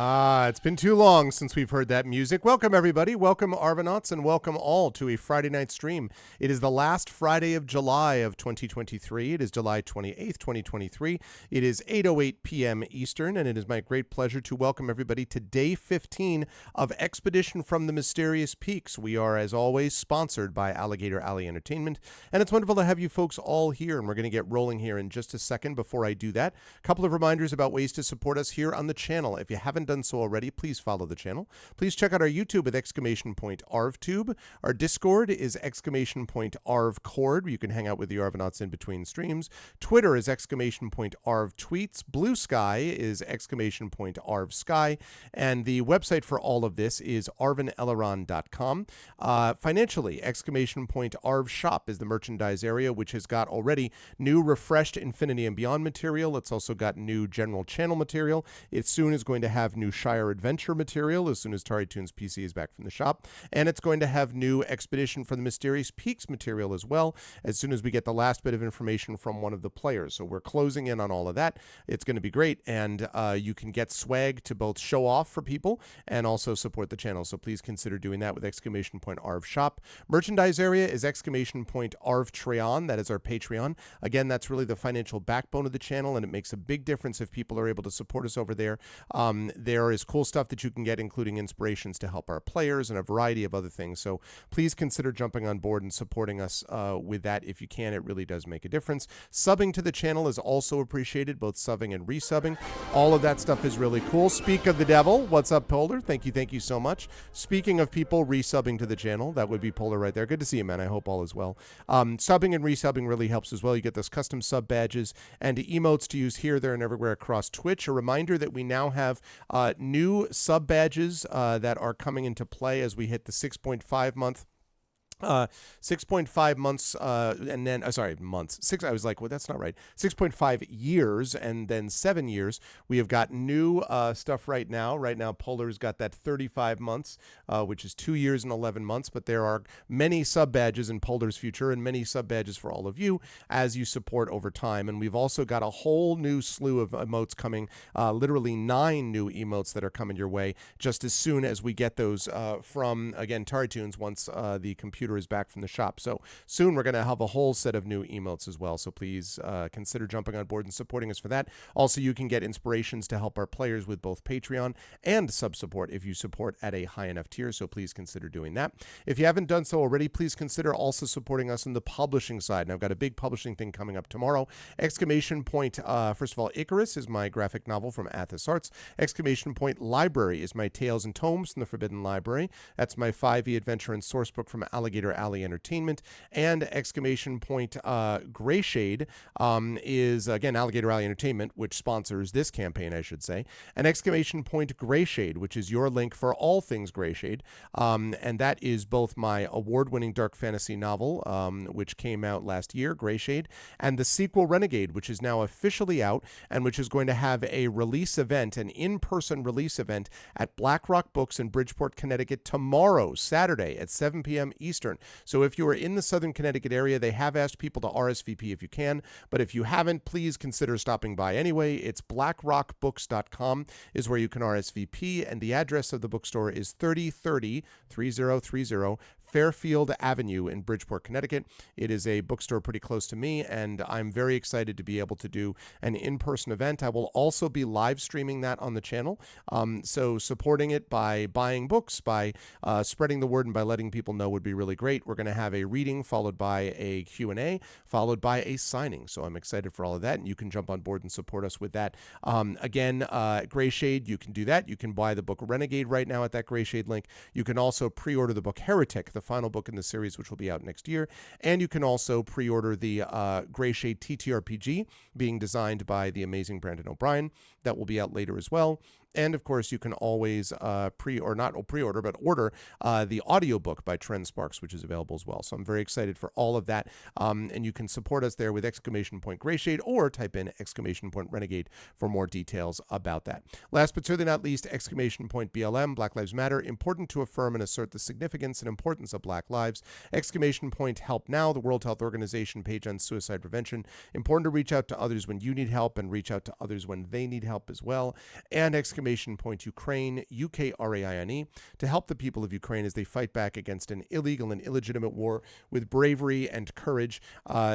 It's been too long since we've heard that music. Welcome, everybody. Welcome, Arvanauts, and welcome all to a Friday night stream. It is the last Friday of July of 2023. It is July 28th, 2023. It is 8:08 p.m. Eastern, and it is my great pleasure to welcome everybody to Day 15 of Expedition from the Mysterious Peaks. We are, as always, sponsored by Alligator Alley Entertainment, and it's wonderful to have you folks all here, and we're going to get rolling here in just a second. Before I do that, a couple of reminders about ways to support us here on the channel. If you haven't done so already, please follow the channel. Please check out our YouTube with !ArvTube. Our Discord is !ArvCord. You can hang out with the Arvanauts in between streams. Twitter is !ArvTweets. Blue Sky is !ArvSky. And the website for all of this is arvaneleron.com. Financially, !ArvShop is the merchandise area, which has got already new refreshed Infinity and Beyond material. It's also got new general channel material. It soon is going to have new Shire Adventure material as soon as Tari Toons PC is back from the shop. And it's going to have new Expedition for the Mysterious Peaks material as well, as soon as we get the last bit of information from one of the players. So we're closing in on all of that. It's going to be great. And you can get swag to both show off for people and also support the channel. So please consider doing that with !Arv Shop. Merchandise area is !Arvtreon. That is our Patreon. Again, that's really the financial backbone of the channel, and it makes a big difference if people are able to support us over there. There is cool stuff that you can get, including inspirations to help our players and a variety of other things. So please consider jumping on board and supporting us with that if you can. It really does make a difference. Subbing to the channel is also appreciated, both subbing and resubbing. All of that stuff is really cool. Speak of the devil. What's up, Polar? Thank you so much. Speaking of people resubbing to the channel, that would be Polar right there. Good to see you, man. I hope all is well. Subbing and resubbing really helps as well. You get those custom sub badges and emotes to use here, there, and everywhere across Twitch. A reminder that we now have new sub badges that are coming into play as we hit the 6.5 month. 6.5 months and then months. I was like, well, that's not right. 6.5 years and then 7 years. We have got new stuff right now. Right now, Polar's got that 35 months, which is 2 years and 11 months. But there are many sub badges in Polar's future and many sub badges for all of you as you support over time. And we've also got a whole new slew of emotes coming, literally 9 new emotes that are coming your way just as soon as we get those from, again, Tari Toons once the computer is back from the shop. So soon we're going to have a whole set of new emotes as well. So please consider jumping on board and supporting us for that. Also, you can get inspirations to help our players with both Patreon and sub support if you support at a high enough tier. So please consider doing that. If you haven't done so already, please consider also supporting us on the publishing side. And I've got a big publishing thing coming up tomorrow. First of all, Icarus is my graphic novel from Athos Arts. Library is my Tales and Tomes from the Forbidden Library. That's my 5e adventure and source book from Alligator Alley Entertainment. And Greyshade is, again, Alligator Alley Entertainment, which sponsors this campaign, I should say. And Greyshade, which is your link for all things Greyshade. And that is both my award-winning dark fantasy novel, which came out last year, Greyshade, and the sequel Renegade, which is now officially out and which is going to have a release event, an in-person release event at BlackRock Books in Bridgeport, Connecticut tomorrow, Saturday at 7 p.m. Eastern. So if you are in the Southern Connecticut area, they have asked people to RSVP if you can, but if you haven't, please consider stopping by anyway. It's blackrockbooks.com is where you can RSVP, and the address of the bookstore is 3030 Fairfield Avenue in Bridgeport, Connecticut. It is a bookstore pretty close to me, and I'm very excited to be able to do an in-person event. I will also be live streaming that on the channel, so supporting it by buying books, by spreading the word, and by letting people know would be really great. We're going to have a reading followed by a Q&A, followed by a signing, so I'm excited for all of that, and you can jump on board and support us with that. Again, Greyshade, you can do that. You can buy the book Renegade right now at that Greyshade link. You can also pre-order the book Heretic, the final book in the series, which will be out next year. And you can also pre-order the Greyshade TTRPG being designed by the amazing Brandon O'Brien. That will be out later as well. And of course, you can always order the audiobook by Trent Sparks, which is available as well. So I'm very excited for all of that. And you can support us there with !Greyshade or type in !Renegade for more details about that. Last but certainly not least, !BLM, Black Lives Matter, important to affirm and assert the significance and importance of Black lives. !Help Now, the World Health Organization page on suicide prevention. Important to reach out to others when you need help and reach out to others when they need help as well. And Ukraine, Ukraine, to help the people of Ukraine as they fight back against an illegal and illegitimate war with bravery and courage.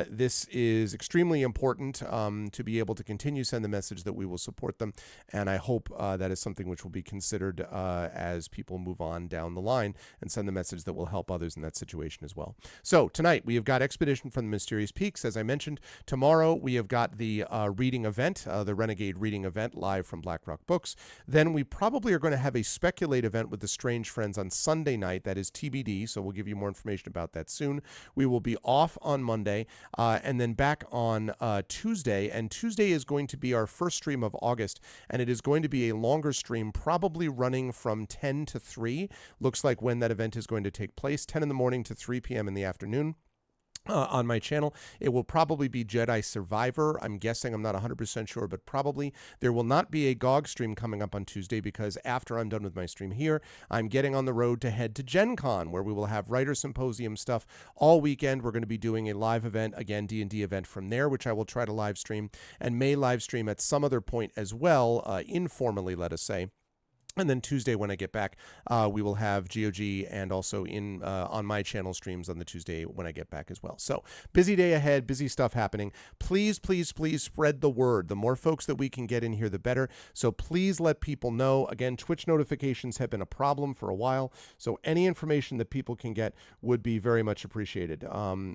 This is extremely important to be able to continue send the message that we will support them, and I hope that is something which will be considered as people move on down the line and send the message that will help others in that situation as well. So tonight we have got Expedition from the Mysterious Peaks, as I mentioned. Tomorrow we have got the reading event, the Renegade reading event live from BlackRock Books. Then we probably are going to have a Speculate event with the Strange Friends on Sunday night. That is TBD, so we'll give you more information about that soon. We will be off on Monday and then back on Tuesday, and Tuesday is going to be our first stream of August, and it is going to be a longer stream, probably running from 10 to 3. Looks like when that event is going to take place, 10 in the morning to 3 p.m. in the afternoon. On my channel. It will probably be Jedi Survivor. I'm guessing, I'm not 100% sure, but probably. There will not be a GOG stream coming up on Tuesday because after I'm done with my stream here, I'm getting on the road to head to Gen Con, where we will have Writer Symposium stuff all weekend. We're going to be doing a live event, again, D&D event from there, which I will try to live stream and may live stream at some other point as well, informally, let us say. And then Tuesday, when I get back, we will have GOG and also on my channel streams on the Tuesday when I get back as well. So busy day ahead, busy stuff happening. Please, please, please spread the word. The more folks that we can get in here, the better. So please let people know. Again, Twitch notifications have been a problem for a while. So any information that people can get would be very much appreciated.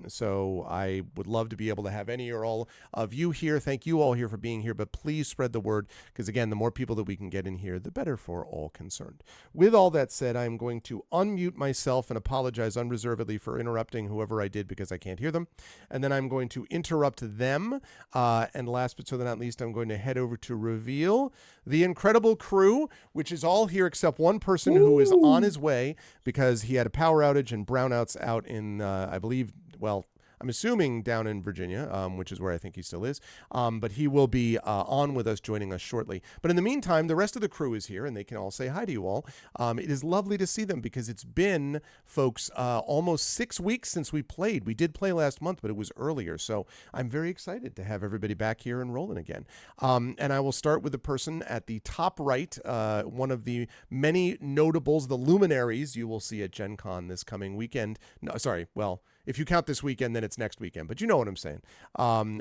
So I would love to be able to have any or all of you here. Thank you all here for being here. But please spread the word because, again, the more people that we can get in here, the better for all concerned. With all that said, I'm going to unmute myself and apologize unreservedly for interrupting whoever I did because I can't hear them. And then I'm going to interrupt them. And last but certainly not least, I'm going to head over to reveal the incredible crew, which is all here except one person who is on his way because he had a power outage and brownouts out in, I believe, well, I'm assuming down in Virginia, which is where I think he still is. But he will be on with us, joining us shortly. But in the meantime, the rest of the crew is here, and they can all say hi to you all. It is lovely to see them because it's been, folks, almost 6 weeks since we played. We did play last month, but it was earlier. So I'm very excited to have everybody back here and rolling again. And I will start with the person at the top right, one of the many notables, the luminaries you will see at Gen Con this coming weekend. No, sorry, well, if you count this weekend, then it's next weekend. But you know what I'm saying,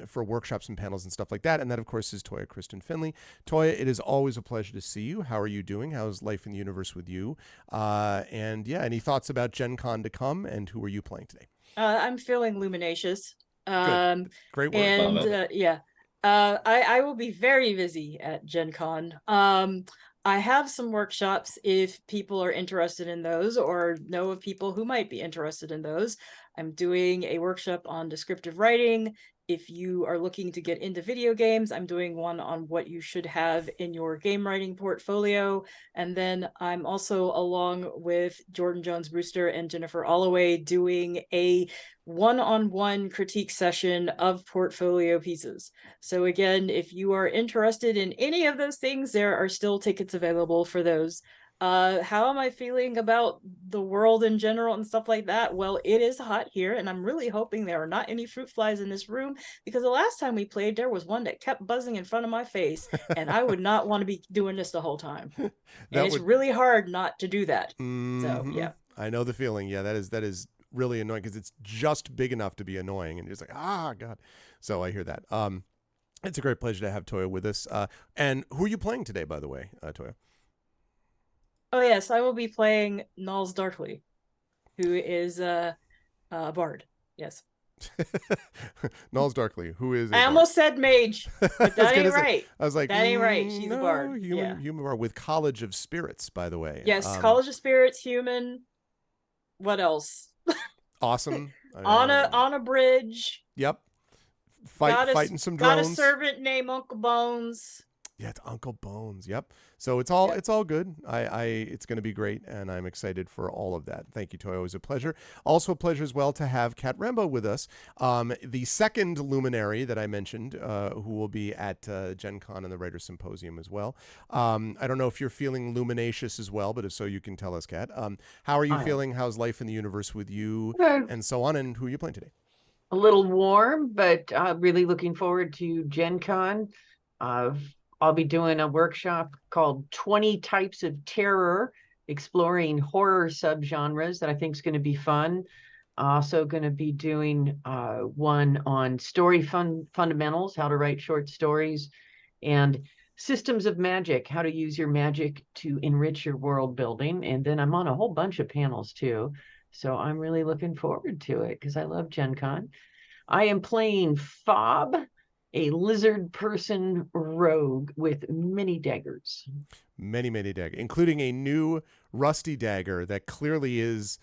for workshops and panels and stuff like that. And that, of course, is Toya Kristen Finley. Toya, it is always a pleasure to see you. How are you doing? How's life in the universe with you? And yeah, any thoughts about Gen Con to come? And who are you playing today? I'm feeling luminacious. Good. Great work. And yeah, I will be very busy at Gen Con. I have some workshops if people are interested in those or know of people who might be interested in those. I'm doing a workshop on descriptive writing. If you are looking to get into video games, I'm doing one on what you should have in your game writing portfolio. And then I'm also, along with Jordan Jones-Brewster and Jennifer Holloway, doing a one-on-one critique session of portfolio pieces. So again, if you are interested in any of those things, there are still tickets available for those. How am I feeling about the world in general and stuff like that? Well, it is hot here, and I'm really hoping there are not any fruit flies in this room, because the last time we played, there was one that kept buzzing in front of my face, and I would not want to be doing this the whole time. And it's really hard not to do that. So, yeah. I know the feeling. Yeah, that is really annoying because it's just big enough to be annoying, and you're just like, God. So I hear that. It's a great pleasure to have Toya with us. And who are you playing today, by the way, Toya? Oh, yes, I will be playing Nals Darkly, who is a bard. Yes. Nals Darkly, who is I almost said mage, but that ain't right. I was like, that ain't right. She's a bard. Human bard with College of Spirits, by the way. Yes, College of Spirits, human. What else? Awesome. On a bridge. Yep. Fighting some drones. Got a servant named Uncle Bones. Yeah, it's Uncle Bones. Yep. So it's all good. It's going to be great, and I'm excited for all of that. Thank you, Toya. Always a pleasure. Also a pleasure as well to have Kat Rambo with us, the second luminary that I mentioned, who will be at Gen Con and the Writer Symposium as well. I don't know if you're feeling luminacious as well, but if so, you can tell us, Kat. How are you feeling? How's life in the universe with you, and so on? And who are you playing today? A little warm, but really looking forward to Gen Con. I'll be doing a workshop called 20 Types of Terror, exploring horror subgenres that I think is going to be fun. Also going to be doing one on story fundamentals, how to write short stories, and systems of magic, how to use your magic to enrich your world building. And then I'm on a whole bunch of panels too. So I'm really looking forward to it because I love Gen Con. I am playing Fob, a lizard person rogue with many daggers. Many, many daggers, including a new rusty dagger that clearly is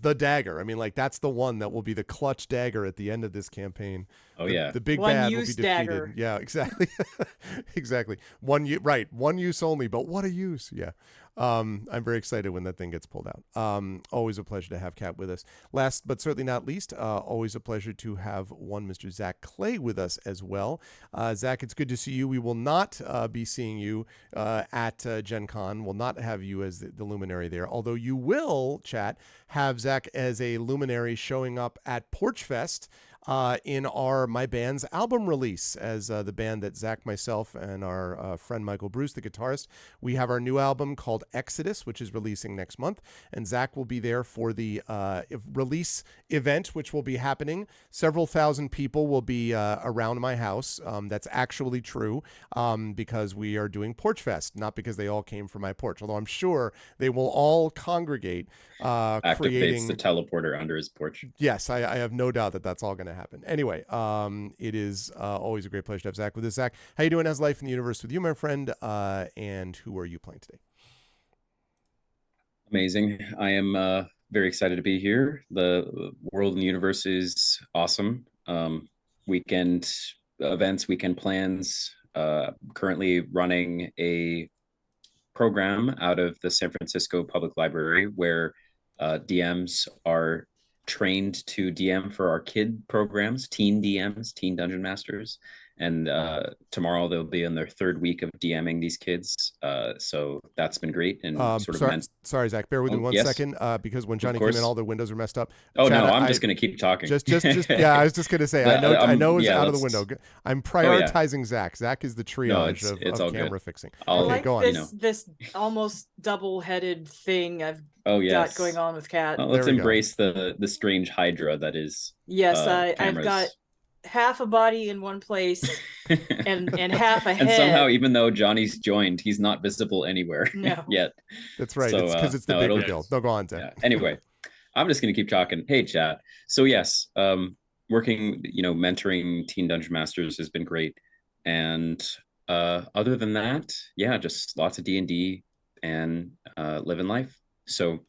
the dagger. I mean, like, that's the one that will be the clutch dagger at the end of this campaign. Oh, the big One bad will be use defeated. dagger. Yeah, exactly. Exactly. One use only, but what a use. Yeah. I'm very excited when that thing gets pulled out. Always a pleasure to have Kat with us. Last but certainly not least, always a pleasure to have one Mr. Zach Clay with us as well. Zach, it's good to see you. We will not be seeing you at Gen Con. We'll not have you as the luminary there, although you will, chat, have Zach as a luminary showing up at Porch Fest in my band's album release, as the band that Zach, myself, and our friend Michael Bruce, the guitarist, we have our new album called Exodus, which is releasing next month, and Zach will be there for the release event, which will be happening. Several thousand people will be around my house. That's actually true, because we are doing Porch Fest, not because they all came from my porch, although I'm sure they will all congregate. Activates the teleporter under his porch. Yes, I have no doubt that that's all going to happen. Anyway, it is always a great pleasure to have Zach with us. Zach, how you doing? How's life in the universe with you, my friend? And who are you playing today? Amazing. I am very excited to be here. The world and the universe is awesome. Weekend events, weekend plans. Currently running a program out of the San Francisco Public Library where DMs are trained to DM for our kid programs, teen DMs, teen dungeon masters. And tomorrow they'll be in their third week of DMing these kids. So that's been great. And sorry, Zach, bear with me one second, because when Johnny came in, all the windows are messed up. Oh, Chad, no, I'm just going to keep talking. Just yeah, I was just going to say, I know it's out of the window. I'm prioritizing Zach. Zach is the triage of camera fixing. I like go on. This almost double-headed thing I've got going on with Kat. Well, let's embrace the strange hydra that is. Yes, I've got half a body in one place and half a head. And somehow, even though Johnny's joined, he's not visible anywhere yet. That's right. So, it's because it's the big reveal. No, go on, Zach. Yeah. Anyway, I'm just going to keep talking. Hey, chat. So yes, working, mentoring teen dungeon masters has been great. And other than that, yeah, just lots of D&D and living life. So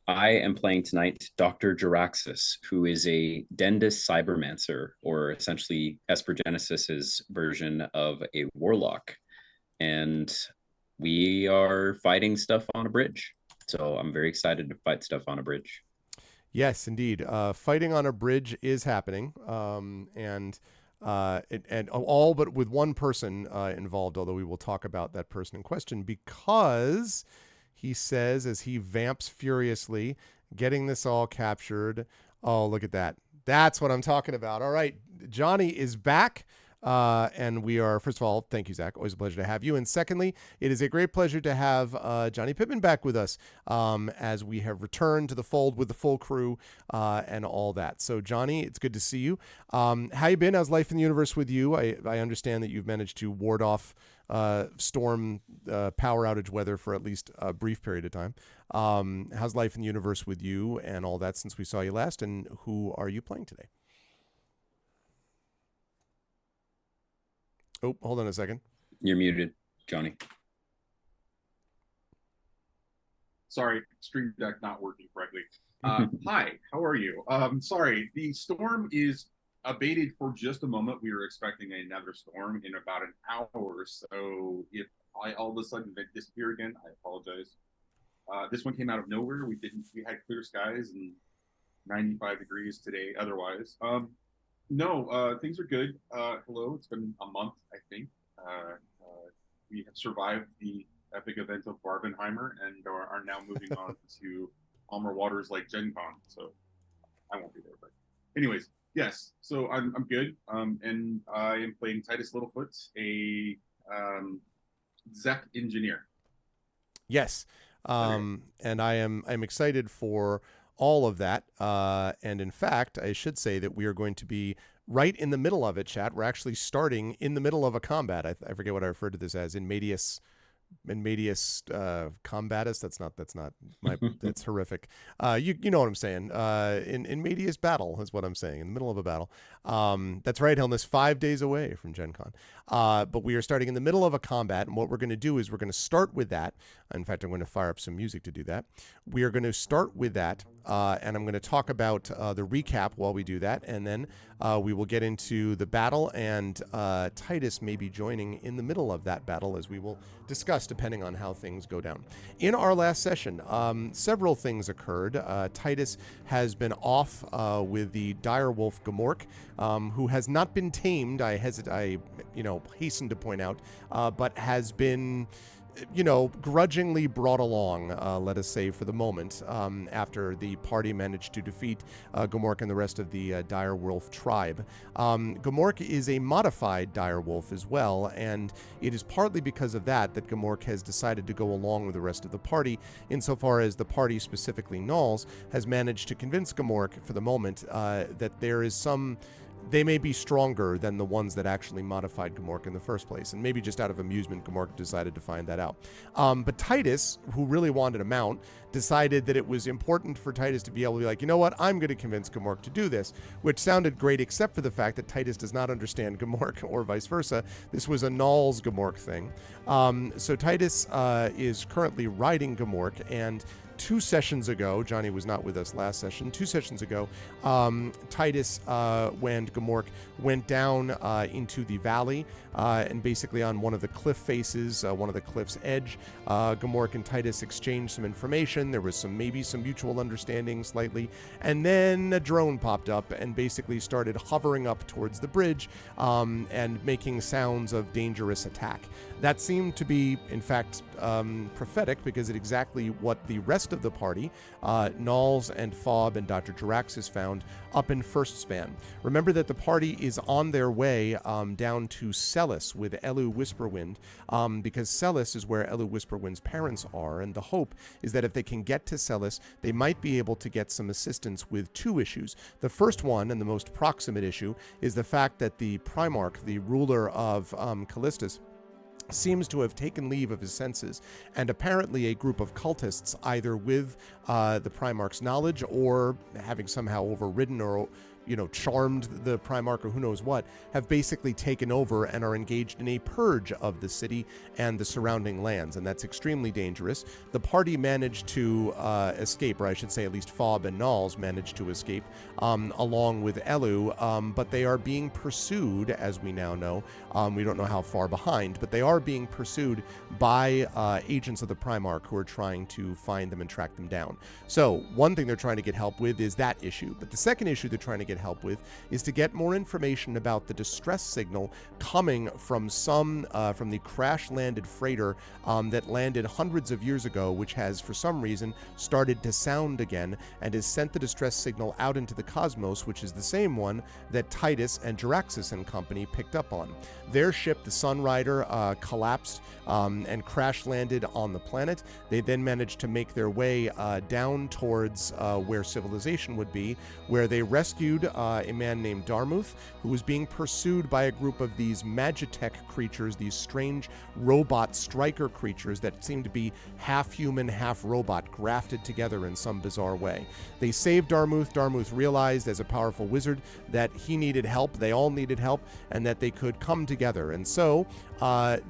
I am playing tonight Dr. Jaraxxus, who is a Dendis cybermancer, or essentially Esper Genesis's version of a warlock. And we are fighting stuff on a bridge. So I'm very excited to fight stuff on a bridge. Yes, indeed. Fighting on a bridge is happening. And all but with one person involved, although we will talk about that person in question, because he says, as he vamps furiously, getting this all captured. Oh, look at that. That's what I'm talking about. All right. Johnny is back. And we are, first of all, thank you, Zach. Always a pleasure to have you. And secondly, it is a great pleasure to have Johnny Pittman back with us as we have returned to the fold with the full crew and all that. So, Johnny, it's good to see you. How you been? How's life in the universe with you? I understand that you've managed to ward off storm power outage weather for at least a brief period of time. How's life in the universe with you and all that since we saw you last? And who are you playing today? Oh, hold on a second. You're muted, Johnny. Sorry, Stream Deck not working correctly. Hi, how are you? Sorry, the storm is abated for just a moment. We were expecting another storm in about an hour, so if I all of a sudden disappear again, I apologize. This one came out of nowhere. We had clear skies and 95 degrees today otherwise. No, things are good. Hello, it's been a month, I think. We have survived the epic event of Barbenheimer and are now moving on to calmer waters like Gen Con. So I won't be there, but anyways, yes. So I'm good. And I am playing Titus Littlefoot, a Zek engineer. Yes. And I'm excited for all of that. And in fact, I should say that we are going to be right in the middle of it, chat. We're actually starting in the middle of a combat. I forget what I referred to this as, in medias combatus. That's not my that's horrific. You know what I'm saying. In medias battle is what I'm saying, in the middle of a battle. That's right, Helness, 5 days away from Gen Con. But we are starting in the middle of a combat, and what we're going to do is we're going to start with that. In fact, I'm going to fire up some music to do that. We are going to start with that, and I'm going to talk about the recap while we do that, and then we will get into the battle, and Titus may be joining in the middle of that battle, as we will discuss depending on how things go down. In our last session, several things occurred. Titus has been off with the direwolf Gamork, who has not been tamed. I hasten to point out, but has been, grudgingly brought along, let us say, for the moment, after the party managed to defeat Gamork and the rest of the direwolf tribe. Gamork is a modified direwolf as well, and it is partly because of that Gamork has decided to go along with the rest of the party, insofar as the party, specifically Nulls, has managed to convince Gamork, for the moment, that there is some... They may be stronger than the ones that actually modified Gamork in the first place. And maybe just out of amusement, Gamork decided to find that out. But Titus, who really wanted a mount, decided that it was important for Titus to be able to be like, you know what, I'm going to convince Gamork to do this, which sounded great, except for the fact that Titus does not understand Gamork, or vice versa. This was a Nulls Gamork thing. So Titus is currently riding Gamork, and 2 sessions ago, Johnny was not with us last session, 2 sessions ago, Titus and Gamork went down into the valley, and basically on one of the cliff faces, one of the cliff's edge, Gamork and Titus exchanged some information. There was maybe some mutual understanding slightly, and then a drone popped up and basically started hovering up towards the bridge, and making sounds of dangerous attack. That seemed to be, in fact, prophetic, because it's exactly what the rest of the party, Nulls and Fob and Dr. Jaraxxus, found up in First Span. Remember that the party is on their way down to Celis with Elu Whisperwind, because Celis is where Elu Whisperwind's parents are, and the hope is that if they can get to Celis, they might be able to get some assistance with 2 issues. The first one, and the most proximate issue, is the fact that the Primarch, the ruler of Callistus, seems to have taken leave of his senses, and apparently a group of cultists, either with the Primarch's knowledge or having somehow overridden or charmed the Primarch, or who knows what, have basically taken over and are engaged in a purge of the city and the surrounding lands, and that's extremely dangerous. The party managed to escape, or I should say at least Fob and Nulls managed to escape, along with Elu, but they are being pursued, as we now know. We don't know how far behind, but they are being pursued by agents of the Primarch who are trying to find them and track them down. So one thing they're trying to get help with is that issue, but the second issue they're trying to get help with is to get more information about the distress signal coming from from the crash-landed freighter that landed hundreds of years ago, which has for some reason started to sound again and has sent the distress signal out into the cosmos, which is the same one that Titus and Jaraxxus and company picked up on. Their ship, the Sunrider, collapsed and crash-landed on the planet. They then managed to make their way down towards where civilization would be, where they rescued a man named Darmuth, who was being pursued by a group of these Magitech creatures, these strange robot striker creatures that seem to be half human, half robot, grafted together in some bizarre way. They saved Darmuth. Darmuth realized, as a powerful wizard, that he needed help, they all needed help, and that they could come together. And so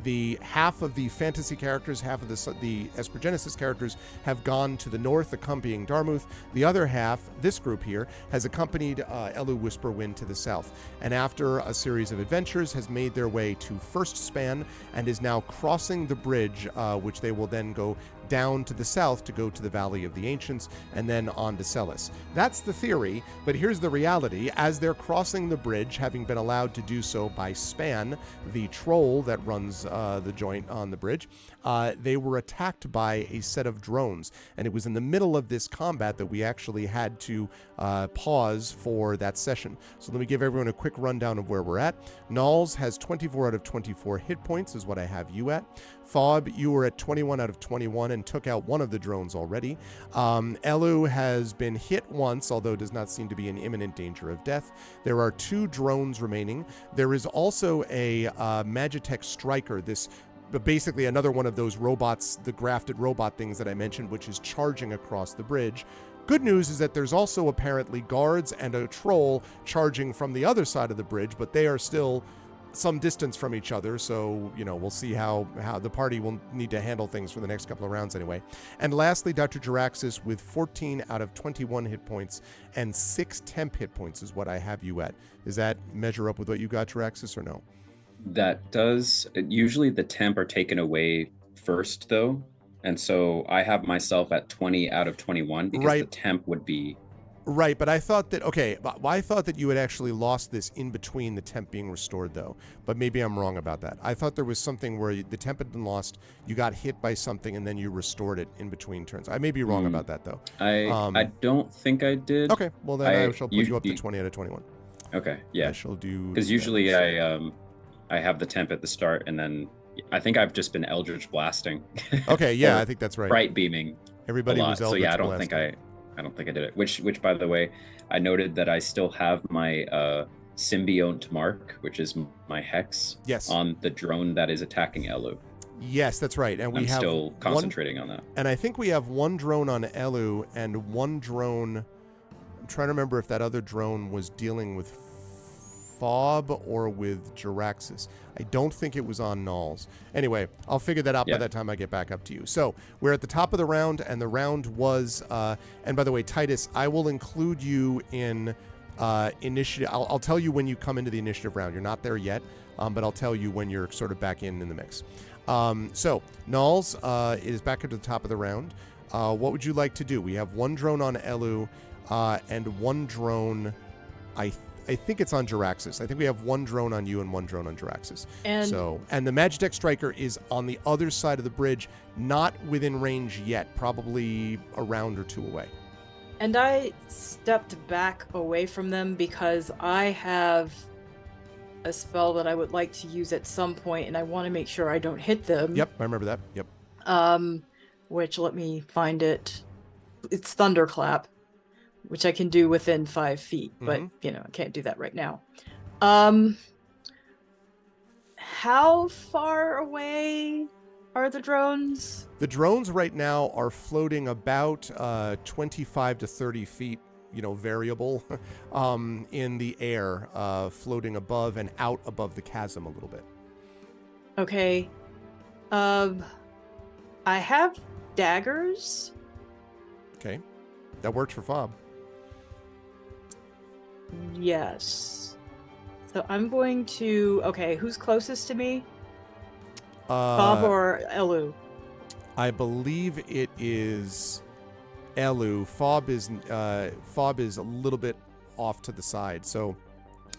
the half of the fantasy characters, half of the Espergenesis characters have gone to the north accompanying Darmuth. The other half, this group here, has accompanied Elu Whisperwind to the south, and after a series of adventures has made their way to First Span and is now crossing the bridge, which they will then go down to the south to go to the Valley of the Ancients, and then on to Celis. That's the theory, but here's the reality. As they're crossing the bridge, having been allowed to do so by Span, the troll that runs the joint on the bridge, they were attacked by a set of drones. And it was in the middle of this combat that we actually had to pause for that session. So let me give everyone a quick rundown of where we're at. Nalls has 24 out of 24 hit points is what I have you at. Fob, you were at 21 out of 21 and took out one of the drones already. Elu has been hit once, although does not seem to be in imminent danger of death. There are 2 drones remaining. There is also a Magitech Striker, this basically another one of those robots, the grafted robot things that I mentioned, which is charging across the bridge. Good news is that there's also apparently guards and a troll charging from the other side of the bridge, but they are still some distance from each other, so we'll see how the party will need to handle things for the next couple of rounds anyway. And lastly, Dr. Jaraxxus with 14 out of 21 hit points and 6 temp hit points is what I have you at. Does that measure up with what you got, Jaraxxus, or no? That does. Usually the temp are taken away first, though. And so I have myself at 20 out of 21 because Right. the temp would be... Right, but I thought that you had actually lost this in between the temp being restored, though. But maybe I'm wrong about that. I thought there was something where the temp had been lost, you got hit by something, and then you restored it in between turns. I may be wrong about that, though. I don't think I did. Okay, well then I shall put you up to 20 out of 21. Okay, yeah. I shall do... Because usually I have the temp at the start, and then I think I've just been Eldritch blasting. Okay, yeah, Or I think that's right. Bright beaming. Everybody a lot. was So Eldritch yeah, I don't think I did it. Which by the way, I noted that I still have my Symbiont mark, which is my hex, Yes. on the drone that is attacking Elu. Yes, that's right. And we I'm have still concentrating on that. And I think we have one drone on Elu and one drone... I'm trying to remember if that other drone was dealing with Fob or with Jaraxxus. I don't think it was on Nalls. Anyway, I'll figure that out by Yeah. that time I get back up to you. So we're at the top of the round, and the round was... and by the way, Titus, I will include you in initiative. I'll tell you when you come into the initiative round. You're not there yet, but I'll tell you when you're sort of back in the mix. So Nalls is back at the top of the round. What would you like to do? We have one drone on Elu and one drone... I think it's on Jaraxxus. I think we have one drone on you and one drone on Jaraxxus. And the Magitech Striker is on the other side of the bridge, not within range yet, probably a round or 2 away. And I stepped back away from them because I have a spell that I would like to use at some point, and I want to make sure I don't hit them. Yep, I remember that. Yep. Which, let me find it. It's Thunderclap, which I can do within 5 feet, but I can't do that right now. How far away are the drones? The drones right now are floating about 25 to 30 feet, variable, in the air, floating above and out above the chasm a little bit. Okay. I have daggers. Okay. That worked for Fob. Yes. So I'm going to... Okay, who's closest to me? Bob or Elu? I believe it is Elu. Fob is a little bit off to the side, so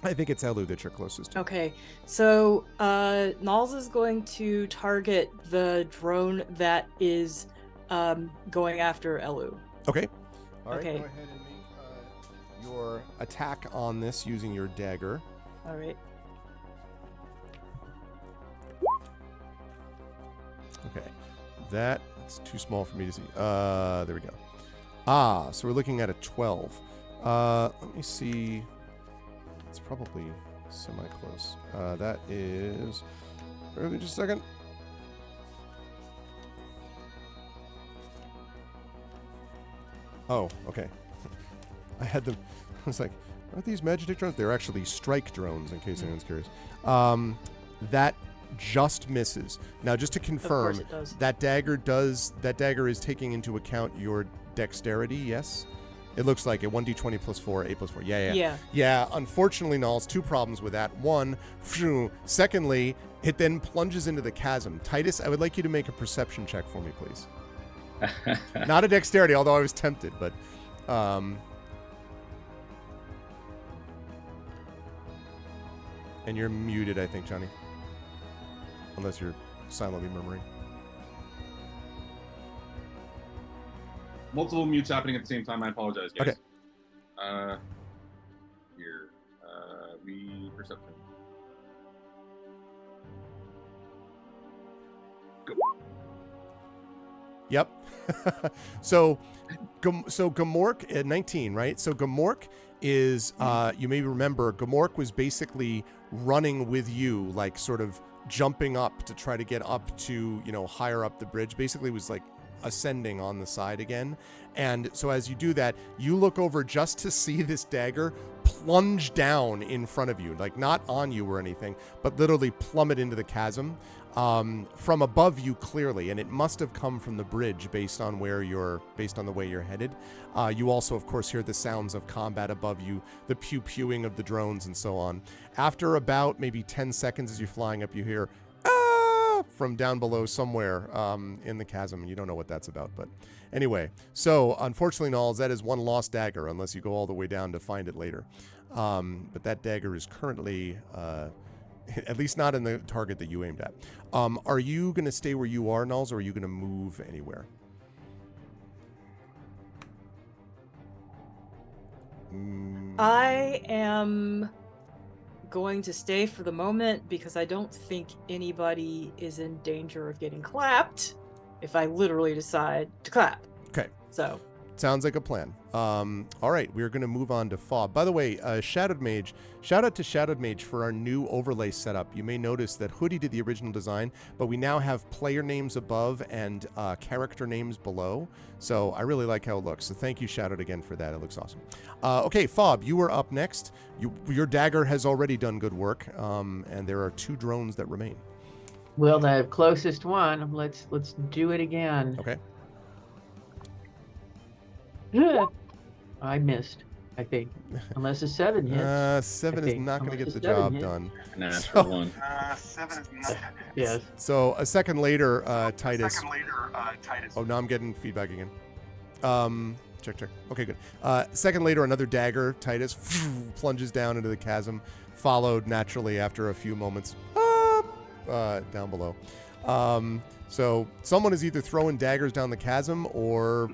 I think it's Elu that you're closest to. Okay, so Nalls is going to target the drone that is going after Elu. Okay. All right, Okay. go ahead and make your attack on this using your dagger. All right. Okay. That's too small for me to see. There we go. So we're looking at a 12. Let me see. It's probably semi-close. That is... Bear with me just a second. Oh, okay. I had them... I was like, aren't these Magitech drones? They're actually strike drones, in case anyone's curious. That just misses. Now, just to confirm, it does. that dagger is taking into account your dexterity, yes? It looks like it. 1d20 plus 4, 8 plus 4. Yeah. Yeah, unfortunately, Nalls, 2 problems with that. One, secondly, it then plunges into the chasm. Titus, I would like you to make a perception check for me, please. Not a dexterity, although I was tempted, but and you're muted, I think, Johnny. Unless you're silently murmuring. Multiple mutes happening at the same time. I apologize, guys. Okay. Here. Perception. Go. Yep. So Gamork at 19, right? So Gamork is, you may remember, Gamork was basically running with you, like sort of jumping up to try to get up to, higher up the bridge. Basically was like ascending on the side again. And so as you do that, you look over just to see this dagger plunge down in front of you, like not on you or anything, but literally plummet into the chasm from above you clearly. And it must have come from the bridge based on the way you're headed. You also, of course, hear the sounds of combat above you, the pew-pewing of the drones and so on. After about maybe 10 seconds as you're flying up, you hear, from down below somewhere in the chasm, and you don't know what that's about. But anyway, so unfortunately, Knowles, that is one lost dagger, unless you go all the way down to find it later. But that dagger is currently, at least not in the target that you aimed at. Are you going to stay where you are, Knowles, or are you going to move anywhere? I am going to stay for the moment because I don't think anybody is in danger of getting clapped if I literally decide to clap. Okay. So sounds like a plan. All right, we're going to move on to Fob. By the way, Shadowed Mage, shout out to Shadowed Mage for our new overlay setup. You may notice that Hoodie did the original design, but we now have player names above and character names below. So I really like how it looks. So thank you, Shadowed, again for that. It looks awesome. Okay, Fob, you are up next. Your dagger has already done good work, and there are 2 drones that remain. Well, the closest one. Let's do it again. Okay. I missed, I think. Unless a 7 hits. 7 is not going to get the Unless a 7 job hits. done. Natural one. 7 is not. Yes. So a second later, Titus. Titus. Oh, now I'm getting feedback again. Check. Okay, good. Second later, another dagger, Titus, plunges down into the chasm, followed naturally after a few moments down below. So someone is either throwing daggers down the chasm or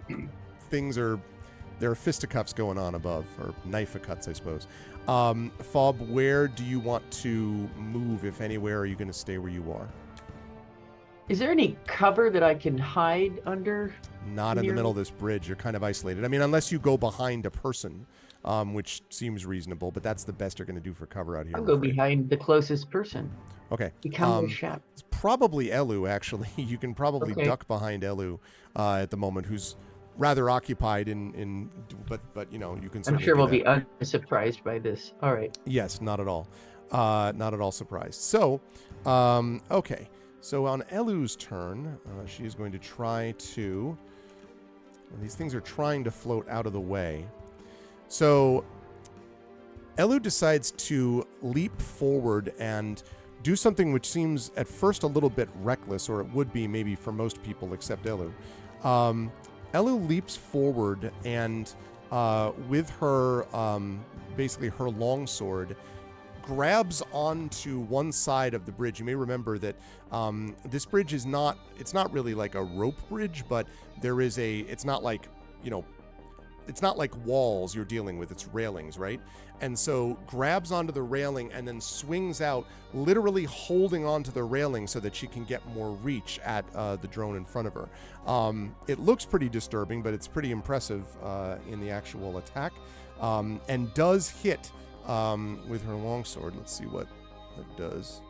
there are fisticuffs going on above, or knife-a-cuts, I suppose. Fob, where do you want to move, if anywhere? Are you going to stay where you are? Is there any cover that I can hide under? Not in the middle of this bridge. You're kind of isolated. I mean, unless you go behind a person, which seems reasonable, but that's the best you're going to do for cover out here. I'll I'm go afraid. behind the closest person. Okay. Become a shot. It's probably Elu, actually. You can probably Okay. duck behind Elu at the moment, who's rather occupied but you can I'm certainly sure do we'll that. be unsurprised by this. All right. Yes, not at all. Not at all surprised. So, okay. So on Elu's turn, she is going to try to... These things are trying to float out of the way. So Elu decides to leap forward and do something which seems at first a little bit reckless, or it would be maybe for most people except Elu. Elu leaps forward and with her, basically her longsword, grabs onto one side of the bridge. You may remember that this bridge is it's not really like a rope bridge, but it's not like, it's not like walls you're dealing with, it's railings, right? And so grabs onto the railing and then swings out, literally holding onto the railing so that she can get more reach at the drone in front of her. It looks pretty disturbing, but it's pretty impressive in the actual attack, and does hit with her longsword. Let's see what it does.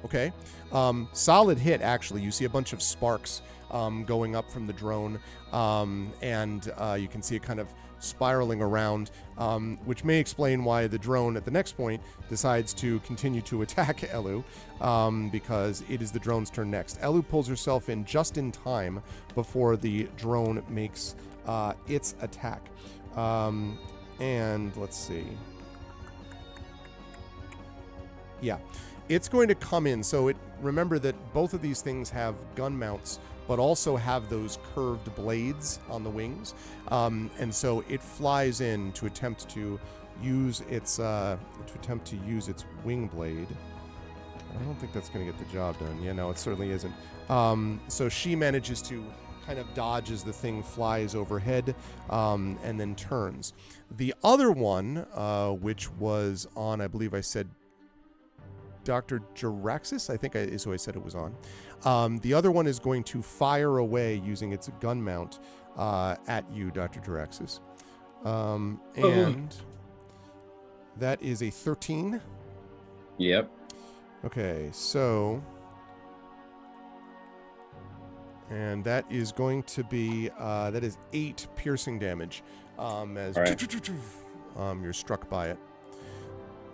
Okay. Solid hit, actually. You see a bunch of sparks going up from the drone, and you can see it kind of spiraling around, which may explain why the drone at the next point decides to continue to attack Elu, because it is the drone's turn next. Elu pulls herself in just in time before the drone makes its attack. And let's see. Yeah. it's going to come in. So remember that both of these things have gun mounts, but also have those curved blades on the wings. And so it flies in to attempt to use its wing blade. I don't think that's going to get the job done. Yeah, no, it certainly isn't. So she manages to kind of dodge as the thing flies overhead, and then turns. The other one, which was on, I believe I said Dr. Jaraxxus, I think is who I said it was on. The other one is going to fire away using its gun mount at you, Dr. Jaraxxus. And that is a 13. Yep. Okay, so... And that is going to be, that is 8 piercing damage as you're struck by it.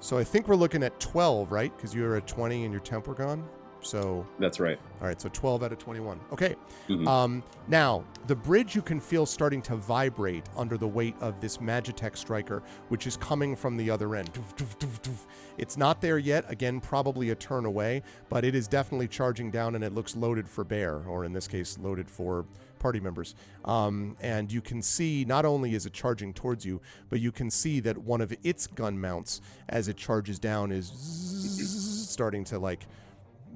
So I think we're looking at 12, right? Because you're at 20 and your temp were gone. So That's right. all right, so 12 out of 21. Okay. Mhm. Now, the bridge you can feel starting to vibrate under the weight of this Magitech striker, which is coming from the other end. Doof, doof, doof, doof. It's not there yet. Again, probably a turn away, but it is definitely charging down, and it looks loaded for bear, or in this case, loaded for party members. And you can see, not only is it charging towards you, but you can see that one of its gun mounts, as it charges down, is starting to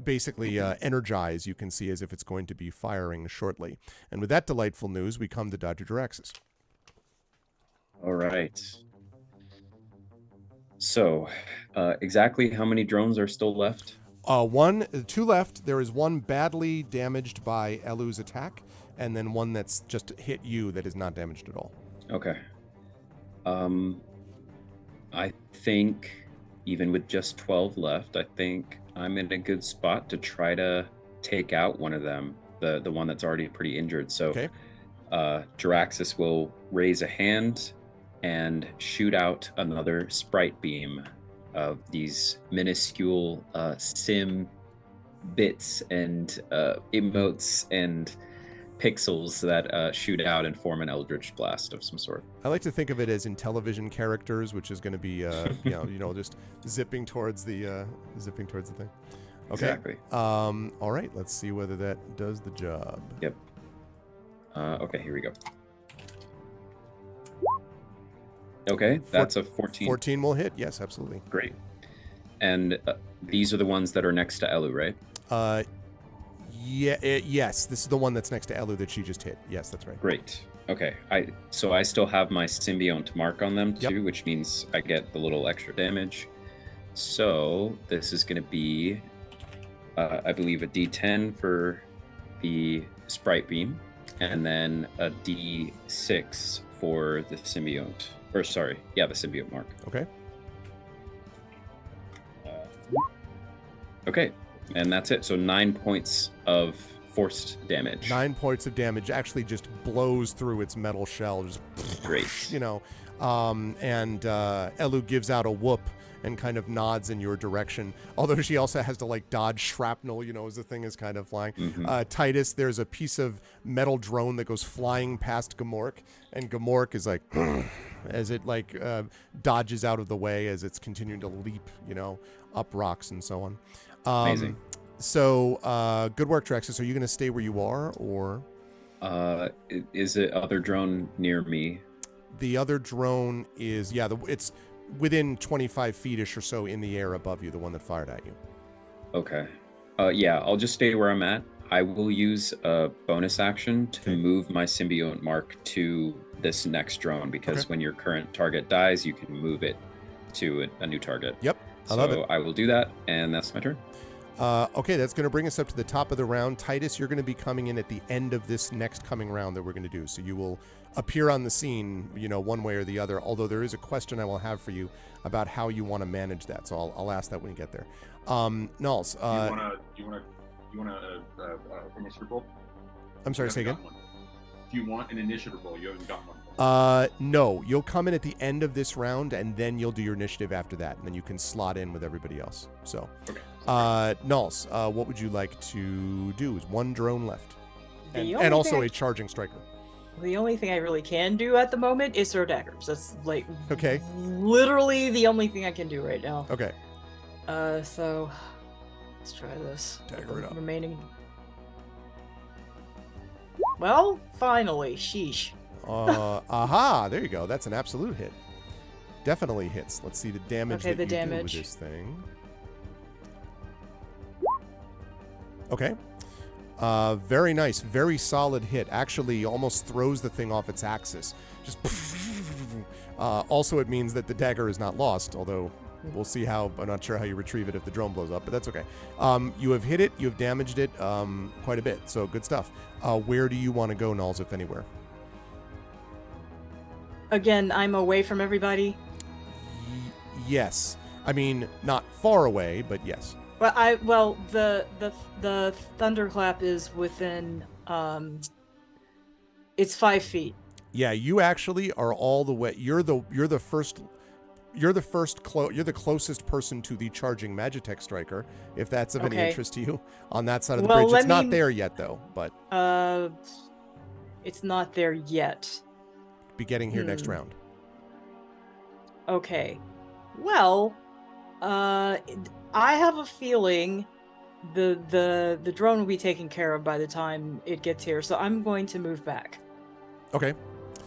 basically energize, you can see, as if it's going to be firing shortly. And with that delightful news, we come to Dr. Jaraxxus. All right. So, exactly how many drones are still left? 2 left. There is one badly damaged by Elu's attack, and then one that's just hit you that is not damaged at all. Okay. I think even with just 12 left, I think I'm in a good spot to try to take out one of them, the one that's already pretty injured. So Okay. Jaraxxus will raise a hand and shoot out another sprite beam of these minuscule sim bits and emotes and pixels that shoot out and form an eldritch blast of some sort. I like to think of it as in television characters, which is going to be, just zipping towards the thing. Okay. Exactly. All right. Let's see whether that does the job. Yep. Okay, here we go. Okay, that's a 14. 14 will hit. Yes, absolutely. Great. And these are the ones that are next to Elu, right? Yes. This is the one that's next to Elu that she just hit. Yes, that's right. Great. Okay. So I still have my symbiote mark on them too, Yep. which means I get the little extra damage. So this is going to be, I believe, a D10 for the sprite beam, and then a D6 for the symbiote. Or sorry, yeah, the symbiote mark. Okay. Okay, and that's it. So 9 points of forced damage. 9 points of damage actually just blows through its metal shell. Just, Great. And Elu gives out a whoop and kind of nods in your direction. Although she also has to dodge shrapnel, as the thing is kind of flying. Mhm. Titus, there's a piece of metal drone that goes flying past Gamork, and Gamork is like, as it dodges out of the way as it's continuing to leap, up rocks and so on. Amazing. So, good work, Jaraxxus. Are you going to stay where you are, or? Is the other drone near me? The other drone is, it's within 25 feet-ish or so in the air above you, the one that fired at you. Okay. Yeah, I'll just stay where I'm at. I will use a bonus action to Okay. move my symbiote mark to this next drone, because Okay. when your current target dies, you can move it to a new target. Yep, I So love it. I will do that, and that's my turn. Okay, that's going to bring us up to the top of the round. Titus, you're going to be coming in at the end of this next coming round that we're going to do. So you will appear on the scene, one way or the other, although there is a question I will have for you about how you want to manage that. So I'll ask that when you get there. Nulls, you want a initiative roll? I'm sorry, say again? Do you want an initiative roll? You haven't gotten one. No, you'll come in at the end of this round, and then you'll do your initiative after that, and then you can slot in with everybody else. So, Okay. Nulls, what would you like to do? Is one drone left, The and only also thing a charging striker. The only thing I really can do at the moment is throw daggers. That's Okay. literally the only thing I can do right now. Okay. So Let's try this. Dagger it up. Remaining. Well, finally, sheesh. Aha! There you go. That's an absolute hit. Definitely hits. Let's see the damage Okay, that the you do with damage. this thing. Okay. Very nice. Very solid hit. Actually, almost throws the thing off its axis. Just. Also, it means that the dagger is not lost, although we'll see how. I'm not sure how you retrieve it if the drone blows up, but that's okay. You have hit it. You have damaged it quite a bit. So good stuff. Where do you want to go, Nulls, if anywhere? Again, I'm away from everybody. Yes. I mean, not far away, but yes. Well, the thunderclap is within it's 5 feet. Yeah, you actually are all the way. You're the closest person to the charging Magitech striker, if that's of any Okay. interest to you, on that side of the Well, bridge. It's let not me- there yet, though, but It's not there yet. be getting here next Hmm. round. Okay. Well, I have a feeling the drone will be taken care of by the time it gets here, so I'm going to move back Okay,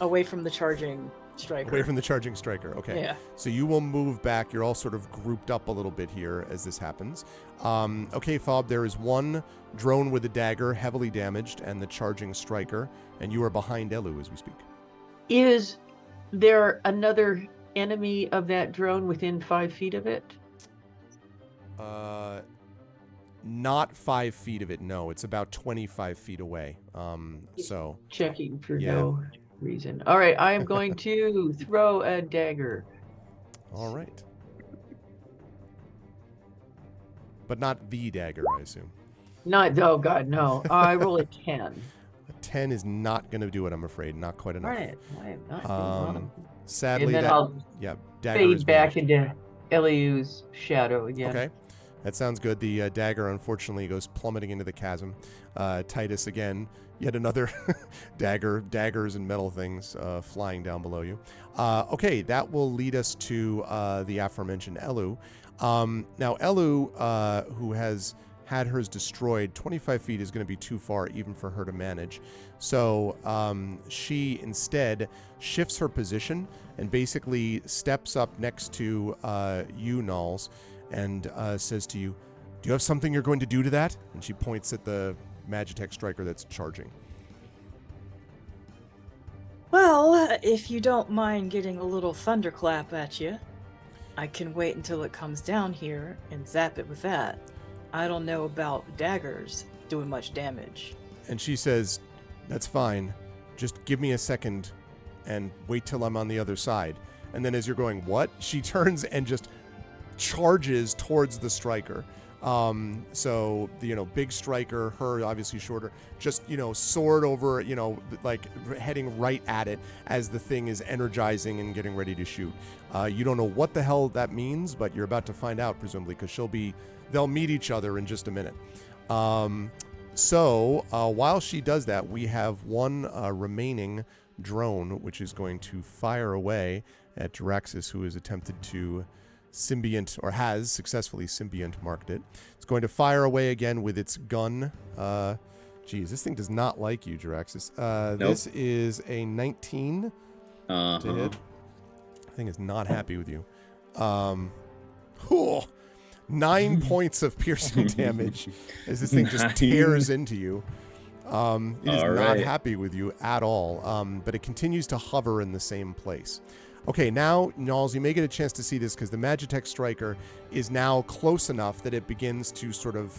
away from the charging striker. away from the charging striker. Okay, Yeah. so you will move back. You're all sort of grouped up a little bit here as this happens. Okay, Fob, there is one drone with a dagger, heavily damaged, and the charging striker, and you are behind Elu as we speak. Is there another enemy of that drone within 5 feet of it? Not 5 feet of it. No, it's about 25 feet away. So Checking for Yeah. no reason. All right, I am going to throw a dagger. all right, but not the dagger, I assume. Not, oh God, no. I roll a 10. A 10 is not going to do it. I'm afraid. Not quite All enough. right, I am not doing well. Sadly, And then that I'll dagger fade is back vanished. into Eliu's shadow again. Okay, that sounds good. The dagger unfortunately goes plummeting into the chasm. Titus again, yet another daggers and metal things flying down below you. Okay, that will lead us to the aforementioned Elu. Now Elu, who has had hers destroyed, 25 feet is going to be too far even for her to manage. So she instead shifts her position and basically steps up next to you, Nulls, and says to you, "Do you have something you're going to do to that?" And she points at the Magitech striker that's charging. Well, if you don't mind getting a little thunderclap at you, I can wait until it comes down here and zap it with that. I don't know about daggers doing much damage. And she says, "That's fine. Just give me a second and wait till I'm on the other side." And then as you're going, "What?" she turns and just charges towards the striker. So, big striker, her obviously shorter, just, sword over, like heading right at it as the thing is energizing and getting ready to shoot. You don't know what the hell that means, but you're about to find out, presumably, because they'll meet each other in just a minute. So while she does that, we have one remaining drone, which is going to fire away at Jaraxxus, who has attempted to symbiont, or has successfully symbiont marked it. It's going to fire away again with its gun. Geez, this thing does not like you, Jaraxxus. Nope. This is a 19 to Uh-huh. hit. The thing is not happy with you. 9 points of piercing damage as this thing just Nice. tears into you. It is All not right. happy with you at all, but it continues to hover in the same place. Okay, now, Nulls, you may get a chance to see this because the Magitech striker is now close enough that it begins to sort of,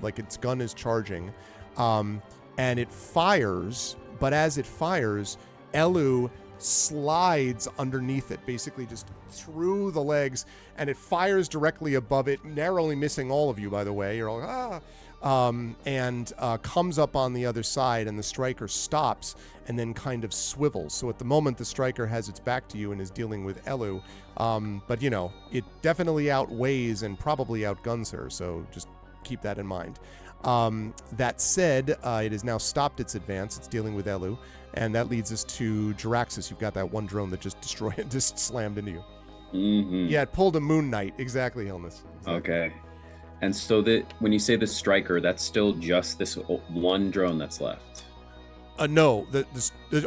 like its gun is charging. And it fires, but as it fires, Elu slides underneath it, basically just through the legs, and it fires directly above it, narrowly missing all of you, by the way. You're all, and comes up on the other side, and the striker stops and then kind of swivels. So at the moment, the striker has its back to you and is dealing with Elu, but it definitely outweighs and probably outguns her, so just keep that in mind. That said, it has now stopped its advance. It's dealing with Elu, and that leads us to Jaraxxus. You've got that one drone that just slammed into you. Mhm. Yeah, it pulled a Moon Knight. Exactly, Helmus. Exactly. Okay. And so that when you say the striker, that's still just this one drone that's left. No,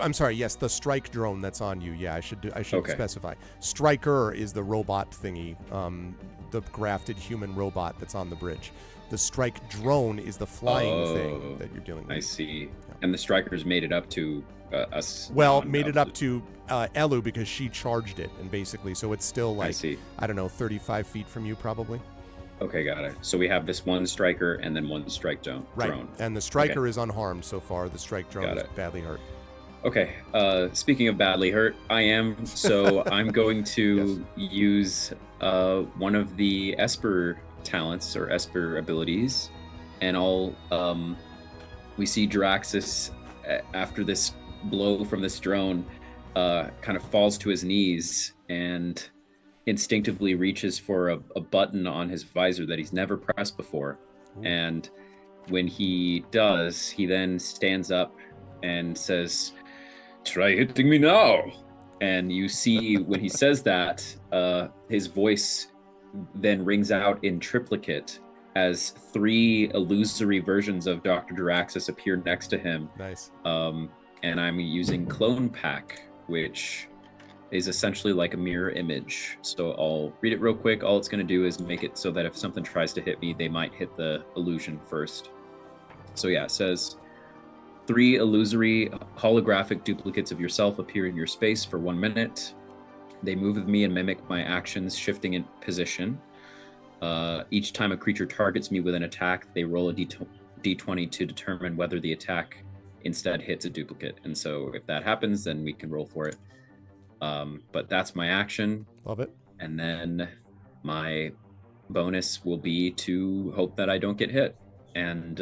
I'm sorry. Yes, the strike drone that's on you. Yeah, I should Okay. specify. Striker is the robot thingy, the grafted human robot that's on the bridge. The strike drone is the flying thing that you're dealing with. I see. And the strikers made it up to us. Well, made it up to Elu because she charged it, and basically, so it's still I like see. I don't know, 35 feet from you probably. Okay, got it. So we have this one striker and then one strike drone. Right. And the striker is unharmed so far. The strike drone Got is it. badly hurt. Okay. Speaking of badly hurt, I am. So I'm going to use one of the Esper talents or Esper abilities, and I'll. We see Jaraxxus after this blow from this drone, kind of falls to his knees and instinctively reaches for a button on his visor that he's never pressed before. Ooh. And when he does, he then stands up and says, "Try hitting me now." And you see when he says that, his voice then rings out in triplicate as 3 illusory versions of Dr. Jaraxxus appear next to him. Nice. And I'm using Clone Pack, which is essentially like a mirror image. So I'll read it real quick. All it's going to do is make it so that if something tries to hit me, they might hit the illusion first. So yeah, it says 3 illusory holographic duplicates of yourself appear in your space for 1 minute. They move with me and mimic my actions, shifting in position. Each time a creature targets me with an attack, they roll a d20 to determine whether the attack instead hits a duplicate. And so if that happens, then we can roll for it. But that's my action. Love it. And then my bonus will be to hope that I don't get hit. And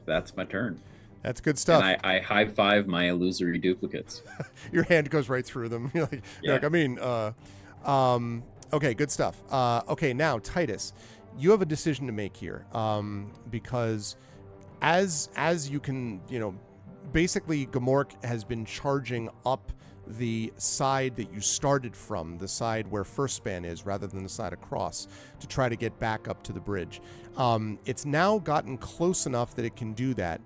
that's my turn. That's good stuff. And I high five my illusory duplicates. Your hand goes right through them. You're like, I mean, okay, good stuff. Okay, now Titus, you have a decision to make here, because as you can, basically Gamork has been charging up the side that you started from, the side where First Span is, rather than the side across, to try to get back up to the bridge. It's now gotten close enough that it can do that.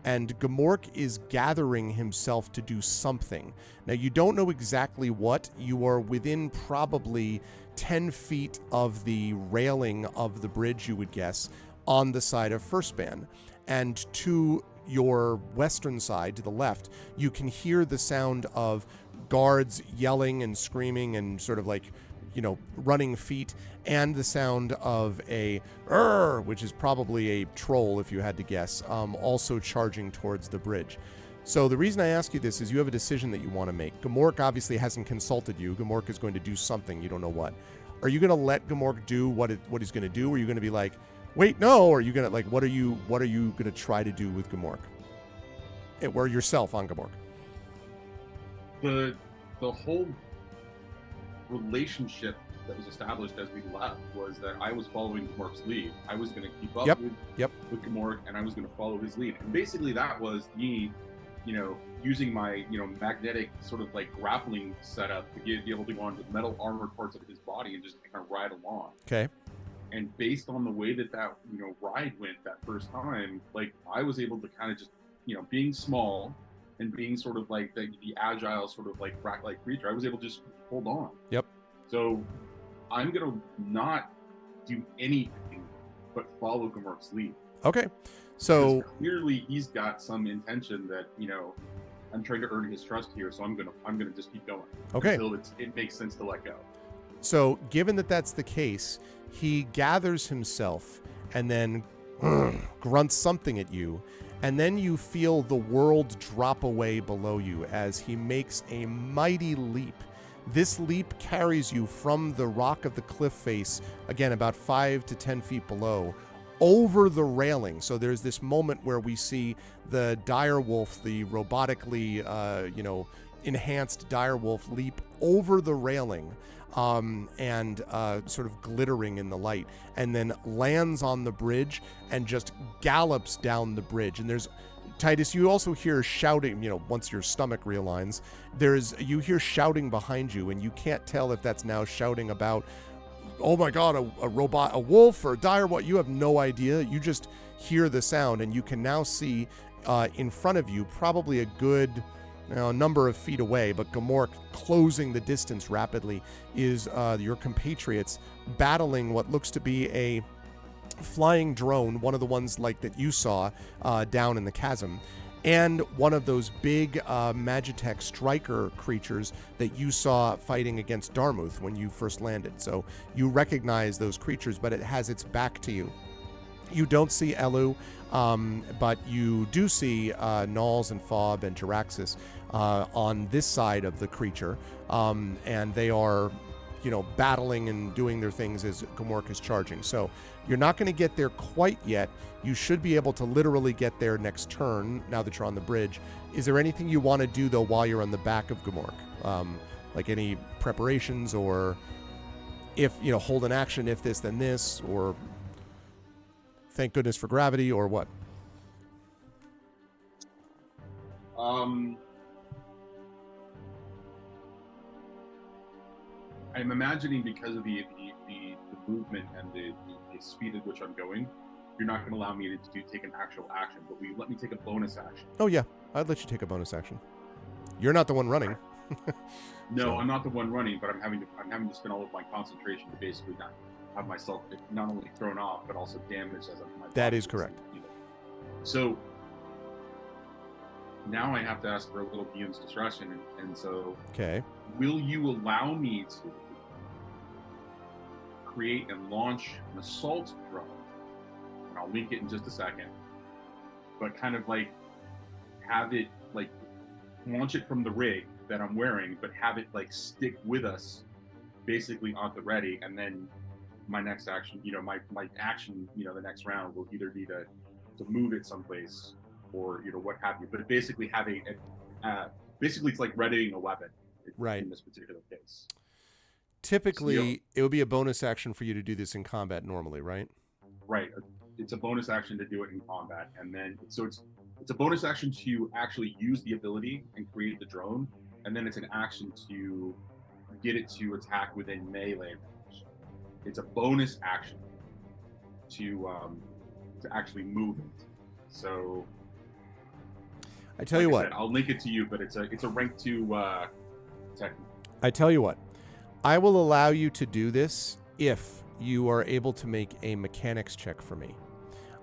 And Gamork is gathering himself to do something. Now, you don't know exactly what. You are within probably 10 feet of the railing of the bridge, you would guess, on the side of First Span. And to your western side, to the left, you can hear the sound of guards yelling and screaming and sort of like, running feet, and the sound of a which is probably a troll if you had to guess, also charging towards the bridge. So the reason I ask you this is you have a decision that you want to make. Gamork obviously hasn't consulted you. Gamork is going to do something, you don't know what. Are you going to let Gamork do what he's going to do? Or are you going to be like, wait, no? Or are you going to what are you going to try to do with Gamork? Or yourself on Gamork? The whole relationship that was established as we left was that I was following Gamork's lead. I was going to keep up with Gamork, and I was going to follow his lead. And basically that was me, using my, magnetic sort of like grappling setup to be able to go onto the metal armored parts of his body and just kind of ride along. Okay. And based on the way that ride went that first time, like I was able to kind of just, being small and being sort of like the agile sort of like rat-like creature, I was able to just hold on. Yep. So I'm going to not do anything but follow Gamork's lead. Okay. So because clearly he's got some intention that, I'm trying to earn his trust here. So I'm going to just keep going. Okay. Until it makes sense to let go. So given that that's the case, he gathers himself and then grunts something at you. And then you feel the world drop away below you as he makes a mighty leap. This leap carries you from the rock of the cliff face, again, about 5 to 10 feet below, over the railing. So there's this moment where we see the direwolf, the robotically, enhanced direwolf, leap over the railing and sort of glittering in the light, and then lands on the bridge and just gallops down the bridge. And there's Titus, you also hear shouting, once your stomach realigns, you hear shouting behind you, and you can't tell if that's now shouting about oh my God, a robot, a wolf or a dire, what? You have no idea. You just hear the sound, and you can now see in front of you, probably a good number of feet away, but Gamork closing the distance rapidly, is your compatriots battling what looks to be a flying drone, one of the ones like that you saw down in the chasm, and one of those big Magitech striker creatures that you saw fighting against Darmuth when you first landed. So you recognize those creatures, but it has its back to you. You don't see Elu, but you do see Nulls and Fob and Jaraxxus on this side of the creature, and they are, battling and doing their things as Gamork is charging. So you're not going to get there quite yet. You should be able to literally get there next turn now that you're on the bridge. Is there anything you want to do, though, while you're on the back of Gamork? Like any preparations, or if, hold an action, if this, then this, or thank goodness for gravity, or what? I'm imagining because of the movement and the speed at which I'm going, you're not going to allow me to take an actual action, but will you let me take a bonus action? Oh yeah, I'd let you take a bonus action. You're not the one running. No, So- I'm not the one running, but I'm having to spend all of my concentration to basically not have myself not only thrown off but also damaged as my That body is correct. So now I have to ask for a little DM's discretion, and so Okay. will you allow me to create and launch an assault drone? And I'll link it in just a second, but kind of like have it like launch it from the rig that I'm wearing, but have it like stick with us basically on the ready, and then my next action, my action, the next round will either be to move it someplace or what have you, but basically having basically it's like readying a weapon Right. in this particular case. Typically, it would be a bonus action for you to do this in combat normally, right? Right. It's a bonus action to do it in combat, and then so it's a bonus action to actually use the ability and create the drone, and then it's an action to get it to attack within melee range. It's a bonus action to actually move it. So I tell you like I what. said, I'll link it to you, but it's a rank 2 tech. I tell you what. I will allow you to do this if you are able to make a mechanics check for me.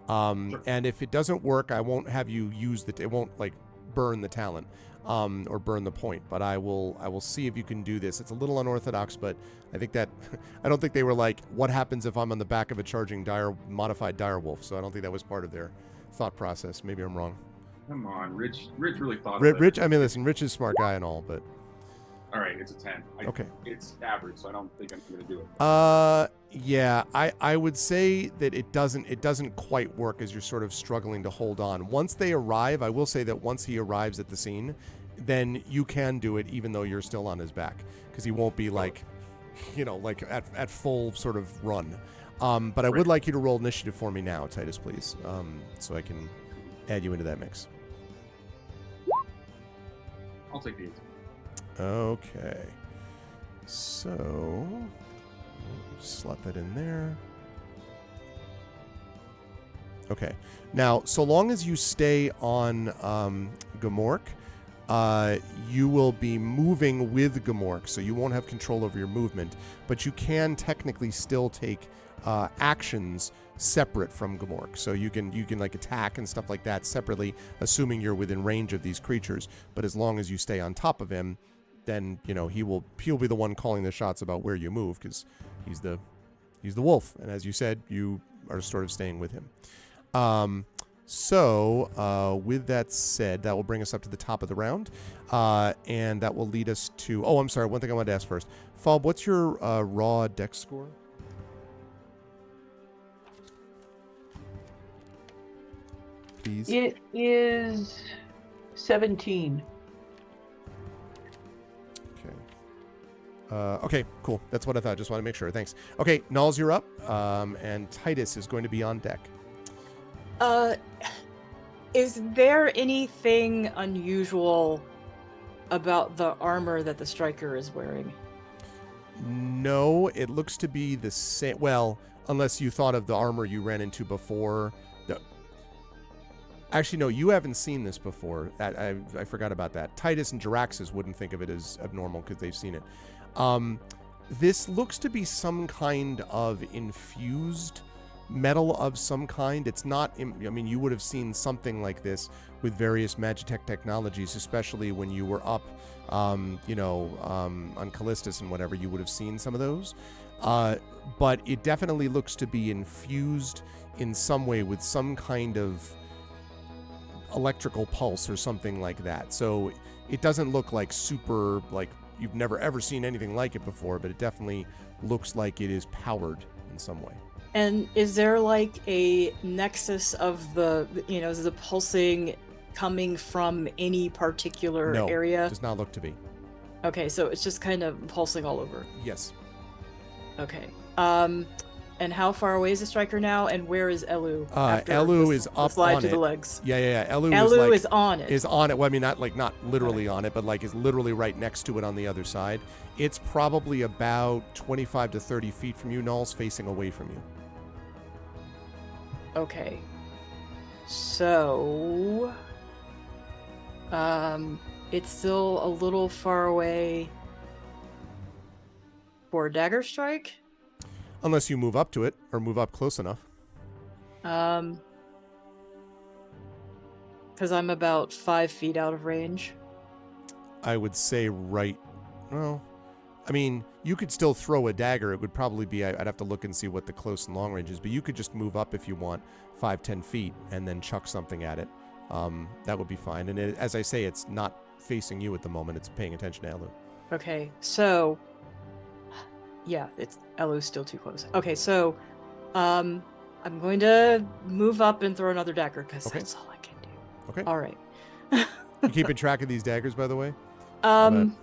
Sure. And if it doesn't work, I won't have you use it won't like burn the talent or burn the point, but I will see if you can do this. It's a little unorthodox, but I think that I don't think they were like, what happens if I'm on the back of a charging modified direwolf? So I don't think that was part of their thought process. Maybe I'm wrong. Come on, Rich really thought of it. Rich, I mean, listen, Rich is a smart guy and all, but All right, it's a 10. okay. It's average, so I don't think I'm going to do it. Yeah, I would say that it doesn't quite work as you're sort of struggling to hold on. Once they arrive, I will say that once he arrives at the scene, then you can do it even though you're still on his back, because he won't be like, like at full sort of run. But I would Right. like you to roll initiative for me now, Titus, please, so I can add you into that mix. I'll take the 18. Okay. So, slot that in there. Okay. Now, so long as you stay on Gamork, you will be moving with Gamork, so you won't have control over your movement, but you can technically still take actions separate from Gamork. So you can like attack and stuff like that separately, assuming you're within range of these creatures. But as long as you stay on top of him, then he'll be the one calling the shots about where you move, because he's the wolf, and as you said, you are sort of staying with him. So with that said, that will bring us up to the top of the round, and that will lead us to. Oh, I'm sorry. One thing I wanted to ask first, Fob, what's your raw dex score? Please. It is 17. Okay, cool. That's what I thought. Just want to make sure. Thanks. Okay, Nulls, you're up, and Titus is going to be on deck. Is there anything unusual about the armor that the striker is wearing? No, it looks to be the same. Well, unless you thought of the armor you ran into before. Actually, no, you haven't seen this before. I forgot about that. Titus and Jaraxxus wouldn't think of it as abnormal because they've seen it. This looks to be some kind of infused metal of some kind. It's not, I mean, you would have seen something like this with various Magitech technologies, especially when you were up, on Callistus and whatever, you would have seen some of those. But it definitely looks to be infused in some way with some kind of electrical pulse or something like that. So it doesn't look like super, like you've never ever seen anything like it before, but it definitely looks like it is powered in some way. And is there like a nexus of the, is the pulsing coming from any particular No, area? does not look to be. Okay, so it's just kind of pulsing all over. Yes. Okay. And how far away is the striker now? And where is Elu? after Elu the is up slide on to it. the legs. Yeah. Elu Elu is is on it. Is on it. Well, I mean, not literally on it, but like is literally right next to it on the other side. It's probably about 25 to 30 feet from you, Knowles, facing away from you. Okay. So, it's still a little far away for a dagger strike. Unless you move up to it or move up close enough. Because I'm about 5 feet out of range. I would say well, I mean, you could still throw a dagger. It would probably be, I'd have to look and see what the close and long range is, but you could just move up if you want 5-10 feet and then chuck something at it. That would be fine. And as I say, it's not facing you at the moment. It's paying attention to Elu. Okay, so yeah, Elu's still too close. Okay, so I'm going to move up and throw another dagger because that's all I can do. Okay. All right. You keeping track of these daggers, by the way? I've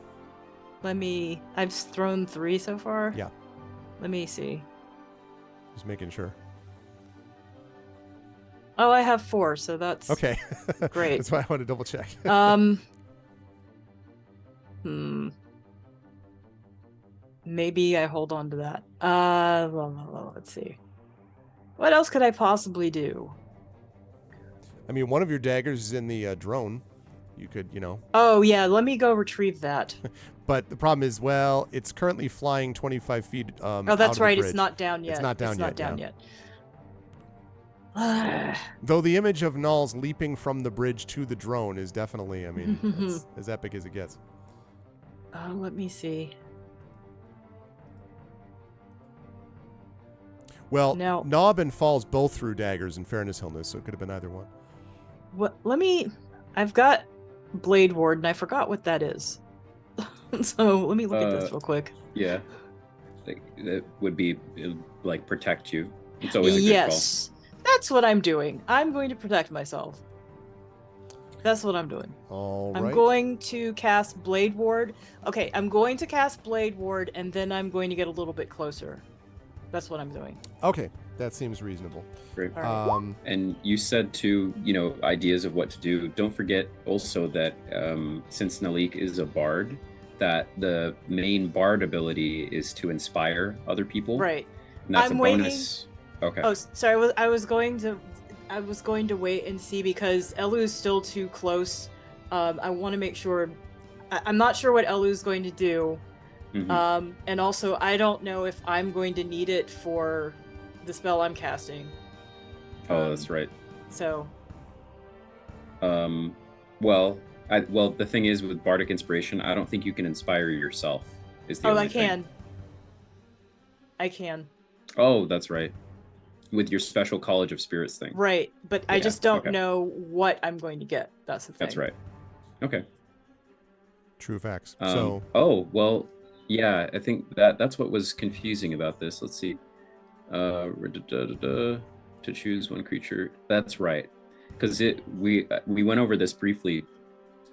thrown 3 so far. Yeah. Let me see. Just making sure. Oh, I have 4, so that's Okay. great. That's why I want to double check. Maybe I hold on to that. Let's see. What else could I possibly do? I mean, one of your daggers is in the drone. You could, Oh, yeah, let me go retrieve that. But the problem is, well, it's currently flying 25 feet Oh, out that's of the right, it's bridge. not down yet. It's not down yet. Not down yeah. yet. Though the image of Knowles leaping from the bridge to the drone is definitely, I mean, it's as epic as it gets. Let me see. Well, Now- Nob and Falls both threw daggers in Fairness Hillness, so it could have been either one. What? I've got Blade Ward, and I forgot what that is. So let me look at this real quick. Yeah. That would be like protect you. It's always a good Yes, that's what I'm doing. I'm going to protect myself. That's what I'm doing. All I'm right. going to cast Blade Ward. Okay, I'm going to cast Blade Ward, and then I'm going to get a little bit closer. That's what I'm doing. Okay, that seems reasonable. Great. All right. And you said to, ideas of what to do. Don't forget also that since Nalik is a bard, that the main bard ability is to inspire other people. Right. And that's I'm a bonus. Okay. Oh, sorry. I was going to wait and see because Elu's still too close. I want to make sure. I'm not sure what Elu's going to do. Mhm. And also, I don't know if I'm going to need it for the spell I'm casting. Oh, that's right. So. Well, the thing is with bardic inspiration, I don't think you can inspire yourself. Is the Oh, only I thing. can. I can. Oh, that's right. With your special College of Spirits thing. Right, but I Yeah, just don't okay. know what I'm going to get. That's the thing. That's right. Okay. True facts. Oh, well, yeah, I think that's what was confusing about this. Let's see. To choose one creature. That's right. Because we went over this briefly.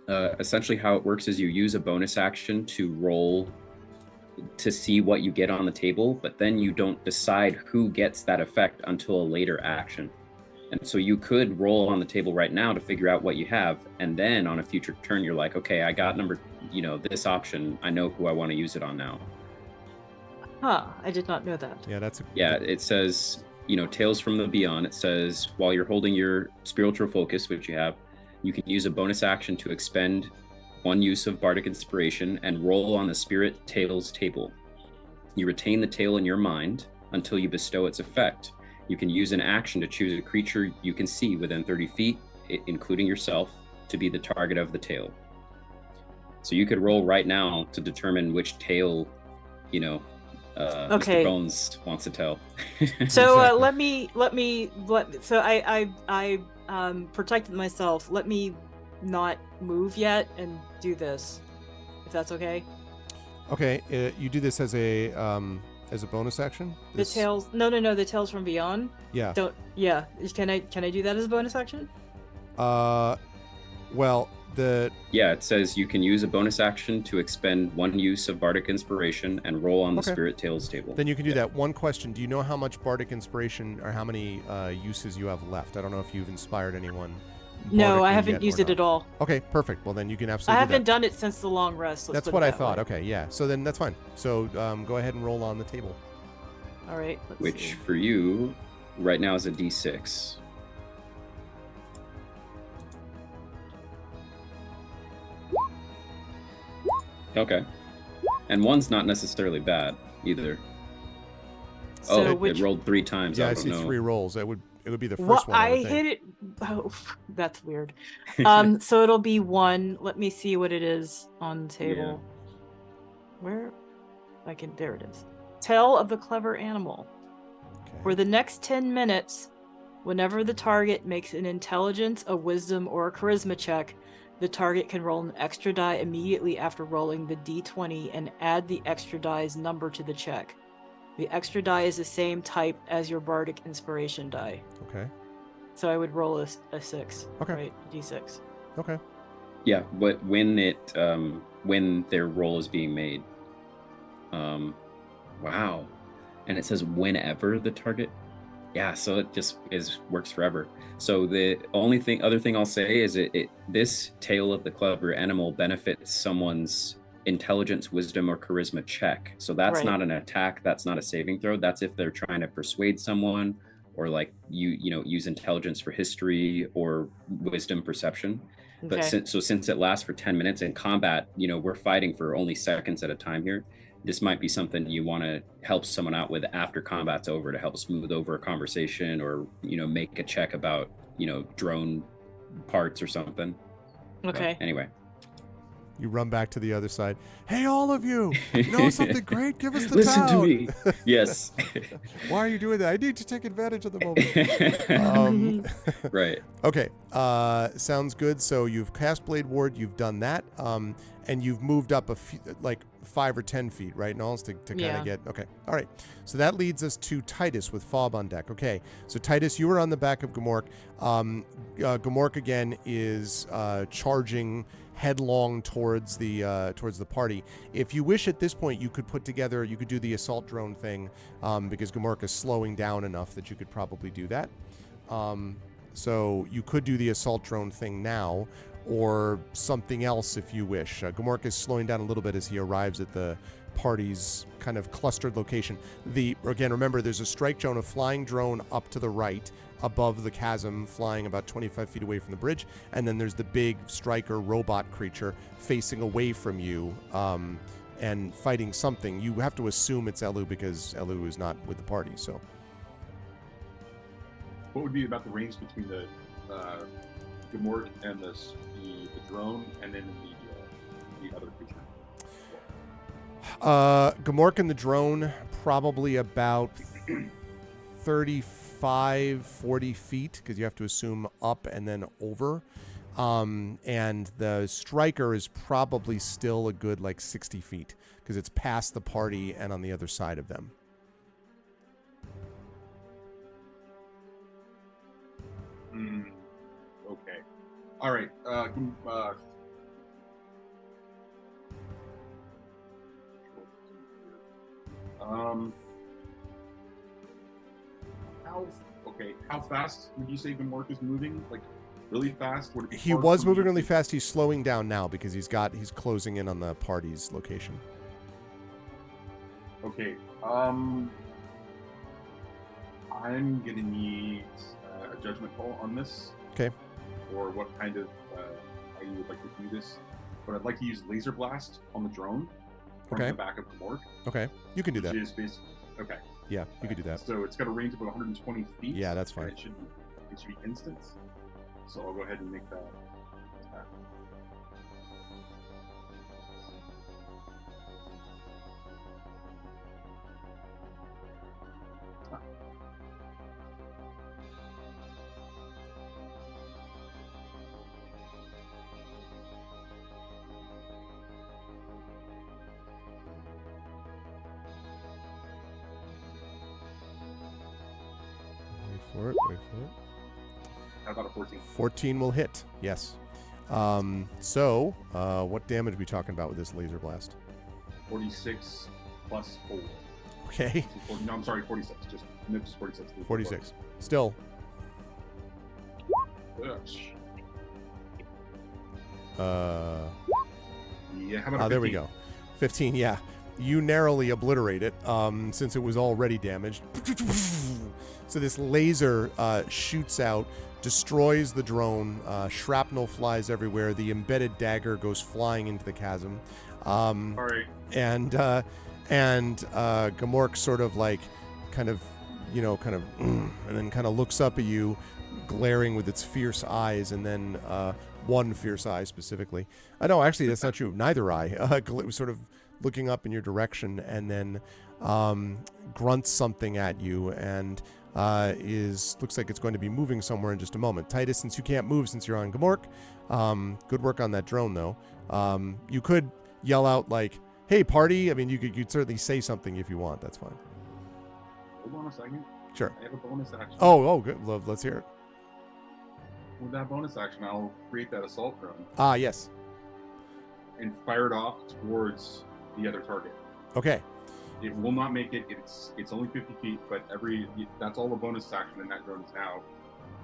Essentially how it works is you use a bonus action to roll to see what you get on the table, but then you don't decide who gets that effect until a later action. And so you could roll on the table right now to figure out what you have, and then on a future turn you're like, okay, I got this option, I know who I want to use it on now. Huh, I did not know that. Yeah, that's a Yeah, it says, Tales from the Beyond. It says, while you're holding your spiritual focus, which you have, you can use a bonus action to expend 1 use of Bardic Inspiration and roll on the Spirit Tales table. You retain the tale in your mind until you bestow its effect. You can use an action to choose a creature you can see within 30 feet, including yourself, to be the target of the tale. So you could roll right now to determine which tale, Okay. Mr. Bones wants to tell. So Exactly. so I protected myself. Let me not move yet and do this, if that's okay. Okay, you do this as a bonus action. The tales, no, the tales from beyond. Yeah. Yeah. Can I do that as a bonus action? Well, Yeah, it says you can use a bonus action to expend 1 use of Bardic Inspiration and roll on the Okay. Spirit Tales table. Then you can do that. One question: do you know how much Bardic Inspiration or how many uses you have left? I don't know if you've inspired anyone. No, I bardically haven't yet used or it at not. all. Okay, perfect. Well, then you can I absolutely. haven't do that. done it since the long rest. Let's That's put what it I that thought. way. Okay, yeah. So then that's fine. So go ahead and roll on the table. All right. Let's Which see. for you right now is a D6. Okay. And 1's not necessarily bad either. So It rolled 3 times. Yeah, I don't see know. 3 rolls. It would be the first Well, one. I I would think. hit it. Oh, that's weird. So it'll be 1. Let me see what it is on the table. Where? There it is. Tale of the Clever Animal. Okay. For the next 10 minutes, whenever the target makes an intelligence, a wisdom, or a charisma check, the target can roll an extra die immediately after rolling the d20 and add the extra die's number to the check. The extra die is the same type as your Bardic Inspiration die. Okay. So I would roll a 6. Okay. Right? D6. Okay. Yeah, but when their roll is being made. Wow. And it says whenever the target. Yeah, so it just works forever. So the other thing I'll say is this Tale of the Clever Animal benefits someone's intelligence, wisdom, or charisma check. So that's Right. not an attack, that's not a saving throw. That's if they're trying to persuade someone or like use intelligence for history or wisdom perception. But Okay. since it lasts for 10 minutes in combat, we're fighting for only seconds at a time here. This might be something you want to help someone out with after combat's over to help smooth over a conversation or, make a check about, drone parts or something. Okay. But anyway. You run back to the other side. Hey, all of you! You know something great? Give us the Listen town. to me. Yes. Why are you doing that? I need to take advantage of the moment. Right. Okay. Sounds good. So you've cast Blade Ward. You've done that. And you've moved up like 5 or 10 feet, right, Knowles, to kind of Yeah. get. Okay. All right. So that leads us to Titus with Fob on deck. Okay. So Titus, you were on the back of Gamork. Gamork again is charging headlong towards the party. If you wish at this point, you could do the assault drone thing, because Gamork is slowing down enough that you could probably do that. So you could do the assault drone thing now, or something else if you wish. Gamork is slowing down a little bit as he arrives at the party's kind of clustered location. Again, remember, there's a strike drone, a flying drone up to the right above the chasm, flying about 25 feet away from the bridge, and then there's the big striker robot creature facing away from you and fighting something. You have to assume it's Elu because Elu is not with the party. So What would be about the range between the Gamork and the drone, and then the other creature? Gamork and the drone, probably about 35, 40 feet, because you have to assume up and then over. And the striker is probably still a good 60 feet, because it's past the party and on the other side of them. Okay. All right. How fast would you say Gamork is moving? Like really fast? Would it be He far was from moving you? really fast. He's slowing down now because he's closing in on the party's location. Okay. I'm gonna need a judgment call on this. Okay. Or what kind of how you would like to do this? But I'd like to use laser blast on the drone from Okay. the back of the morgue. Okay, you can do Which that. is basically okay. Yeah, you can do that. So it's got a range of 120 feet. Yeah, that's and fine. It should be instant. So I'll go ahead and make that. Wait for it. Wait for it. How about a 14? 14 will hit. Yes. What damage are we talking about with this laser blast? 46 plus 4. Okay. No, I'm sorry, 46. Just 46. 46. Still. Ugh. Yeah, how about a There we 15? go. 15, yeah. You narrowly obliterate it since it was already damaged. So this laser shoots out, destroys the drone. Shrapnel flies everywhere. The embedded dagger goes flying into the chasm. All right. And Gamork sort of like and then kind of looks up at you, glaring with its fierce eyes, and then one fierce eye specifically. No, actually, that's not true. Neither eye. Sort of looking up in your direction, and then grunts something at you, and looks like it's going to be moving somewhere in just a moment. Titus, since you can't move since you're on Gamork, good work on that drone though. You could yell out like, "Hey, party!" I mean, you'd certainly say something if you want. That's fine. Hold on a second. Sure. I have a bonus action. Oh, good. Let's hear it. With that bonus action, I'll create that assault drone Ah, yes. and fire it off towards the other target. Okay. It will not make it. It's only 50 feet, but that's all the bonus action, and that drone is now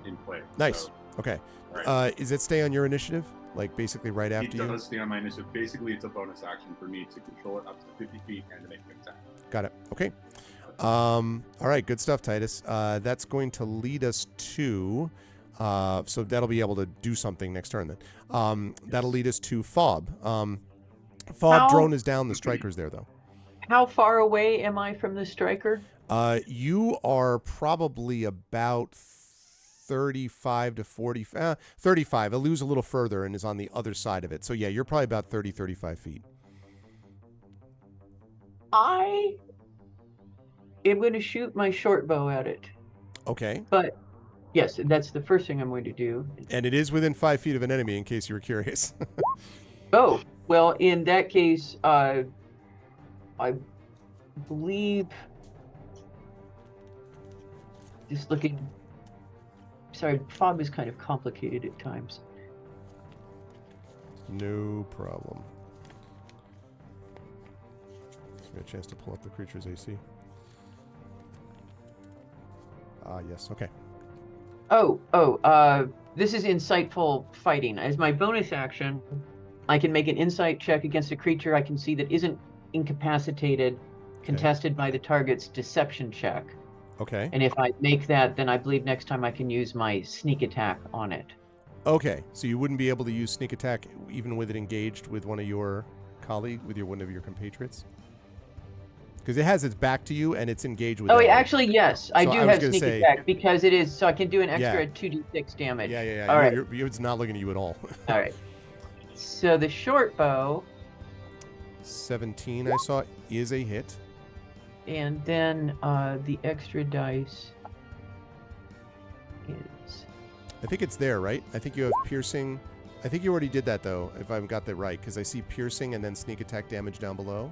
in play. Nice. So, Okay. all right. Is it stay on your initiative? Like basically right It after you? does stay on my initiative. Basically, it's a bonus action for me to control it up to 50 feet and to make an attack. Got it. Okay. All right. Good stuff, Titus. That's going to lead us to. So that'll be able to do something next turn then. That'll lead us to Fob. Fob drone is down. The striker's there though. How far away am I from the striker? You are probably about 35 to 40. 35. I'll lose a little further and is on the other side of it. So yeah, you're probably about 30, 35 feet. I am going to shoot my short bow at it. Okay. But yes, that's the first thing I'm going to do. And it is within 5 feet of an enemy, in case you were curious. Oh, well, in that case, I believe, just looking, sorry, Fob is kind of complicated at times. No problem. Just get a chance to pull up the creature's AC. Yes, okay. This is insightful fighting. As my bonus action, I can make an insight check against a creature I can see that isn't incapacitated, contested by the target's deception check. Okay. And if I make that, then I believe next time I can use my sneak attack on it. Okay, so you wouldn't be able to use sneak attack even with it engaged with one of your colleagues, with one of your compatriots? Because it has its back to you and it's engaged with. Oh, enemy. actually, yes, I So do I was have gonna sneak say- attack because it is, so I can do an Yeah. extra 2d6 damage. Yeah. All right. It's not looking at you at all. All right. So the short bow, 17, I saw, is a hit. and then the extra dice is. I think it's there, right? I think you have piercing. I think you already did that, though, if I've got that right, because I see piercing and then sneak attack damage down below.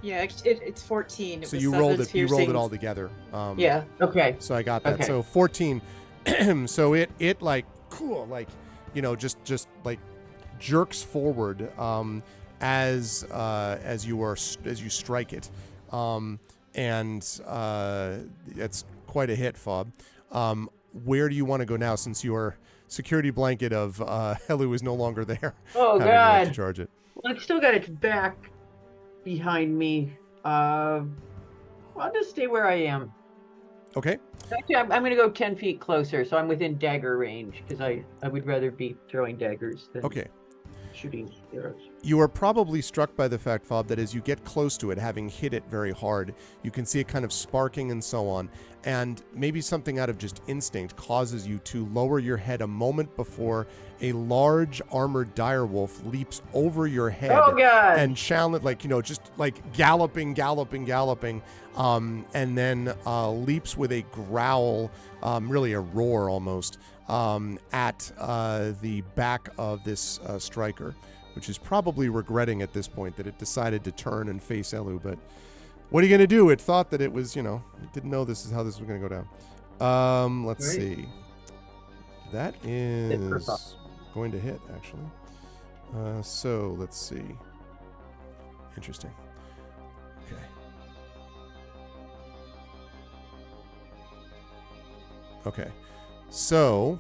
Yeah, it's 14. So was you rolled seven it. You rolled it piercings. all together. Yeah. Okay. So I got that. Okay. So 14. So it like cool, like just like jerks forward as you strike it, and it's quite a hit, Fob. Where do you want to go now, since your security blanket of Helu is no longer there? Oh having to God. charge it. Well, I've still got its back behind me. I'll just stay where I am. Okay. Actually, I'm going to go 10 feet closer, so I'm within dagger range because I would rather be throwing daggers than Okay. shooting arrows. You are probably struck by the fact, Fob, that as you get close to it, having hit it very hard, you can see it kind of sparking and so on. And maybe something out of just instinct causes you to lower your head a moment before a large armored direwolf leaps over your head Oh God! and challenge, like, just like galloping, and then leaps with a growl, really a roar almost, at the back of this striker, which is probably regretting at this point that it decided to turn and face Elu. But what are you going to do? It thought that it was, it didn't know this is how this was going to go down. Let's Right. see. That is going to hit, actually. So let's see. Interesting. Okay. Okay. So,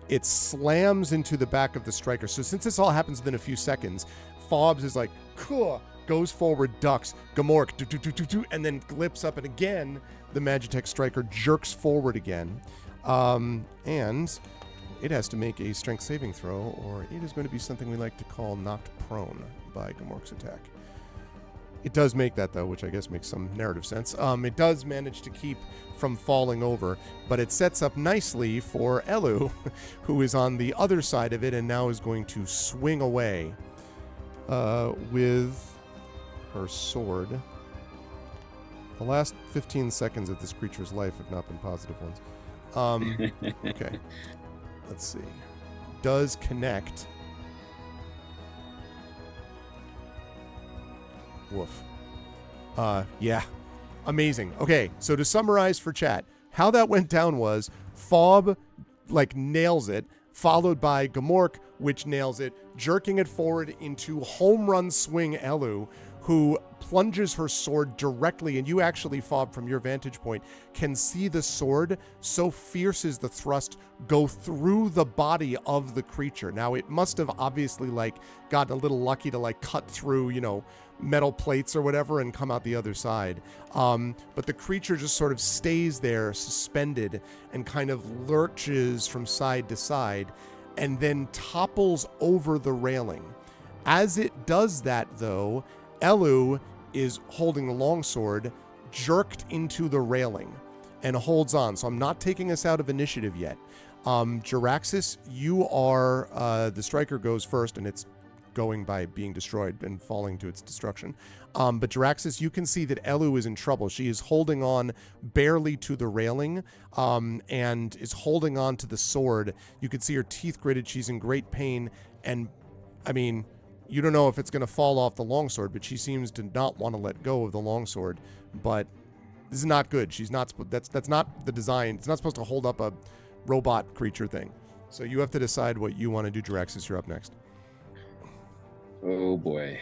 it slams into the back of the striker. So since this all happens within a few seconds, Fobbs is like, "Kuh," goes forward, ducks, Gamork, and then glips up, and again, the Magitech striker jerks forward again. And it has to make a strength saving throw, or it is going to be something we like to call knocked prone by Gamork's attack. It does make that, though, which I guess makes some narrative sense. It does manage to keep from falling over, but it sets up nicely for Elu, who is on the other side of it and now is going to swing away with her sword. The last 15 seconds of this creature's life have not been positive ones. Okay. Let's see. Does connect. Woof. Yeah. Amazing. Okay, so to summarize for chat, how that went down was Fob, nails it, followed by Gamork, which nails it, jerking it forward into home run swing Elu, who plunges her sword directly, and you actually, Fob, from your vantage point, can see the sword, so fierce is the thrust, go through the body of the creature. Now, it must have obviously, gotten a little lucky to, cut through, metal plates or whatever and come out the other side. But the creature just sort of stays there suspended and kind of lurches from side to side and then topples over the railing. As it does that, though, Elu is holding the longsword jerked into the railing and holds on. So I'm not taking us out of initiative yet. Jaraxxus, you are, the striker goes first, and it's going by being destroyed and falling to its destruction. But Jaraxxus, you can see that Elu is in trouble. She is holding on barely to the railing and is holding on to the sword. You can see her teeth gritted. She's in great pain. And, I mean, you don't know if it's going to fall off the longsword, but she seems to not want to let go of the longsword. But this is not good. She's not. That's not the design. It's not supposed to hold up a robot creature thing. So you have to decide what you want to do, Jaraxxus. You're up next. Oh boy.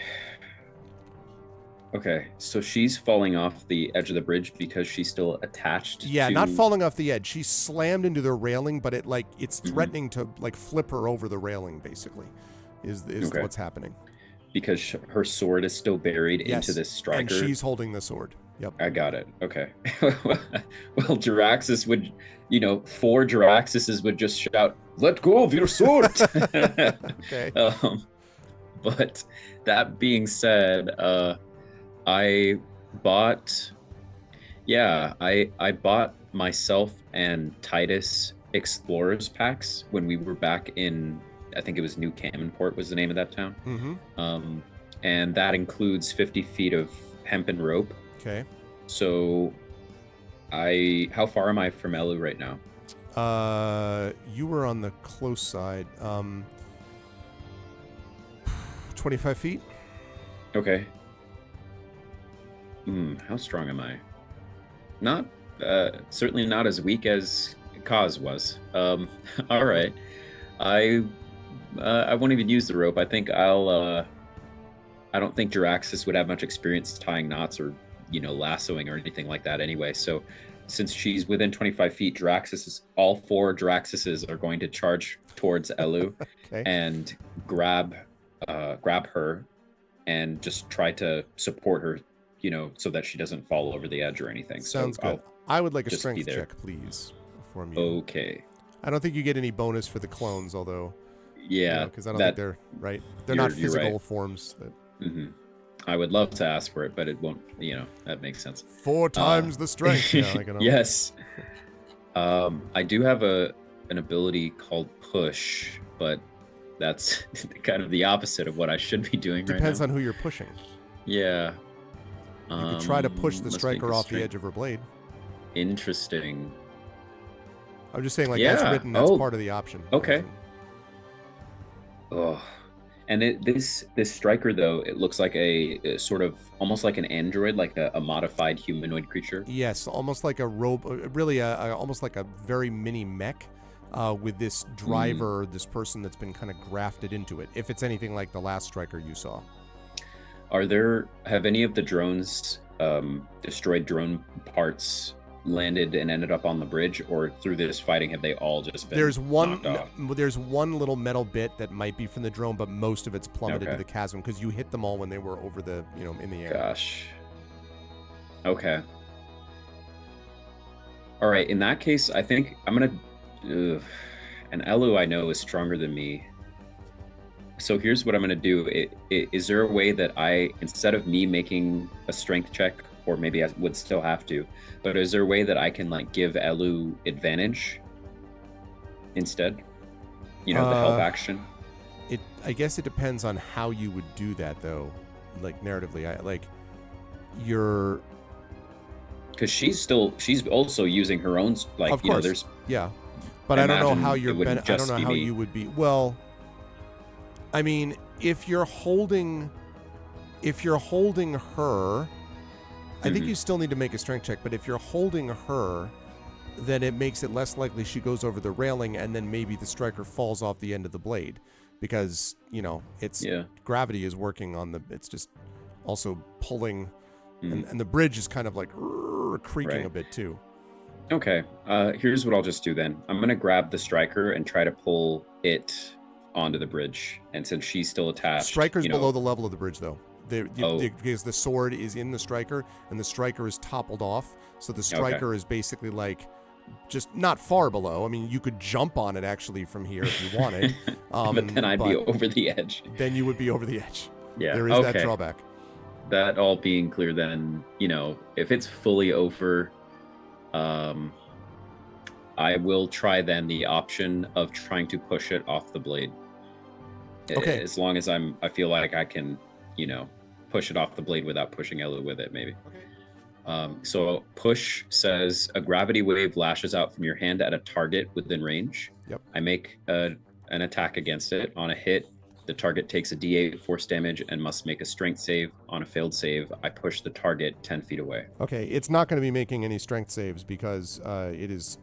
Okay, so she's falling off the edge of the bridge because she's still attached. Yeah, to... not falling off the edge. She's slammed into the railing, but it's threatening to flip her over the railing. Basically, is Okay. what's happening. Because her sword is still buried into this striker. And she's holding the sword. Yep. I got it. Okay. Well, Jaraxxus would, 4 Jaraxxuses would just shout, "Let go of your sword!" Okay. But that being said, I bought myself and Titus Explorers packs when we were back in, I think it was New Camenport was the name of that town. Mm-hmm. And that includes 50 feet of hempen rope. Okay. So how far am I from Elu right now? You were on the close side. 25 feet. Okay. How strong am I? Not, certainly not as weak as Kaz was. All right. I won't even use the rope. I think I don't think Jaraxxus would have much experience tying knots or, lassoing or anything like that anyway. So since she's within 25 feet, all 4 Jaraxxuses are going to charge towards Elu Okay. and grab her and just try to support her, so that she doesn't fall over the edge or anything. Sounds so good. I would like a just be strength there. check, please, from you. Okay. I don't think you get any bonus for the clones, although. Yeah. Because I don't think they're right. They're not you're physical right. forms. hmm I would love to ask for it, but it won't. That makes sense. 4 times the strength. Yeah, I can Yes. I do have an ability called Push, but that's kind of the opposite of what I should be doing Depends right on who you're pushing. now. Yeah. You could try to push the must striker make a off the strength- edge of her blade. Interesting. I'm just saying, as Yeah. written, that's Oh. part of the option. Okay. Oh, and this striker though, it looks like a sort of almost like an android, like a modified humanoid creature. Yes, almost like a really almost like a very mini mech, with this driver, this person that's been kind of grafted into it. If it's anything like the last striker you saw. Have any of the drones, destroyed drone parts landed and ended up on the bridge, or through this fighting have they all just been There's knocked off? there's one little metal bit that might be from the drone, but most of it's plummeted Okay. to the chasm because you hit them all when they were over the in the air. Gosh. Okay. All right. In that case, I think I'm gonna. And Elu, I know, is stronger than me. So here's what I'm gonna do. Is there a way that instead of me making a strength check, or maybe I would still have to, but is there a way that I can give Elu advantage instead? The help action. I guess it depends on how you would do that though, narratively. You're Because she's also using her own of course. there's Yeah, but I don't know imagine how it you're. wouldn't I don't just know be how me. you would be. Well, I mean, if you're holding her, I think Mhm. you still need to make a strength check. But if you're holding her, then it makes it less likely she goes over the railing, and then maybe the striker falls off the end of the blade, because it's gravity is working on the. It's just also pulling, and the bridge is kind of creaking Right. a bit too. Okay, here's what I'll just do then. I'm gonna grab the striker and try to pull it onto the bridge, and since she's still attached, Striker's below the level of the bridge, though. Oh. Because the sword is in the striker, and the striker is toppled off. So the striker is basically just not far below. I mean, you could jump on it actually from here if you wanted. but then I'd be over the edge. Then you would be over the edge. Yeah, There is that drawback. That all being clear, then if it's fully over, I will try then the option of trying to push it off the blade. Okay. As long as I feel like I can, push it off the blade without pushing Elu with it, maybe. So push says a gravity wave lashes out from your hand at a target within range. Yep. I make an attack against it. On a hit, the target takes a D8 force damage and must make a strength save. On a failed save, I push the target 10 feet away. Okay, it's not going to be making any strength saves because it is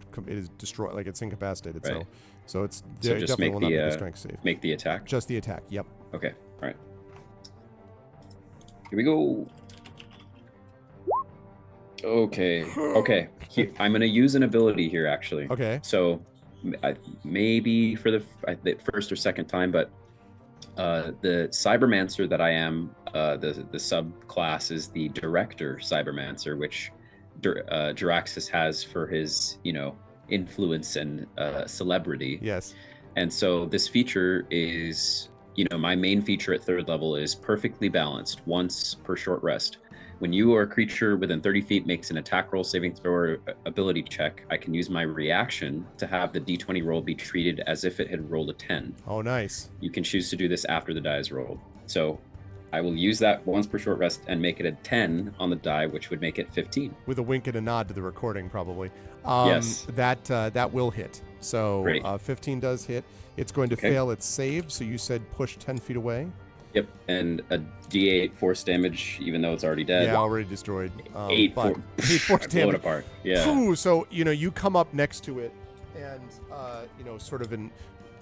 destroyed, it's incapacitated. Right. So it's So just definitely make will not the make a strength save. make the attack. Just the attack. Yep. Okay. All right. Here we go. Okay. Okay. I'm gonna use an ability here, actually. Okay. So, maybe for the first or second time, but the Cybermancer that I am, the subclass is the Director Cybermancer, which Jaraxxus has for his influence and celebrity. Yes. And so this feature is, my main feature at 3rd level is perfectly balanced once per short rest. When you or a creature within 30 feet makes an attack roll, saving throw, or ability check, I can use my reaction to have the d20 roll be treated as if it had rolled a 10. Oh, nice. You can choose to do this after the die is rolled. So I will use that once per short rest and make it a 10 on the die, which would make it 15. With a wink and a nod to the recording, probably. Yes. That will hit. So Great. 15 does hit. It's going to fail its save. So you said push 10 feet away. Yep, and a d8 force damage, even though it's already dead. Yeah, already destroyed. 8 but force, 8 force I blow it damage. apart. Yeah. Phew, so you come up next to it, and sort of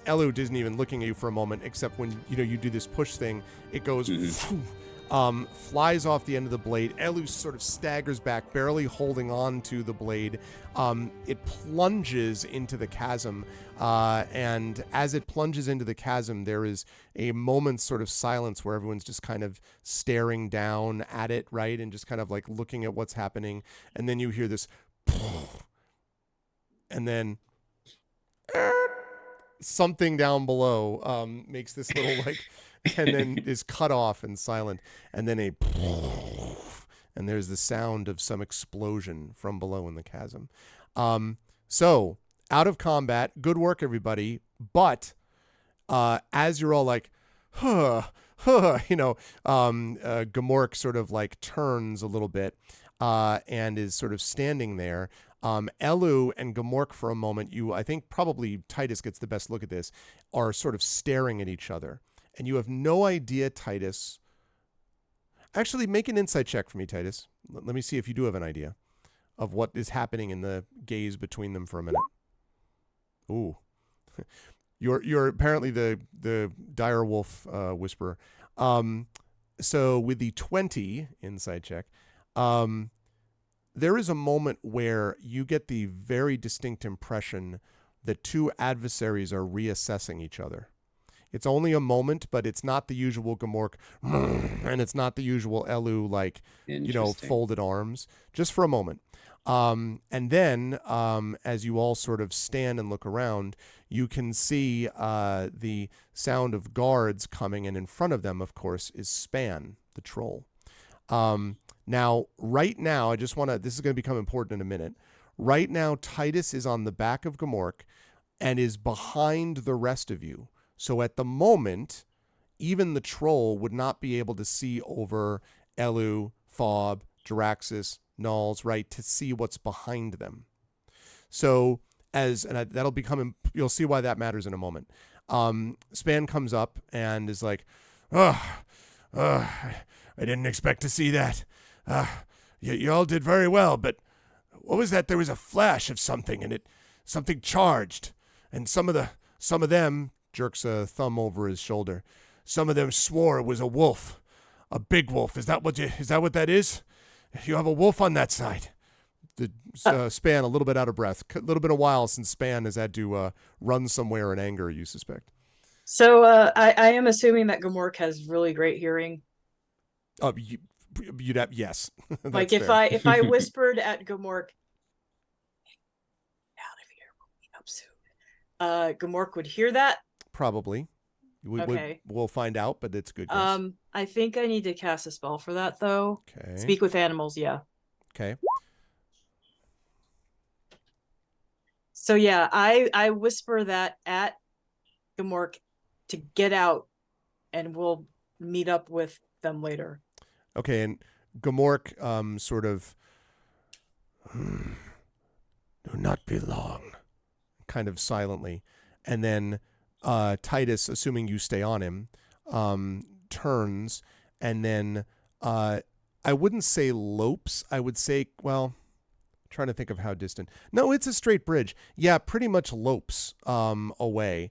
Elu isn't even looking at you for a moment, except when you do this push thing, it goes. Mhm. phew, flies off the end of the blade. Elu sort of staggers back, barely holding on to the blade. It plunges into the chasm, and as it plunges into the chasm, there is a moment's sort of silence where everyone's just kind of staring down at it, right? And just kind of like looking at what's happening. And then you hear this, and then something down below makes this little like, and then is cut off and silent, and then and there's the sound of some explosion from below in the chasm. So out of combat, good work everybody, but as you're all like Gamork sort of like turns a little bit and is sort of standing there. Elu and Gamork for a moment, I think probably Titus gets the best look at this, are sort of staring at each other. And you have no idea, Titus. Actually, make an insight check for me, Titus. Let me see if you do have an idea of what is happening in the gaze between them for a minute. Ooh. You're apparently the dire wolf whisperer. So with the 20 insight check, there is a moment where you get the very distinct impression that two adversaries are reassessing each other. It's only a moment, but it's not the usual Gamork, and it's not the usual Elu, like, folded arms, just for a moment. And then, as you all sort of stand and look around, you can see the sound of guards coming, and in front of them, of course, is Span, the troll. Now, right now, this is going to become important in a minute. Right now, Titus is on the back of Gamork and is behind the rest of you. So at the moment, even the troll would not be able to see over Elu, Fob, Jaraxxus, Nulls, right, to see what's behind them. So you'll see why that matters in a moment. Span comes up and is like, I didn't expect to see that. You all did very well, but what was that? There was a flash of something, and something charged, and some of them, jerks a thumb over his shoulder, some of them swore it was a wolf, a big wolf. Is that what that is? You have a wolf on that side. The Span, a little bit out of breath. A little bit a while since Span has had to run somewhere in anger, you suspect. So I am assuming that Gamork has really great hearing. You'd have, yes. Like if I whispered at Gamork, out of here, we'll meet up soon. Gamork would hear that. Probably. Okay. We'll find out, but it's a good guess. I think I need to cast a spell for that though. Okay. Speak with animals, yeah. Okay. So yeah, I whisper that at Gamork to get out, and we'll meet up with them later. Okay, and Gamork sort of do not be long, kind of silently, and then Titus, assuming you stay on him, turns, and then I wouldn't say lopes. I would say, well, trying to think of how distant. No, it's a straight bridge. Yeah, pretty much lopes away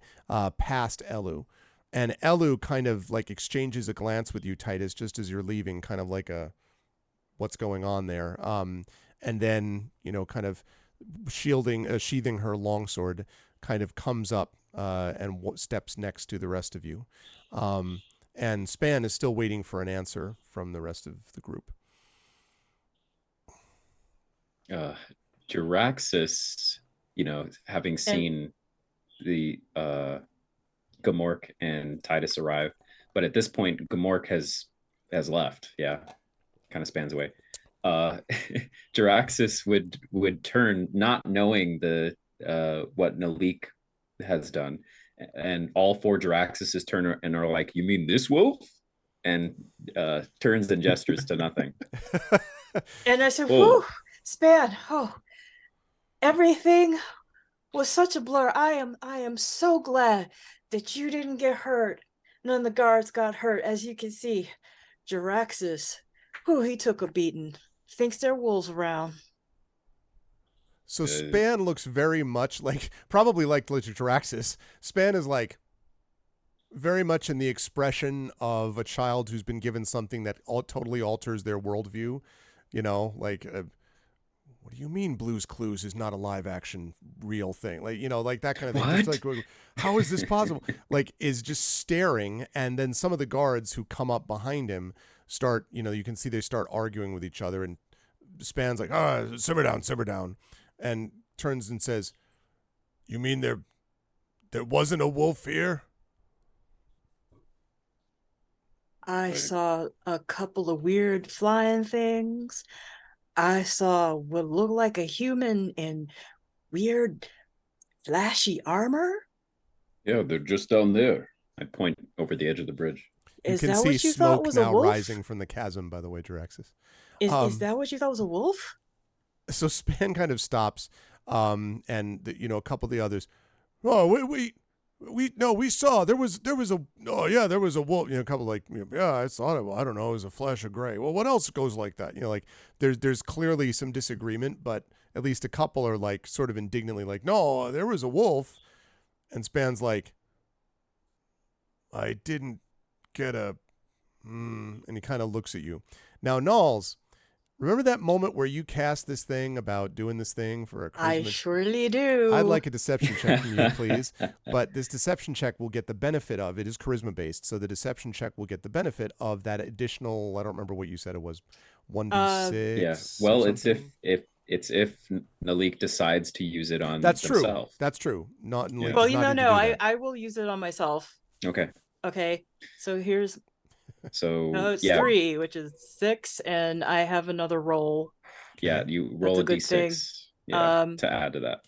past Elu. And Elu kind of like exchanges a glance with you, Titus, just as you're leaving, kind of like what's going on there. And then, kind of sheathing her longsword, kind of comes up and steps next to the rest of you. And Span is still waiting for an answer from the rest of the group. Jaraxxus, having seen the Gamork and Titus arrive, but at this point Gamork has left. Yeah, kind of spans away. Jaraxxus would turn, not knowing what Nalik has done, and all four Jaraxxuses turn and are like, "You mean this wolf?" And turns and gestures to nothing. And I said, "Whew, Span, everything was such a blur. I am so glad that you didn't get hurt. None of the guards got hurt. As you can see, Jaraxxus, he took a beating. Thinks there are wolves around." So Span looks very much probably like Jaraxxus. Span is like, very much in the expression of a child who's been given something that totally alters their worldview. You know, like, what do you mean Blue's Clues is not a live action real thing? Like, you know, like that kind of thing. Just What? like, how is this possible? Like, is just staring. And then some of the guards who come up behind him start, you know, you can see they start arguing with each other. And Span's like, simmer down, simmer down. And turns and says, you mean there wasn't a wolf here? I Right. saw a couple of weird flying things. I saw what looked like a human in weird flashy armor. Yeah, they're just down there. I point over the edge of the bridge. You Is can that see what you thought smoke was a now wolf? rising from the chasm, by the way, Juraxis. Is that what you thought was a wolf? So Span kind of stops, and you know, a couple of the others. Oh, we saw there was there was a wolf. You know, a couple like, yeah, I thought it. I don't know, it was a flash of gray. Well, what else goes like that? You know, like there's clearly some disagreement, but at least a couple are like sort of indignantly like, no, there was a wolf, and Span's like, I didn't get a, and he kind of looks at you. Now, Knowles, remember that moment where you cast this thing about doing this thing for a I charisma? surely do. I'd like a deception check from you, please. But this deception check will get the benefit of, it is charisma based, so the deception check will get the benefit of that additional, I don't remember what you said it was, 1d6. Yeah. or Well, it's something? if Nalik decides to use it on That's true. themselves. That's true. Not Yeah. Well, does you not know, need to no, do I that. I will use it on myself. Okay. Okay, so here's So it's yeah, 3, which is 6, and I have another roll. yeah, Okay. you roll a a good thing. d6. Yeah, Um, to add to that.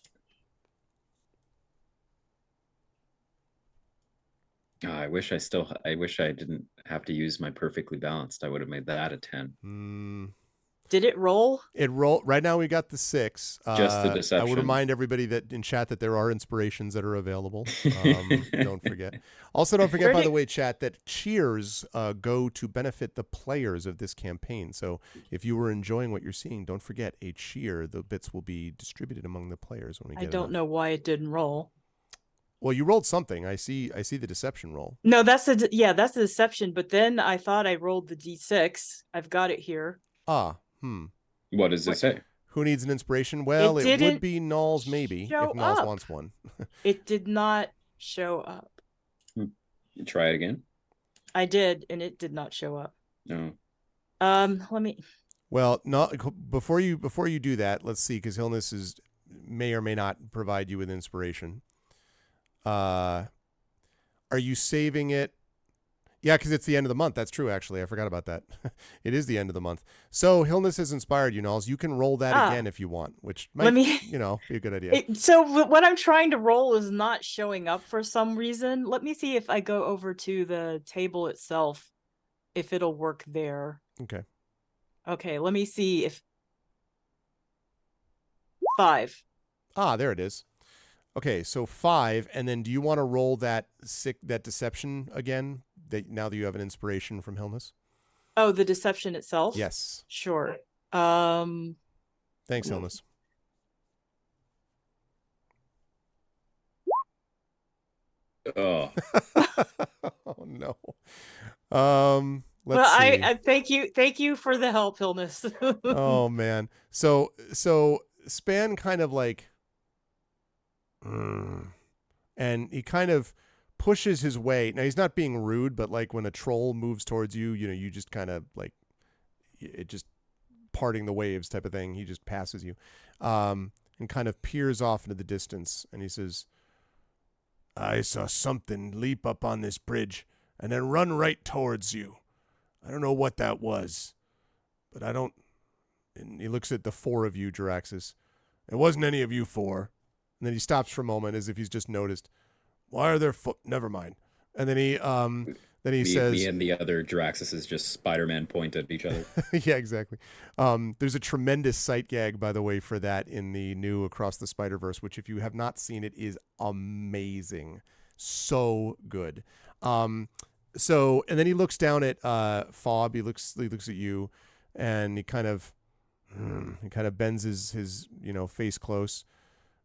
I wish I didn't have to use my perfectly balanced. I would have made that a 10. Did it roll? It roll right now. We got the 6. Just the I would deception. remind everybody that in chat that there are inspirations that are available. Don't forget. Also, don't forget, by the way, chat, that cheers go to benefit the players of this campaign. So if you were enjoying what you're seeing, don't forget a cheer. The bits will be distributed among the players when we get. I don't know why it didn't roll. Well, you rolled something. I see the deception roll. No, that's the deception. But then I thought I rolled the d6. I've got it here. What does it say? Who needs an inspiration? Well, it would didn't be Knowles, maybe, if show Knowles up. wants one. It did not show up. You try it again. I did, and it did not show up. No. Let me. Well, before you do that, let's see, because Illness may or may not provide you with inspiration. Are you saving it? Yeah, because it's the end of the month. That's true, actually. I forgot about that. It is the end of the month. So Hillness has inspired you, Knowles. You can roll that again if you want, which might, be a good idea. So what I'm trying to roll is not showing up for some reason. Let me see if I go over to the table itself, if it'll work there. Okay. Okay, let me see if 5. There it is. Okay, so 5, and then do you want to roll that deception again? Now that you have an inspiration from Hillness? Oh, the deception itself? Yes. Sure. Thanks, Hillness. Oh. Oh no. Let's see. I thank you for the help, Hillness. Oh man. So Span kind of like, and he kind of pushes his way. Now he's not being rude, but like when a troll moves towards you, you just kind of like, it just parting the waves type of thing. He just passes you, and kind of peers off into the distance. And he says, I saw something leap up on this bridge and then run right towards you. I don't know what that was, but I don't. And he looks at the 4 of you, Juraxis. It wasn't any of you 4. And then he stops for a moment as if he's just noticed. Why are there never mind. And then he says, me and the other Juraxis just Spider-Man point at each other. Yeah, exactly. There's a tremendous sight gag, by the way, for that in the new Across the Spider-Verse, which if you have not seen it is amazing. So good. And then he looks down at Fob. He looks at you, and he kind of bends his face close.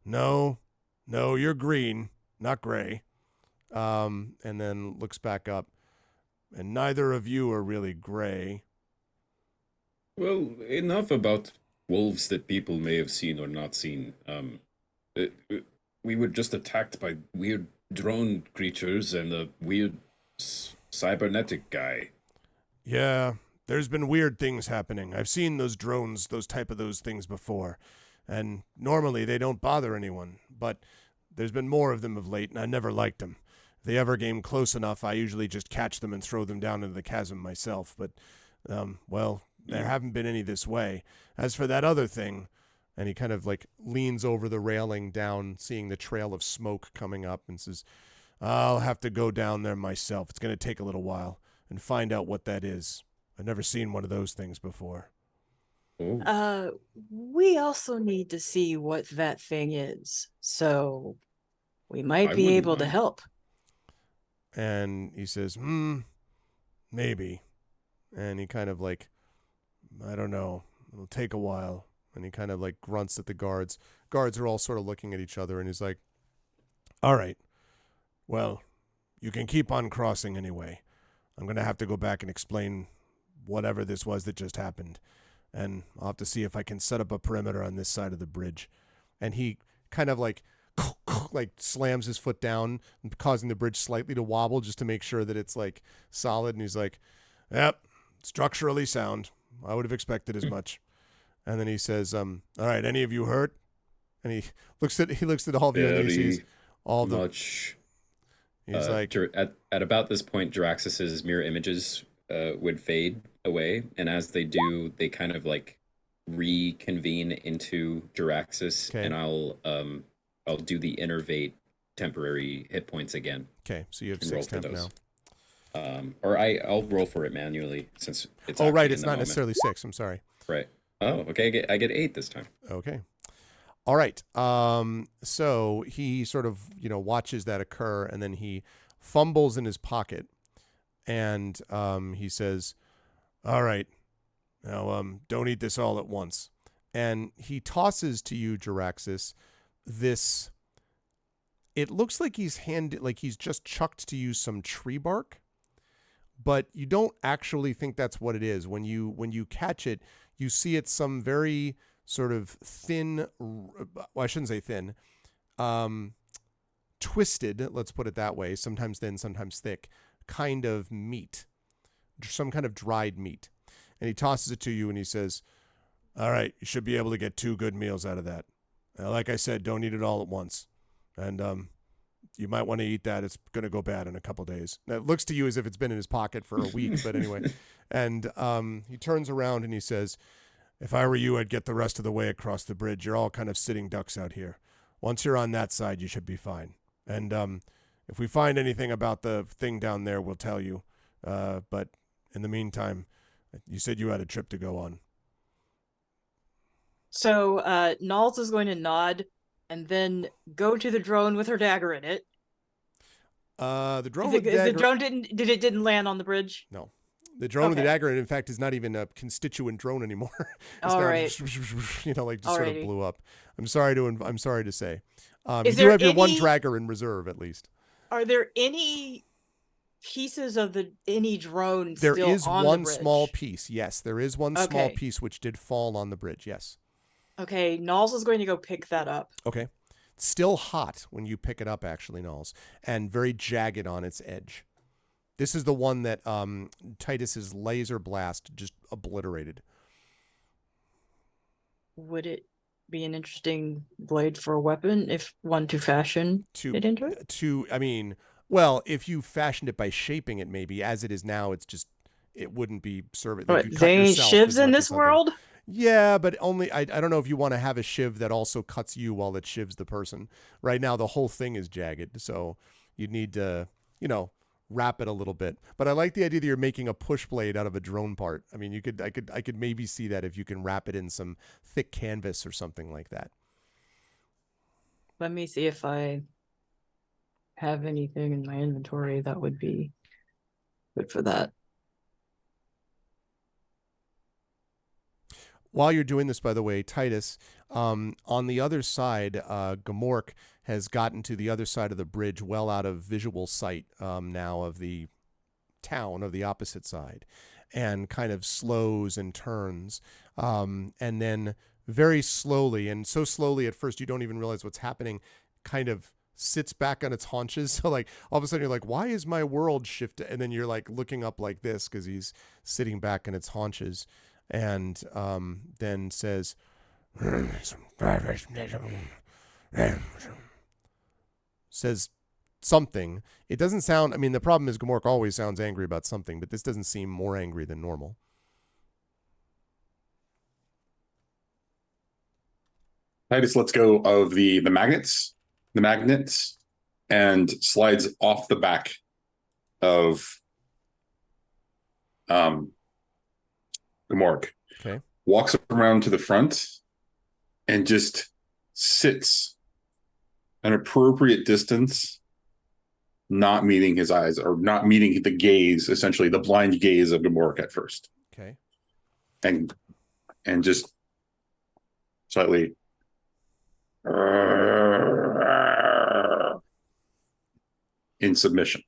No, you're green, not gray. And then looks back up. And neither of you are really gray. Well, enough about wolves that people may have seen or not seen. We were just attacked by weird drone creatures and a weird cybernetic guy. Yeah, there's been weird things happening. I've seen those drones, those things before. And normally they don't bother anyone. But there's been more of them of late, and I never liked them. If they ever came close enough, I usually just catch them and throw them down into the chasm myself. But, well, there haven't been any this way. As for that other thing, and he kind of like leans over the railing down, seeing the trail of smoke coming up, and says, I'll have to go down there myself. It's going to take a little while and find out what that is. I've never seen one of those things before. Oh, We also need to see what that thing is. So we might I be wouldn't able to mind. help. And he says, maybe. And he kind of like, I don't know, it'll take a while. And he kind of like grunts at the guards. Guards are all sort of looking at each other, and he's like, all right, well, you can keep on crossing anyway. I'm going to have to go back and explain whatever this was that just happened. And I'll have to see if I can set up a perimeter on this side of the bridge. And he kind of like slams his foot down, causing the bridge slightly to wobble just to make sure that it's like solid. And he's like, yep, structurally sound. I would have expected as much. And then he says, all right, any of you hurt? And he looks at all of you and he sees very all the much. he's like, At about this point, Jaraxxus's mirror images would fade away, and as they do, they kind of like reconvene into Jaraxxus, Okay. and I'll do the innervate temporary hit points again. okay, so you have And roll 6 for temp now. those. Or I'll roll for it manually since it's Oh, right, acting it's in the not moment. necessarily 6. I'm sorry. Right. Oh, okay. I get 8 this time. Okay. All right. So he sort of, watches that occur, and then he fumbles in his pocket, and he says, all right, now don't eat this all at once. And he tosses to you, Jaraxxus, this, it looks like he's just chucked to you some tree bark, but you don't actually think that's what it is. When you catch it, you see it's some very sort of thin, well, I shouldn't say thin, twisted, let's put it that way, sometimes thin, sometimes thick, kind of meat, some kind of dried meat. And he tosses it to you and he says, all right, you should be able to get 2 good meals out of that. Like I said, don't eat it all at once. And you might want to eat that. It's going to go bad in a couple days. Now, it looks to you as if it's been in his pocket for a week, but anyway. And he turns around and he says, if I were you, I'd get the rest of the way across the bridge. You're all kind of sitting ducks out here. Once you're on that side, you should be fine. And if we find anything about the thing down there, we'll tell you. But in the meantime, you said you had a trip to go on. So Nalls is going to nod and then go to the drone with her dagger in it. The drone Is with the the dagger. drone didn't land on the bridge? No. The drone with the Okay. dagger, in fact, is not even a constituent drone anymore. It's All now right. just sort of Alrighty. blew up. I'm sorry to say. You Is do there have your one any- dragger in reserve, at least. Are there any pieces of any drone There still is on one the bridge? small piece. Yes, there is one small Okay. piece which did fall on the bridge. Yes. Okay, Nalls is going to go pick that up. Okay. Still hot when you pick it up, actually, Knowles, and very jagged on its edge. This is the one that Titus's laser blast just obliterated. Would it be an interesting blade for a weapon if one to fashion it into it? Well, if you fashioned it by shaping it, maybe as it is now, it wouldn't be serving. But you cut they ain't yourself as shivs in much as this something. world? Yeah, but only I don't know if you want to have a shiv that also cuts you while it shivs the person. Right now, the whole thing is jagged, so you need to, wrap it a little bit. But I like the idea that you're making a push blade out of a drone part. I mean, I could maybe see that if you can wrap it in some thick canvas or something like that. Let me see if I have anything in my inventory that would be good for that. While you're doing this, by the way, Titus, on the other side, Gamork has gotten to the other side of the bridge, well out of visual sight now of the town of the opposite side, and kind of slows and turns, and then very slowly, and so slowly at first you don't even realize what's happening, kind of sits back on its haunches. So like all of a sudden you're like, why is my world shifted? And then you're like looking up like this because he's sitting back on its haunches, and then says something. It doesn't sound, I mean, the problem is Gamork always sounds angry about something, but this doesn't seem more angry than normal. Titus lets go of the magnets, and slides off the back of Gamork. Okay. Walks around to the front and just sits an appropriate distance, not meeting his eyes, or not meeting the gaze, essentially the blind gaze of Gamork at first. Okay. And just slightly in submission.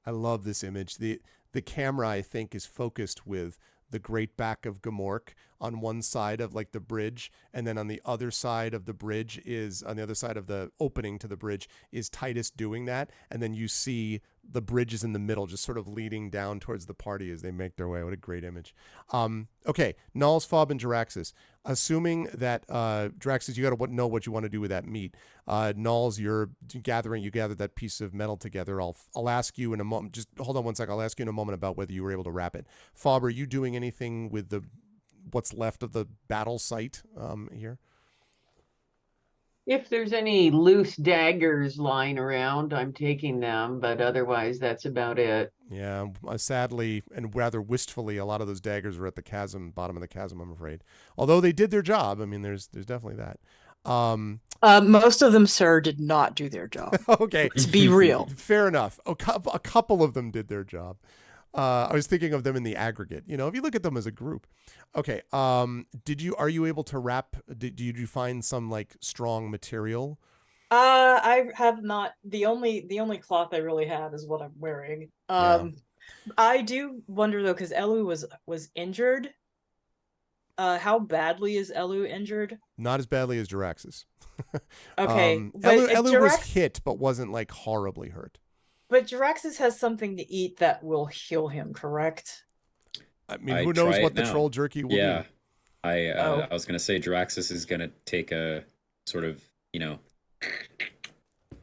I love this image. The camera, I think, is focused with the great back of Gamork on one side of like the bridge, and then on the other side of the bridge is, on the other side of the opening to the bridge is Titus doing that, and then you see the bridge is in the middle, just sort of leading down towards the party as they make their way. What a great image. Okay, Nulls, Fob, and Jaraxxus. Assuming that Jaraxxus, you got to know what you want to do with that meat. Nulls, you gathered that piece of metal together. I'll ask you in a moment. Just hold on one sec. I'll ask you in a moment about whether you were able to wrap it. Fob, are you doing anything with what's left of the battle site here? If there's any loose daggers lying around, I'm taking them, but otherwise that's about it. Yeah, sadly and rather wistfully, a lot of those daggers are at the bottom of the chasm, I'm afraid. Although they did their job. I mean, there's definitely that. Most of them, sir, did not do their job. Okay. To be real. Fair enough. A couple of them did their job. I was thinking of them in the aggregate. You know, if you look at them as a group. Okay. Are you able to wrap? Did you find some like strong material? I have not. The only cloth I really have is what I'm wearing. I do wonder though, because Elu was injured. How badly is Elu injured? Not as badly as Jaraxxus. Okay. Elu was hit, but wasn't like horribly hurt. But Jaraxxus has something to eat that will heal him, correct? I mean, who knows what the troll jerky will do? I was going to say Jaraxxus is going to take a sort of,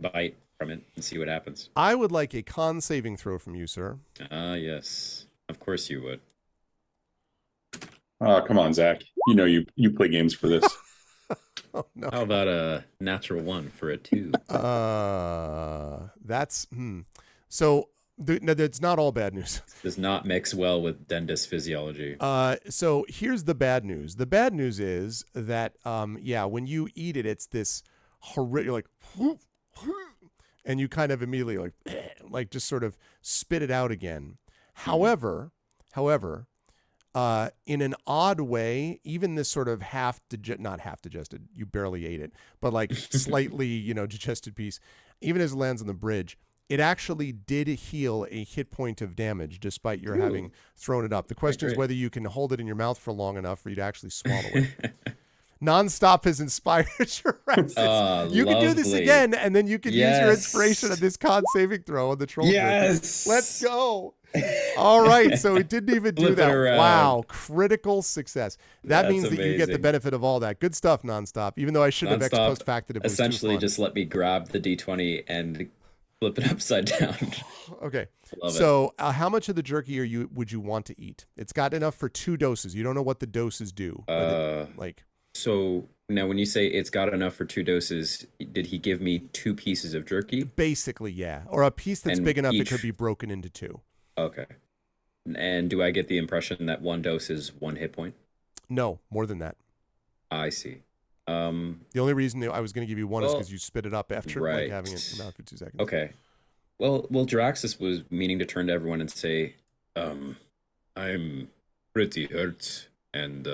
bite from it and see what happens. I would like a con saving throw from you, sir. Yes. Of course you would. Come on, Zach. You know you play games for this. Oh, no. How about a natural 1 for a 2? That's So that's not all bad news. Does not mix well with Dendis physiology. So here's the bad news. The bad news is that when you eat it, it's this horrific, you're like, and you kind of immediately like just sort of spit it out again. However, in an odd way, even this sort of not half digested, you barely ate it, but like slightly, digested piece, even as it lands on the bridge, it actually did heal a hit point of damage despite your having thrown it up. The question is whether you can hold it in your mouth for long enough for you to actually swallow it. Nonstop has inspired your Jaraxxus. You can do this again, and then you can use your inspiration of this con saving throw on the troll. Yes! Let's go. All right, so it didn't even do that. Wow, critical success. That means that you get the benefit of all that. Good stuff, Nonstop. Even though I should have ex post facted it. Essentially, just let me grab the D20 and flip it upside down. Okay. So how much of the jerky would you want to eat? It's got enough for 2 doses. You don't know what the doses do. So now when you say it's got enough for 2 doses, did he give me 2 pieces of jerky? Basically, yeah. Or a piece that's big enough it could be broken into 2. Okay. And do I get the impression that 1 dose is 1 hit point? No, more than that. I see. The only reason I was going to give you 1 is because you spit it up after having it in your mouth for 2 seconds. Okay. Well, Jaraxxus was meaning to turn to everyone and say, I'm pretty hurt, and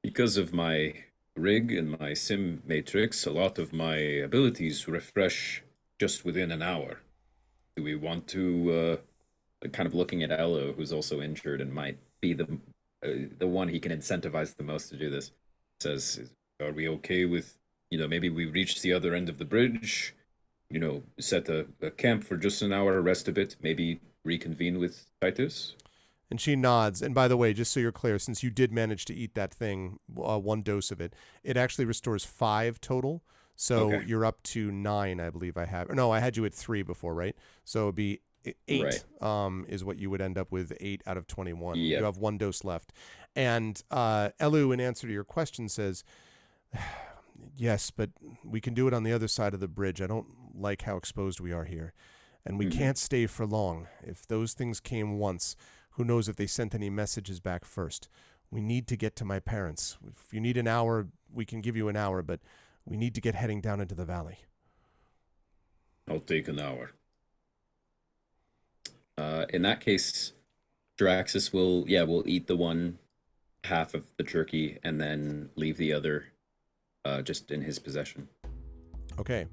Because of my rig and my sim matrix, a lot of my abilities refresh just within an hour. Do we want to, kind of looking at Elo, who's also injured and might be the one he can incentivize the most to do this, says, are we okay with, maybe we reach the other end of the bridge, set a camp for just an hour, rest a bit, maybe reconvene with Titus? And she nods. And by the way, just so you're clear, since you did manage to eat that thing, one dose of it, it actually restores 5 total. So Okay. you're up to 9, I believe I have. No, I had you at 3 before, right? So it'd be 8 Right. is what you would end up with, 8 out of 21. Yep. You have 1 dose left. And Elu, in answer to your question, says, yes, but we can do it on the other side of the bridge. I don't like how exposed we are here. And we Mhm. can't stay for long. If those things came once, who knows if they sent any messages back first. We need to get to my parents. If you need an hour, we can give you an hour, but we need to get heading down into the valley. I'll take an hour. In that case, Draxus will eat the one half of the jerky and then leave the other just in his possession. Okay.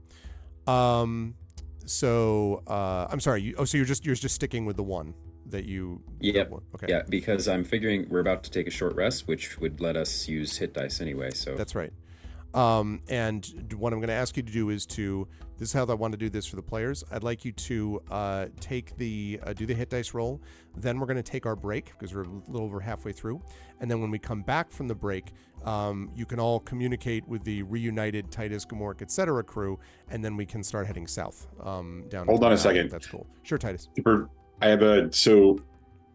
So I'm sorry. So you're just sticking with the one that you. Yep. Okay. Yeah, because I'm figuring we're about to take a short rest, which would let us use hit dice anyway. So That's right. And what I'm going to ask you to do is this is how I want to do this for the players. I'd like you to do the hit dice roll. Then we're going to take our break because we're a little over halfway through. And then when we come back from the break, you can all communicate with the reunited Titus, Gamork, etc. crew, and then we can start heading south. Down. Hold on a second. That's cool. Sure, Titus. I have so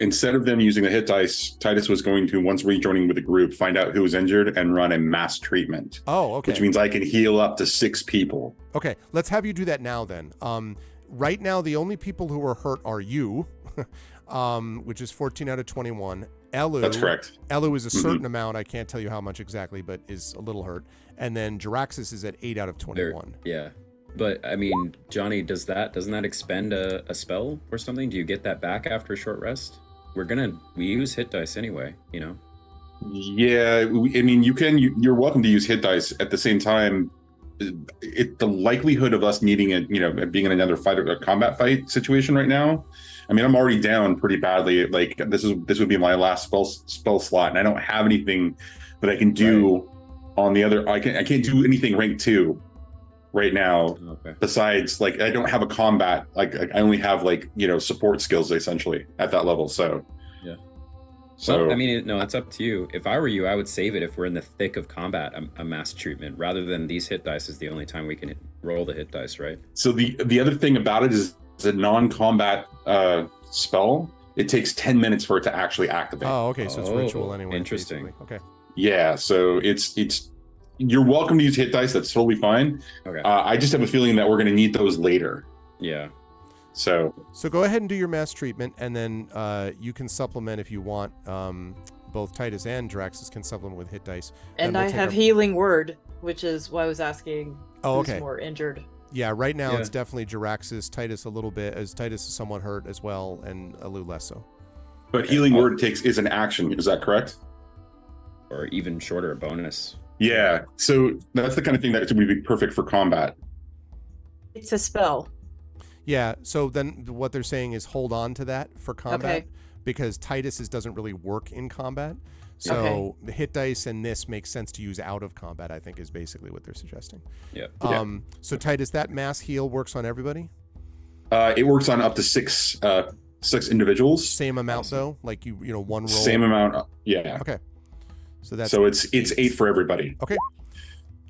instead of them using the hit dice, Titus was going to, once rejoining with the group, find out who was injured and run a mass treatment. Oh, okay. Which means I can heal up to 6 people. Okay, let's have you do that now then. Right now, the only people who are hurt are you, which is 14 out of 21. Elu. That's correct. Elu is a certain amount. I can't tell you how much exactly, but is a little hurt. And then Jaraxxus is at 8 out of 21. Yeah. But I mean, Johnny, doesn't that expend a spell or something? Do you get that back after a short rest? We use hit dice anyway, Yeah, I mean, you're welcome to use hit dice. At the same time, the likelihood of us needing being in another combat fight situation right now. I mean, I'm already down pretty badly. Like this would be my last spell slot, and I don't have anything that I can do on the other. I can't do anything rank 2 right now. Okay. Besides, like, I don't have a combat. Like I only have support skills essentially at that level. So yeah. So well, I mean, no, it's up to you. If I were you, I would save it if we're in the thick of combat, a mass treatment, rather than these hit dice is the only time we can roll the hit dice, right? So the other thing about it is a non-combat spell. It takes 10 minutes for it to actually activate. Oh, okay. So it's ritual anyway. Interesting. Basically. Okay. Yeah. So it's you're welcome to use hit dice. That's totally fine. Okay. I just have a feeling that we're going to need those later. Yeah. So go ahead and do your mass treatment, and then you can supplement if you want. Both Titus and Jaraxxus can supplement with hit dice. And we'll I take have our- healing word, which is why I was asking Oh, who's okay. more injured. Yeah, right now Yeah. it's definitely Jaraxxus, Titus a little bit, as Titus is somewhat hurt as well, and Elu less so. but healing word is an action. Is that correct? Or even shorter, a bonus. Yeah. So that's the kind of thing that would be perfect for combat. It's a spell. Yeah, so then what they're saying is hold on to that for combat, Okay. because Titus doesn't really work in combat. So Okay. the hit dice and this makes sense to use out of combat, I think, is basically what they're suggesting. Yeah. So Titus, that mass heal works on everybody? It works on up to 6 individuals. Same amount though? Like you one roll? Same amount. Yeah. Okay. So that's So it's 8 for everybody. Okay.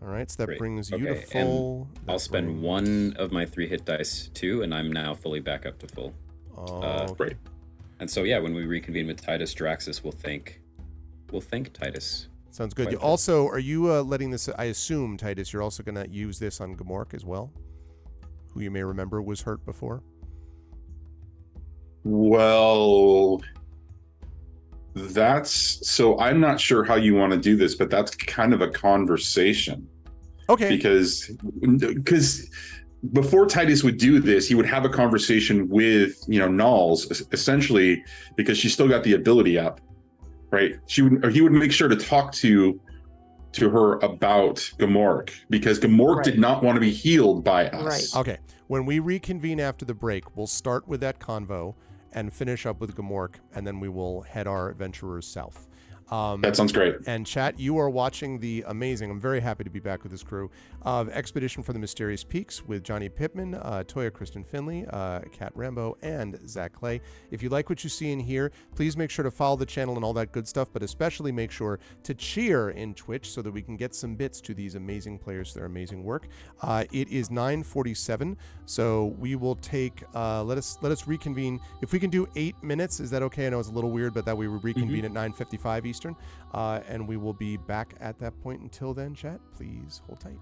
All right, so that Great. brings you to Okay, and full. I'll That spend brings- one of my 3 hit dice too, and I'm now fully back up to full. Oh, okay. Great. And so yeah, when we reconvene with Titus, Jaraxxus will thank Titus. Sounds good. Quite You good. also, are you letting this? I assume, Titus, you're also going to use this on Gamork as well, who you may remember was hurt before. Well, so I'm not sure how you want to do this, but that's kind of a conversation Okay. because before Titus would do this, he would have a conversation with, Nulls, essentially, because she still got the ability up, right? He would make sure to talk to to her about Gamork because Gamork Right. did not want to be healed by us. Right. Okay. When we reconvene after the break, we'll start with that convo and finish up with Gamork, and then we will head our adventurers south. That sounds great. And chat, you are watching the amazing, I'm very happy to be back with this crew, of Expedition for the Mysterious Peaks with Johnny Pittman, Toya Kristen Finley, Kat Rambo, and Zach Clay. If you like what you see in here, please make sure to follow the channel and all that good stuff, but especially make sure to cheer in Twitch so that we can get some bits to these amazing players, their amazing work. It is 9:47, so we will take, let us reconvene. If we can do 8 minutes, is that okay? I know it's a little weird, but that we would reconvene at 9:55 Eastern. And we will be back at that point. Until then, chat, please hold tight.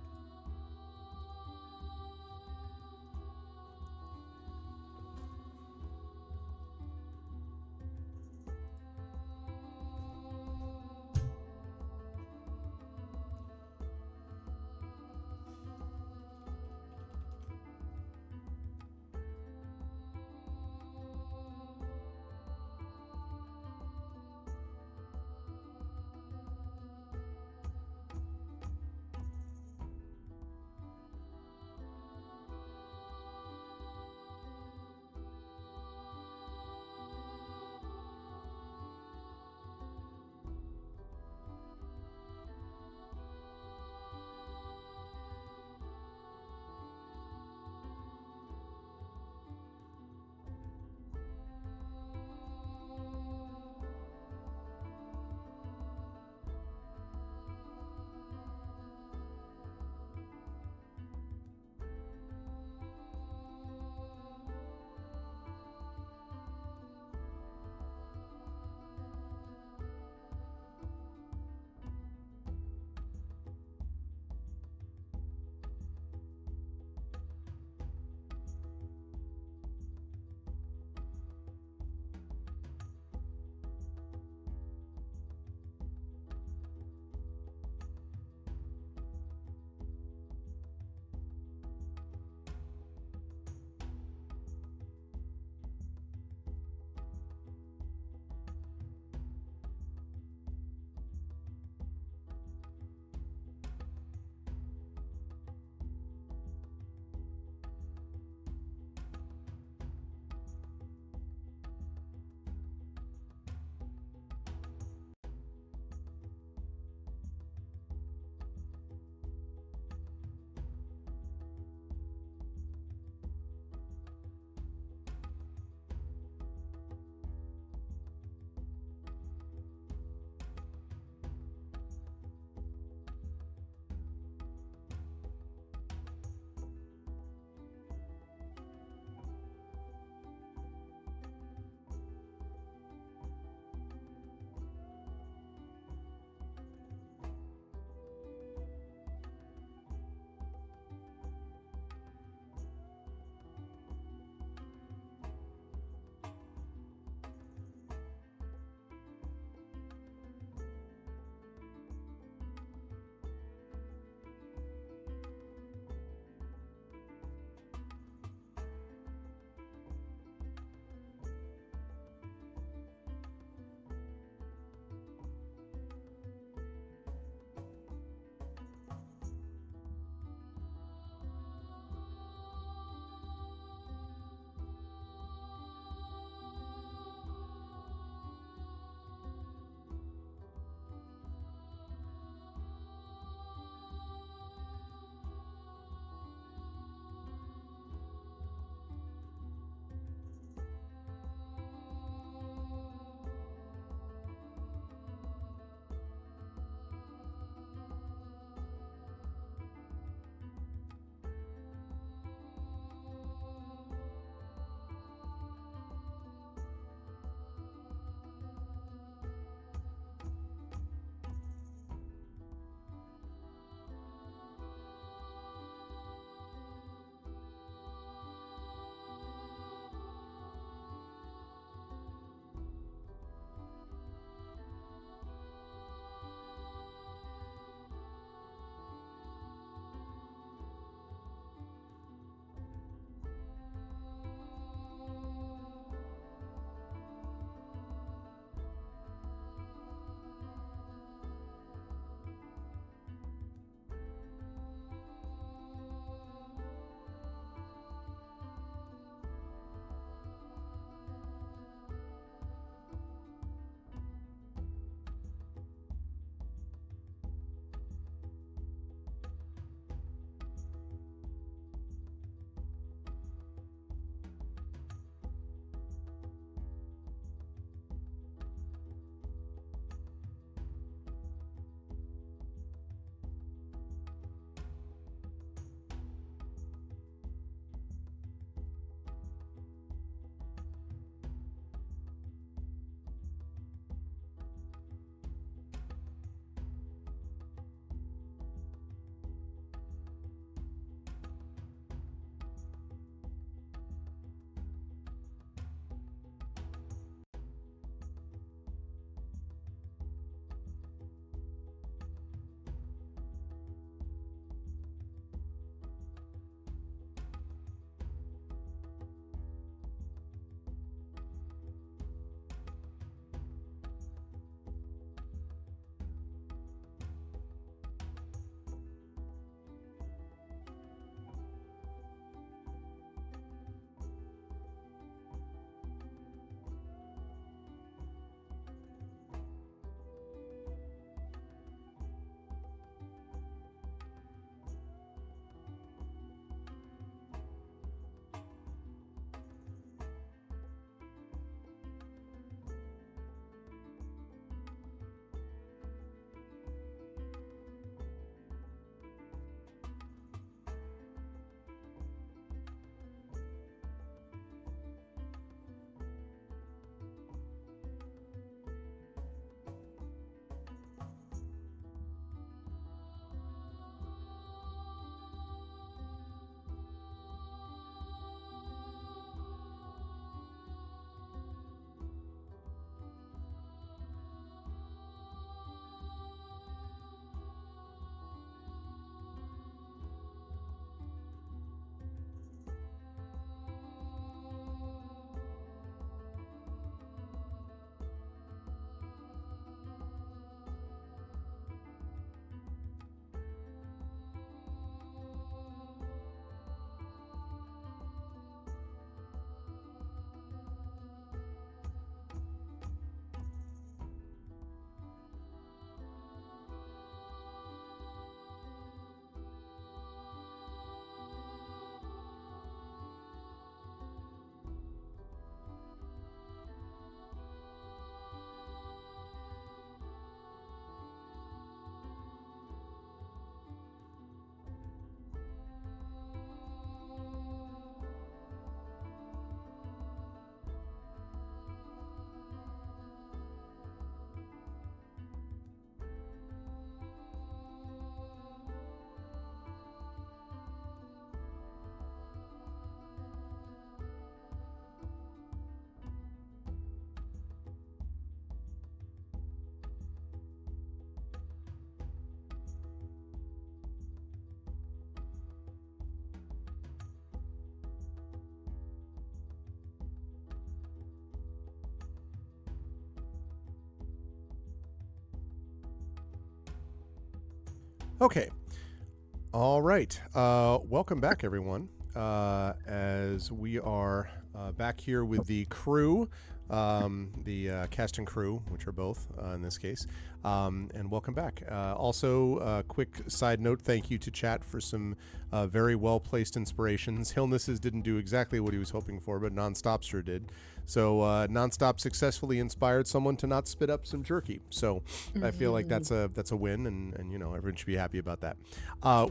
Okay. All right. Welcome back, everyone. As we are back here with the crew, the cast and crew, which are both in this case, and welcome back. Also, a quick side note, thank you to chat for some very well-placed inspirations. Hillnesses didn't do exactly what he was hoping for, but Nonstop sure did. So Nonstop successfully inspired someone to not spit up some jerky. So I feel like that's a win, and you know, everyone should be happy about that.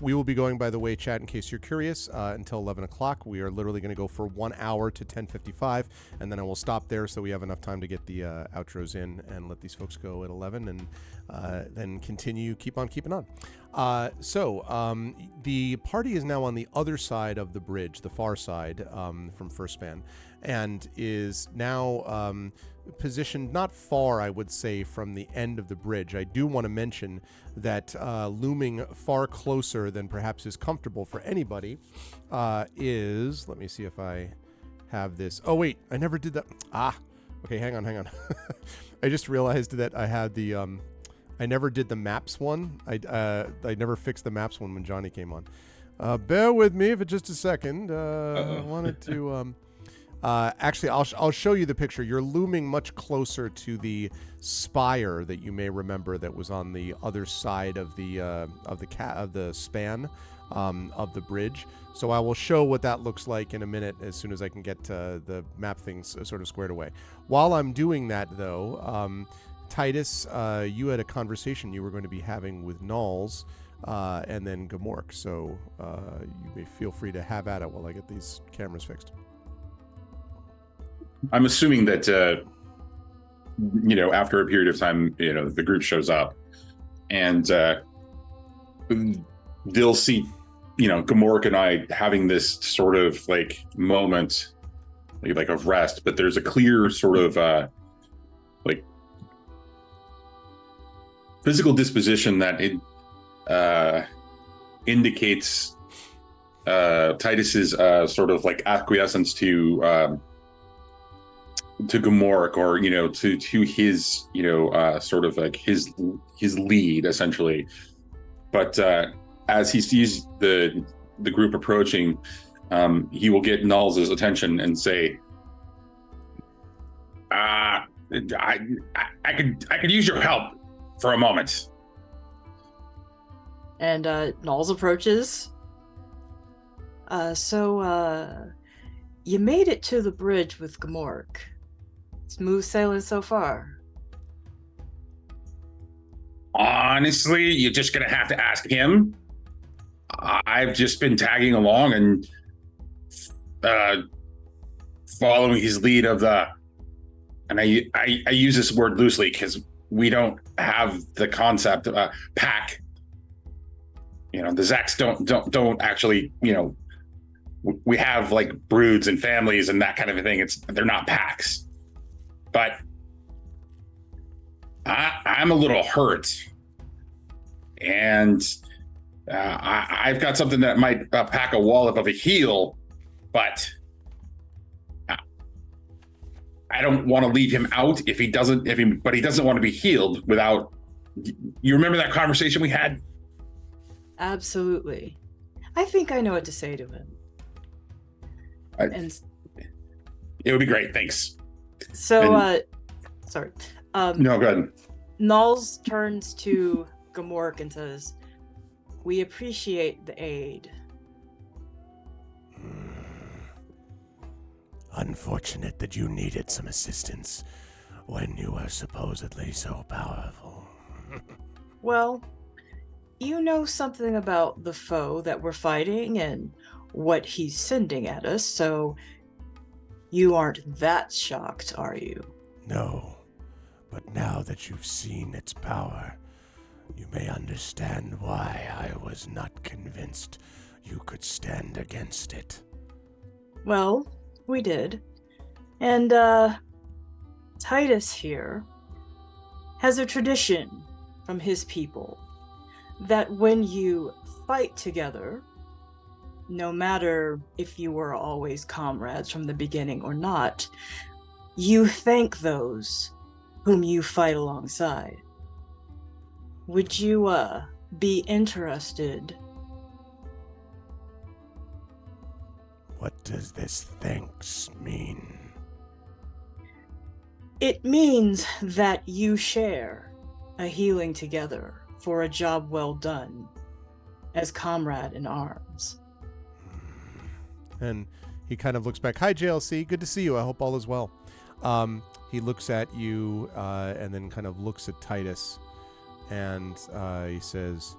We will be going, by the way, chat, in case you're curious, until 11 o'clock. We are literally going to go for 1 hour to 10:55, and then I will stop there so we have enough time to get the outros in and let these folks go at 11, and then keep on keeping on. So the party is now on the other side of the bridge, the far side from First Span, and is now positioned not far, I would say, from the end of the bridge. I do want to mention that looming far closer than perhaps is comfortable for anybody is, let me see if I have this. Oh, wait, I never did that. Okay, hang on. I just realized that I had the, I never did the maps one. I never fixed the maps one when Johnny came on. Bear with me for just a second. I wanted to, actually, I'll show you the picture. You're looming much closer to the spire that you may remember that was on the other side of the span of the bridge. So I will show what that looks like in a minute as soon as I can get the map things sort of squared away. While I'm doing that, though, Titus, you had a conversation you were going to be having with Knowles and then Gamork. So you may feel free to have at it while I get these cameras fixed. I'm assuming that, you know, after a period of time, you know, the group shows up and they'll see, you know, Gamork and I having this sort of like moment, like of rest, but there's a clear sort of like physical disposition that it indicates Titus's sort of like acquiescence to Gamork, or, you know, to his, you know, sort of like his lead essentially. But as he sees the group approaching, he will get Knowles' attention and say, I could use your help for a moment. And Knowles approaches. So you made it to the bridge with Gamork. Smooth sailing so far. Honestly, you're just gonna have to ask him. I've just been tagging along and following his lead of the, and I use this word loosely because we don't have the concept of pack. You know, the Zaks don't actually, you know, we have like broods and families and that kind of a thing. They're not packs. But I'm a little hurt, and I've got something that might pack a wallop of a heel, but I don't want to leave him out if he doesn't want to be healed without. You remember that conversation we had? Absolutely. I think I know what to say to him. It would be great, thanks. So, sorry. No, go ahead. Knowles turns to Gamork and says, "We appreciate the aid." Unfortunate that you needed some assistance when you were supposedly so powerful. Well, you know something about the foe that we're fighting and what he's sending at us, so you aren't that shocked, are you? No, but now that you've seen its power, you may understand why I was not convinced you could stand against it. Well, we did. And, Titus here has a tradition from his people that when you fight together, no matter if you were always comrades from the beginning or not, you thank those whom you fight alongside. Would you be interested. What does this thanks mean? It means that you share a healing together for a job well done as comrade in arms. And he kind of looks back. Hi, JLC. Good to see you. I hope all is well. He looks at you and then kind of looks at Titus. And he says,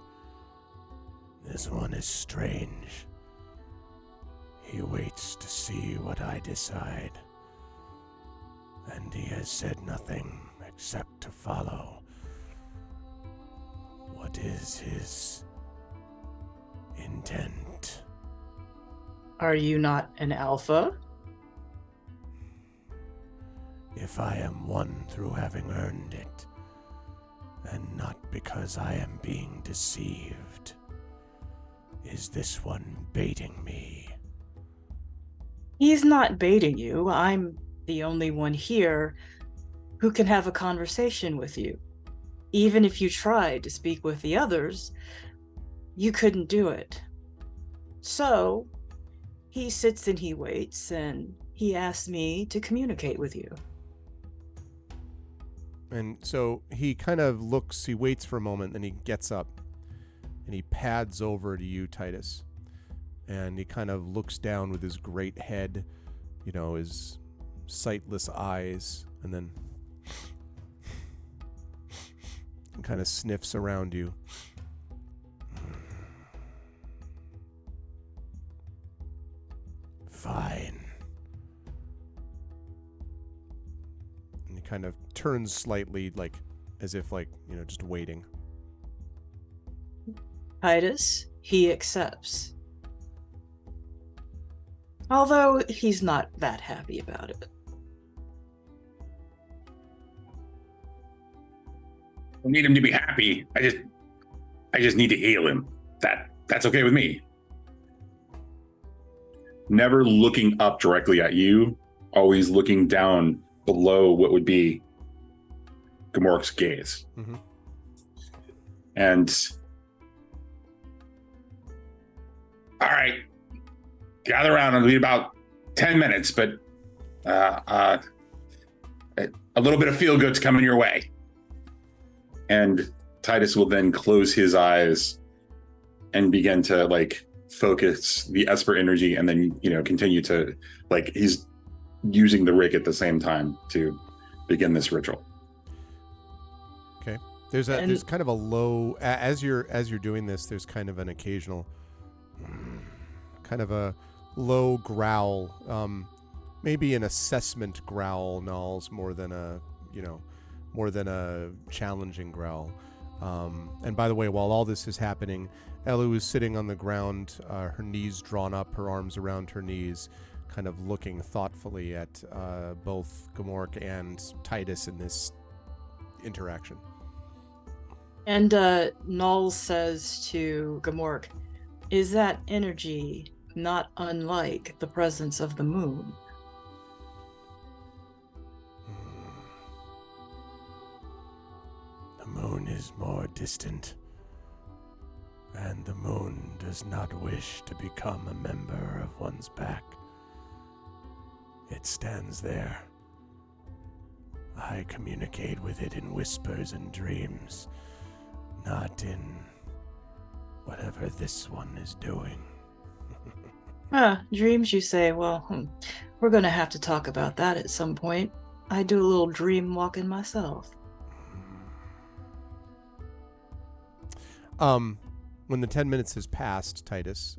"This one is strange. He waits to see what I decide. And he has said nothing except to follow. What is his intent?" Are you not an alpha? If I am one through having earned it, and not because I am being deceived, is this one baiting me? He's not baiting you. I'm the only one here who can have a conversation with you. Even if you tried to speak with the others, you couldn't do it. So, he sits and he waits, and he asks me to communicate with you. And so he kind of looks, he waits for a moment, then he gets up and he pads over to you, Titus. And he kind of looks down with his great head, you know, his sightless eyes, and then kind of sniffs around you. Fine. And he kind of turns slightly, like, as if, like, you know, just waiting. Titus, he accepts. Although he's not that happy about it. I don't need him to be happy. I just need to heal him. That's okay with me. Never looking up directly at you, always looking down below what would be Gamork's gaze. Mm-hmm. And all right, gather around. It'll be about 10 minutes, but a little bit of feel good's coming your way. And Titus will then close his eyes and begin to like focus the Esper energy, and then, you know, continue to, like, he's using the rig at the same time to begin this ritual. Okay. There's kind of a low, as you're doing this, there's kind of an occasional kind of a low growl, maybe an assessment growl, Knowles, more than a challenging growl. And by the way, while all this is happening, Elu is sitting on the ground, her knees drawn up, her arms around her knees, kind of looking thoughtfully at both Gamork and Titus in this interaction. And Null says to Gamork, "Is that energy not unlike the presence of the moon?" The moon is more distant, and the moon does not wish to become a member of one's pack. It stands there. I communicate with it in whispers and dreams, not in whatever this one is doing. Dreams, you say? Well, we're gonna have to talk about that at some point. I do a little dream walking myself. When the 10 minutes has passed, Titus,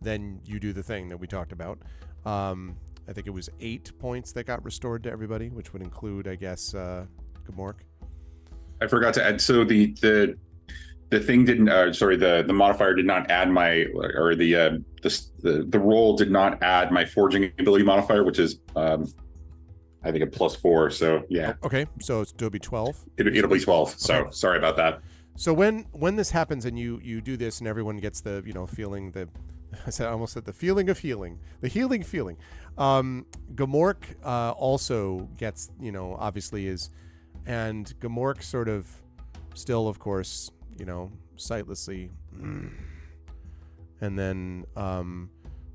then you do the thing that we talked about. I think it was 8 points that got restored to everybody, which would include, I guess, Gamork. I forgot to add. So the thing didn't. The modifier did not add my, or the roll did not add my forging ability modifier, which is I think a +4. So yeah. Okay, so it'll be 12. It'll be 12. So Okay. Sorry about that. So when this happens and you do this and everyone gets the, you know, feeling, the I almost said the feeling of healing, the healing feeling. Gamork also gets, you know, obviously is, and Gamork sort of still, of course, you know, sightlessly, and then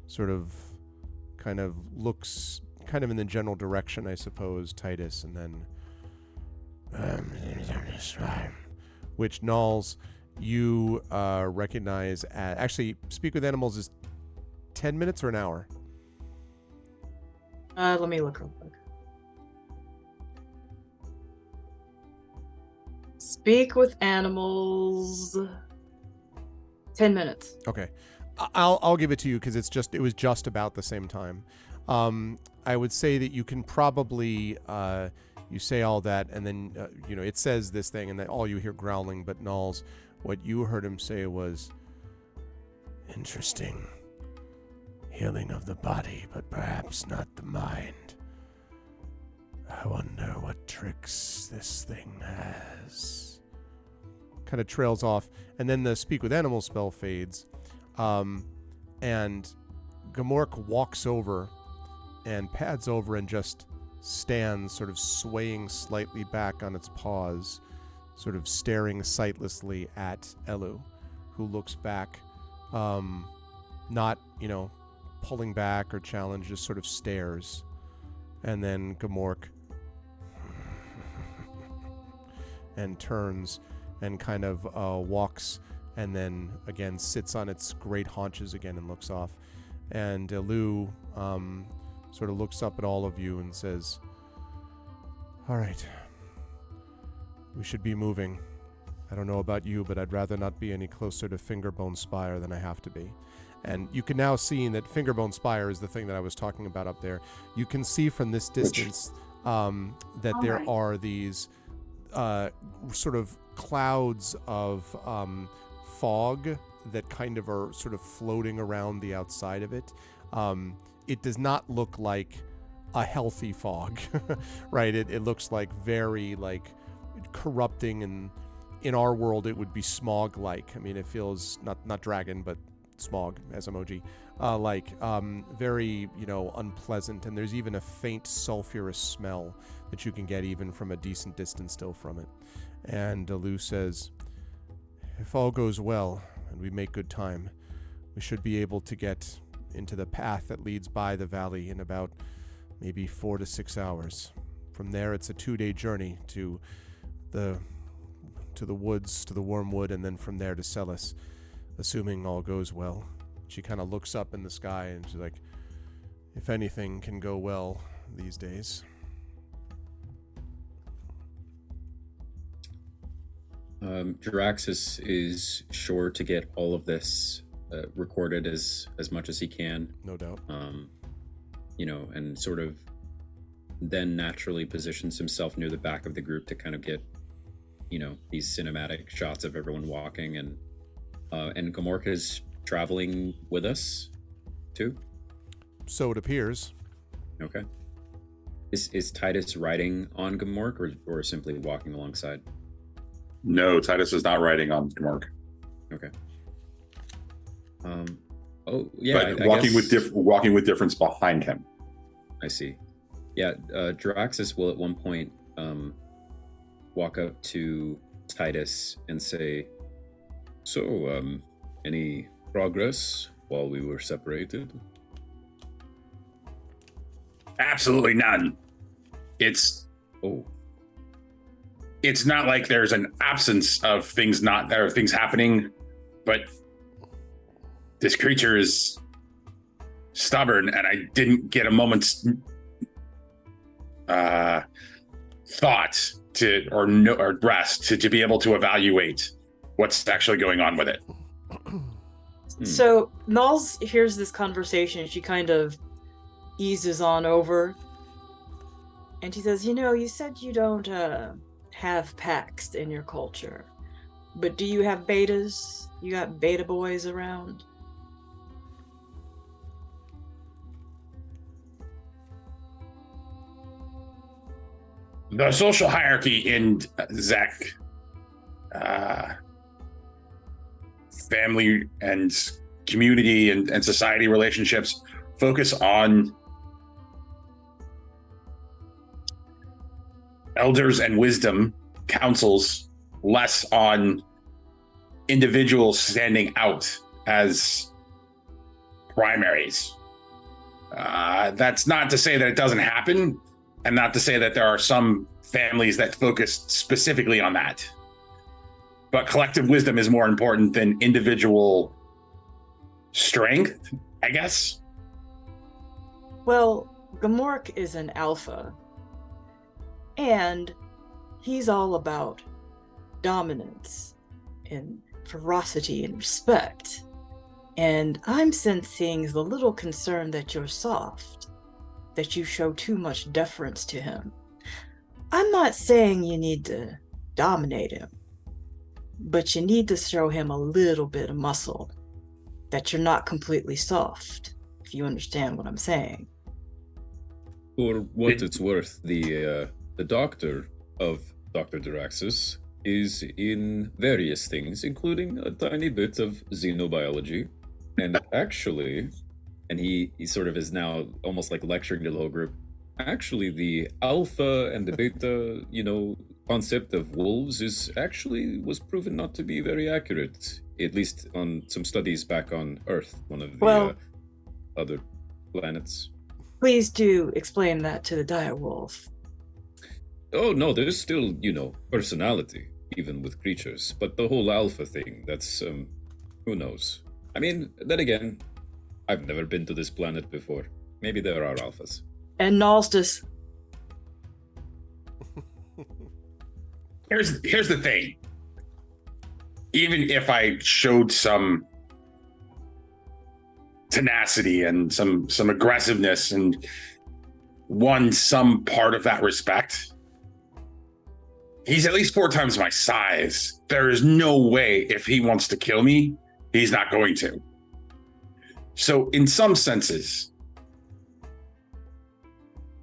sort of kind of looks kind of in the general direction, I suppose, Titus, and then which Nulls you recognize as, actually, Speak with Animals is 10 minutes or an hour? Let me look real quick. Speak with Animals. 10 minutes. Okay, I'll give it to you because it was just about the same time. I would say that you can probably you say all that, and then it says this thing, and then all you hear growling. But Nulls, what you heard him say was interesting. Healing of the body, but perhaps not the mind. I wonder what tricks this thing has. Kind of trails off, and then the Speak with Animals spell fades, and Gamork walks over and pads over and just stands, sort of swaying slightly back on its paws, sort of staring sightlessly at Elu, who looks back, not, pulling back or challenge, just sort of stares. And then Gamork and turns and kind of walks, and then again sits on its great haunches again and looks off. And Elu sort of looks up at all of you and says, all right, we should be moving. I don't know about you, but I'd rather not be any closer to Fingerbone Spire than I have to be. And you can now see that Fingerbone Spire is the thing that I was talking about up there. You can see from this distance that there are these sort of clouds of fog that kind of are sort of floating around the outside of it. It does not look like a healthy fog, right? It looks like very corrupting, and in our world it would be smog-like. I mean, it feels not dragon, but smog as emoji, very unpleasant, and there's even a faint sulfurous smell that you can get even from a decent distance still from it. And Elu says, if all goes well and we make good time, we should be able to get into the path that leads by the valley in about maybe 4 to 6 hours. From there it's a 2-day journey to the woods, to the Wormwood, and then from there to Celis, assuming all goes well. She kind of looks up in the sky and she's like, if anything can go well these days. Jaraxxus is sure to get all of this recorded as much as he can. No doubt. And sort of then naturally positions himself near the back of the group to kind of get, these cinematic shots of everyone walking, and Gamork is traveling with us too. So it appears. Okay. Is Titus riding on Gamork or simply walking alongside? No, Titus is not riding on Gamork. Okay. Oh yeah, but I walking guess... walking with difference behind him. I see. Yeah, Jaraxxus will at one point walk up to Titus and say, "So, any progress while we were separated?" Absolutely none. It's not like there's an absence of things things happening, but this creature is stubborn, and I didn't get a moment's thought or rest to be able to evaluate what's actually going on with it. So Nulls hears this conversation. She kind of eases on over, and she says, you said you don't have packs in your culture, but do you have betas? You got beta boys around? The social hierarchy in Zek, family and community and society relationships focus on elders and wisdom councils, less on individuals standing out as primaries. That's not to say that it doesn't happen, and not to say that there are some families that focus specifically on that. But collective wisdom is more important than individual strength, I guess. Well, Gamork is an alpha, and he's all about dominance and ferocity and respect. And I'm sensing the little concern that you're soft, that you show too much deference to him. I'm not saying you need to dominate him, but you need to show him a little bit of muscle, that you're not completely soft, if you understand what I'm saying. For what it's worth, the doctor of Dr. Daraxis is in various things, including a tiny bit of xenobiology. And actually, and he sort of is now almost like lecturing to the whole group, actually the alpha and the beta, concept of wolves was proven not to be very accurate, at least on some studies back on Earth, one of the other planets. Please do explain that to the direwolf. Oh, no, there's still, personality, even with creatures. But the whole alpha thing, that's, who knows? I mean, then again, I've never been to this planet before. Maybe there are alphas. And Nalstus. Here's the thing. Even if I showed some tenacity and some aggressiveness and won some part of that respect, he's at least 4 times my size. There is no way, if he wants to kill me, he's not going to. So in some senses,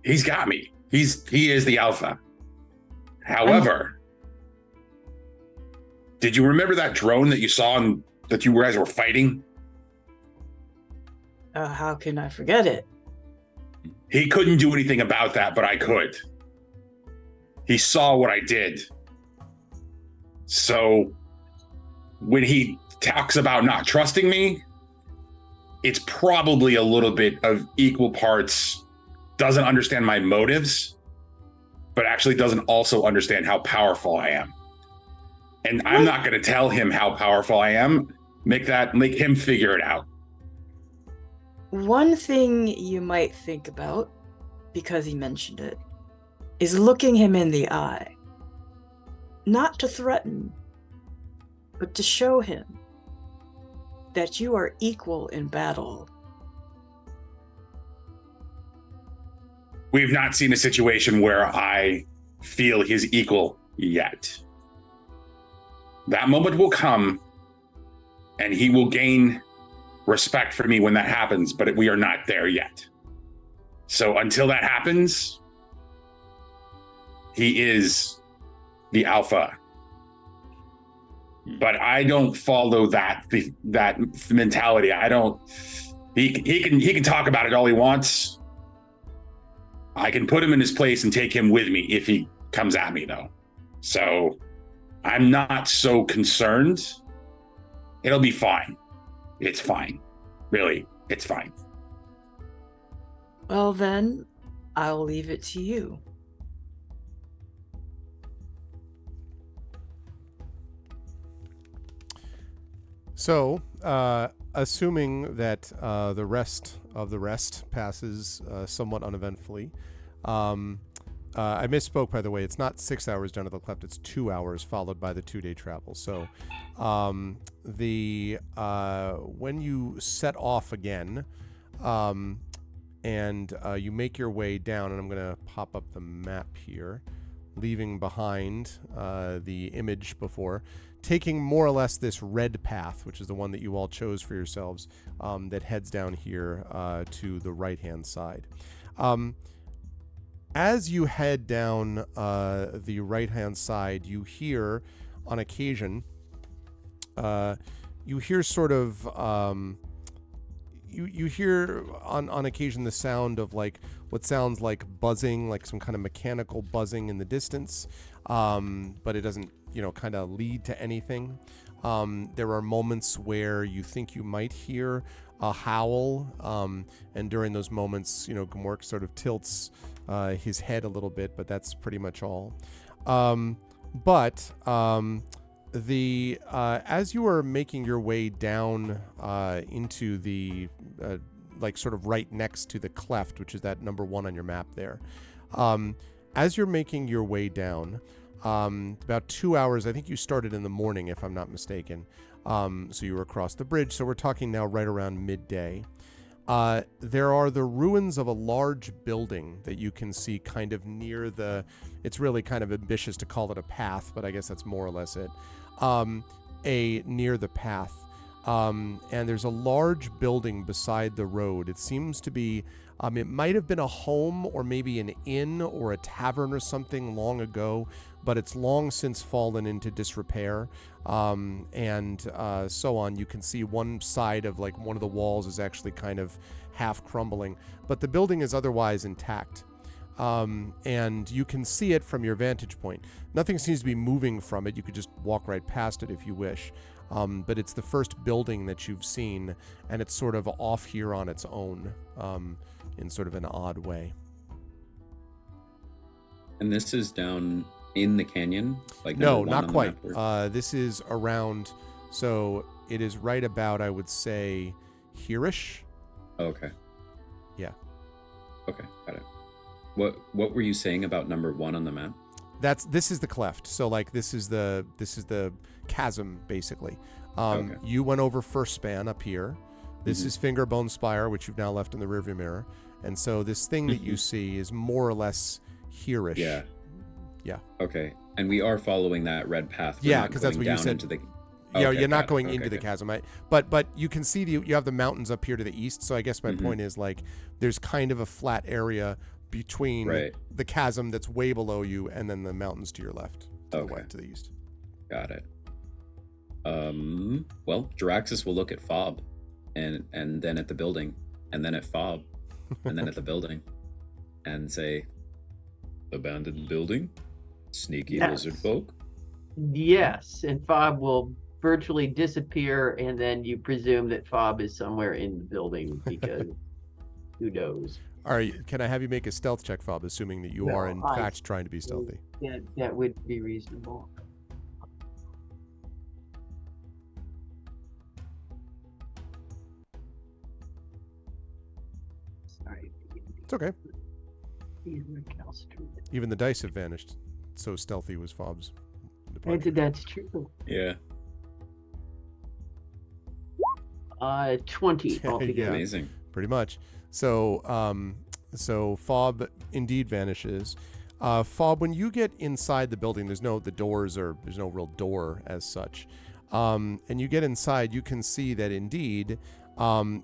he's got me. He is the alpha. However, did you remember that drone that you saw and that you guys were fighting? How can I forget it? He couldn't do anything about that, but I could. He saw what I did. So when he talks about not trusting me, it's probably a little bit of equal parts doesn't understand my motives, but actually doesn't also understand how powerful I am. And I'm not going to tell him how powerful I am. Make him figure it out. One thing you might think about, because he mentioned it, is looking him in the eye. Not to threaten, but to show him that you are equal in battle. We've not seen a situation where I feel he's equal yet. That moment will come, and he will gain respect for me when that happens, but we are not there yet. So until that happens, he is the alpha. But I don't follow that mentality. I don't. He can talk about it all he wants. I can put him in his place and take him with me if he comes at me, though. So I'm not so concerned. It'll be fine. It's fine. Really, it's fine. Well, then, I'll leave it to you. So, assuming that the rest of the rest passes somewhat uneventfully, I misspoke, by the way. It's not 6 hours down to the cleft. It's 2 hours followed by the 2-day travel. So, when you set off again, and you make your way down, and I'm going to pop up the map here, leaving behind the image before, taking more or less this red path, which is the one that you all chose for yourselves, that heads down here to the right-hand side. As you head down the right-hand side, you hear, on occasion, you hear sort of, you hear on occasion the sound of like what sounds like buzzing, like some kind of mechanical buzzing in the distance, but it doesn't, kind of lead to anything. There are moments where you think you might hear a howl, and during those moments, Gmork sort of tilts his head a little bit, but that's pretty much all. As you are making your way down into the like sort of right next to the cleft, which is that number 1 on your map there, as you're making your way down, about 2 hours, I think you started in the morning, if I'm not mistaken. So you were across the bridge. So we're talking now right around midday. There are the ruins of a large building that you can see kind of near it's really kind of ambitious to call it a path, but I guess that's more or less it. Near the path. And there's a large building beside the road. It seems to be, it might have been a home or maybe an inn or a tavern or something long ago, but it's long since fallen into disrepair, and so on. You can see one side of like one of the walls is actually kind of half crumbling, but the building is otherwise intact. And you can see it from your vantage point. Nothing seems to be moving from it. You could just walk right past it if you wish. But it's the first building that you've seen, and it's sort of off here on its own, in sort of an odd way. And this is down in the canyon? Like no, number 1 not on the quite. map, or- This is around, so it is right about, I would say, here-ish. Oh, okay. Yeah. Okay, got it. What were you saying about number 1 on the map? This is the cleft. So like this is the chasm basically. Okay. You went over first span up here. This Mhm. is Fingerbone Spire, which you've now left in the rearview mirror. And so this thing that you see is more or less here-ish. Yeah. Yeah. Okay. And we are following that red path. We're Yeah, not 'cause that's going what you down said. into the- Yeah, Okay, you're not got it. going Okay, into the good. chasm. But you can see you have the mountains up here to the east. So I guess my Mhm. point is like there's kind of a flat area between Right. the chasm that's way below you and then the mountains to your left, to the Okay. west, to the east. Got it. Well, Jaraxxus will look at Fob, and then at the building, and then at Fob, and then at the building, and say, Abandoned building? Sneaky Yes. lizard folk? Yes, and Fob will virtually disappear, and then you presume that Fob is somewhere in the building because who knows? All right, can I have you make a stealth check, Fob, assuming that you No, are in I- fact trying to be stealthy? That would be reasonable. Sorry. It's okay. These recalcitrant. Even the dice have vanished. So stealthy was Fob's departure. That's true. yeah, 20 Yeah, altogether. amazing. Pretty much. So, so Fob indeed vanishes. Fob, when you get inside the building, there's no real door as such. And you get inside, you can see that indeed,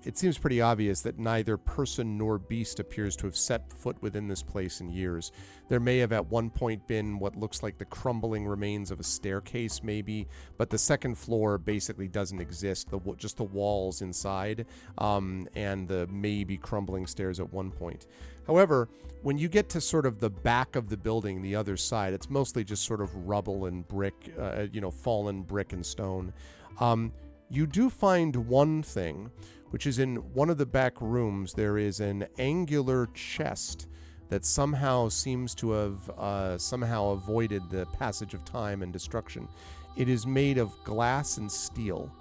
it seems pretty obvious that neither person nor beast appears to have set foot within this place in years. There may have at one point been what looks like the crumbling remains of a staircase, maybe, but the second floor basically doesn't exist. Just the walls inside, and the maybe crumbling stairs at one point. However, when you get to sort of the back of the building, the other side, it's mostly just sort of rubble and brick, fallen brick and stone. You do find one thing, which is in one of the back rooms, there is an angular chest that somehow seems to have somehow avoided the passage of time and destruction. It is made of glass and steel,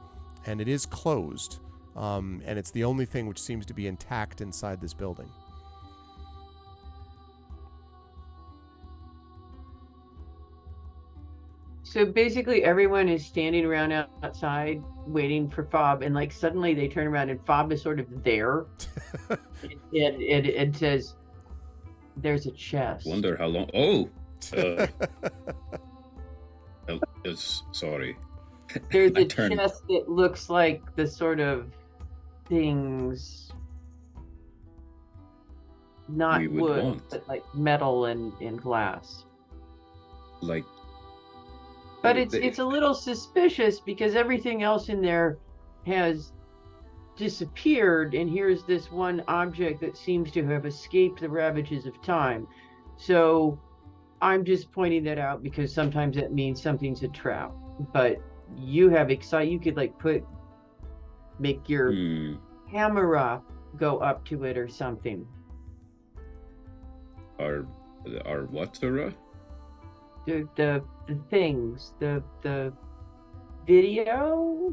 and it is closed, and it's the only thing which seems to be intact inside this building. So basically, everyone is standing around outside waiting for Fob, and like suddenly they turn around and Fob is sort of there. It says, "There's a chest." Wonder how long. Oh! Sorry. There's I a turn- chest that looks like the sort of things, not We would wood, want. but like metal and glass. Like, But they- it's a little suspicious because everything else in there has disappeared, and here's this one object that seems to have escaped the ravages of time. So I'm just pointing that out because sometimes that means something's a trap. But you have excited. You could like make your camera go up to it or something. Our what, Tura? The things, the video,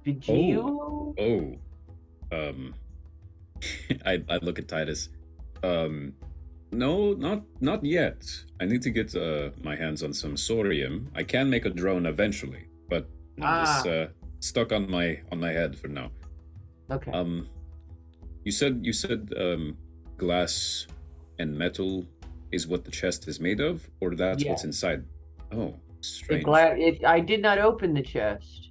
video. Oh. I look at Titus. No, not yet. I need to get my hands on some sorium. I can make a drone eventually, but this stuck on my head for now. Okay. You said glass and metal is what the chest is made of, or that's what's inside? Oh, strange. I did not open the chest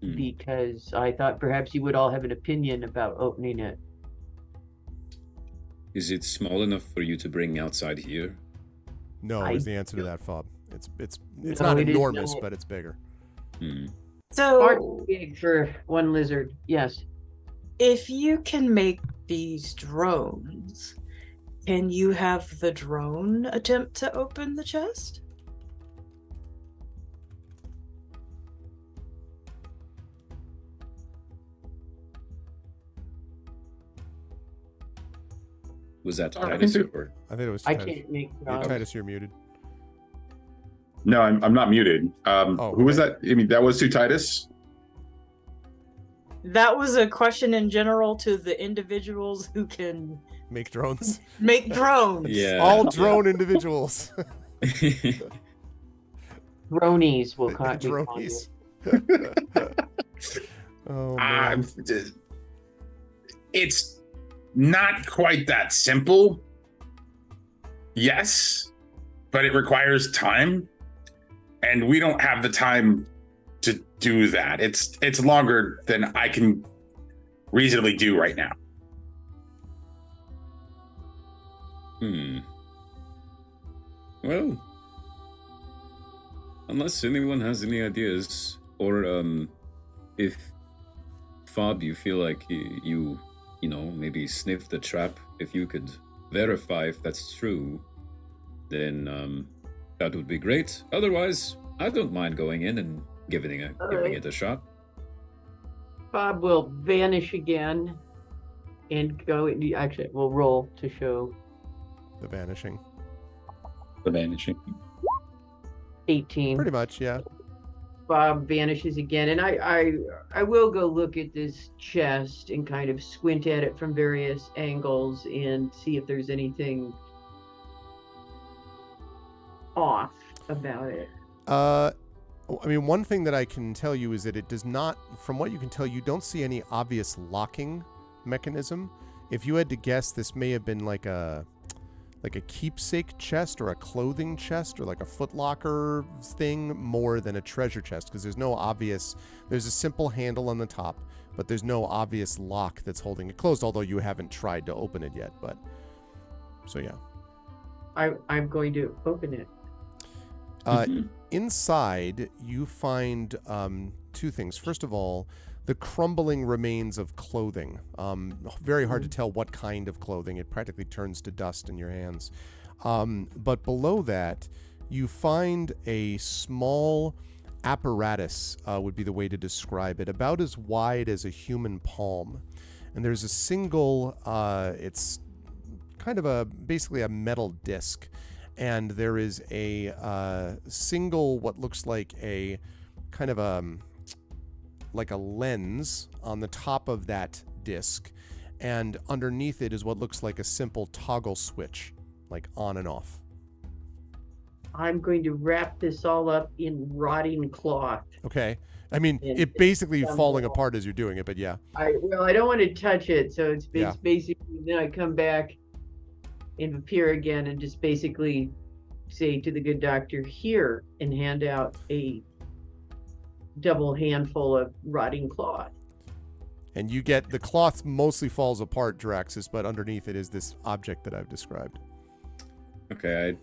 because I thought perhaps you would all have an opinion about opening it. Is it small enough for you to bring outside here? No, is the answer to that, Fob. It's No, not it is enormous, not. but it's bigger. So Far too big for one lizard. Yes. if you can make these drones, can you have the drone attempt to open the chest? Was that I think Titus that- or? I think it was I Titus. can't make Yeah, Titus, you're muted. No, I'm not muted. Who was that? I mean, that was to Titus. That was a question in general to the individuals who can Make drones. make drones. Yeah. All drone individuals. Bronies will call you. Dronies. Oh man. It's not quite that simple. Yes, but it requires time, and we don't have the time to do that. It's longer than I can reasonably do right now. Well, unless anyone has any ideas, or if Fob, you feel like you know, maybe sniff the trap, if you could verify if that's true, then that would be great. Otherwise, I don't mind going in and giving it a shot. Bob will vanish again and go. Actually, we'll roll to show The vanishing. The vanishing. 18. Pretty much, yeah. Bob vanishes again, and I will go look at this chest and kind of squint at it from various angles and see if there's anything off about it. I mean, one thing that I can tell you is that it does not, from what you can tell, you don't see any obvious locking mechanism. If you had to guess, this may have been like a keepsake chest or a clothing chest or like a footlocker thing more than a treasure chest, because there's a simple handle on the top, but there's no obvious lock that's holding it closed, although you haven't tried to open it yet. But so yeah. I'm going to open it. Inside, you find two things. First of all, the crumbling remains of clothing. Very hard to tell what kind of clothing. It practically turns to dust in your hands. But below that, you find a small apparatus, would be the way to describe it, about as wide as a human palm. And there's a single, it's kind of basically a metal disc. And there is a single, what looks like a kind of like a lens on the top of that disc, and underneath it is what looks like a simple toggle switch, like on and off. I'm going to wrap this all up in rotting cloth. Okay. I mean, And it basically it's falling apart as you're doing it, but yeah. I don't want to touch it, so it's Yeah. basically then I come back and appear again and just basically say to the good doctor here and hand out a double handful of rotting cloth. And you get, the cloth mostly falls apart, Draxus, but underneath it is this object that I've described. Okay,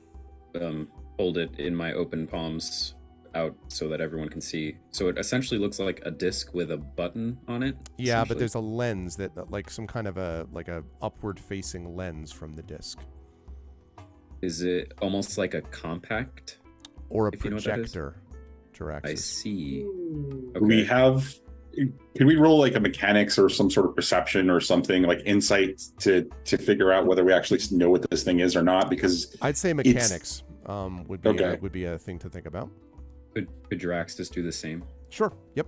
I hold it in my open palms out so that everyone can see. So it essentially looks like a disc with a button on it. Yeah, but essentially. there's a lens that like some kind of a upward facing lens from the disc. Is it almost like a compact? Or a If you know what that is. projector. Jaraxxus. I see. Ooh. Do we have? Can we roll like a mechanics or some sort of perception or something like insight to figure out whether we actually know what this thing is or not? Because I'd say mechanics would be a thing to think about. Could Jaraxxus do the same? Sure. Yep.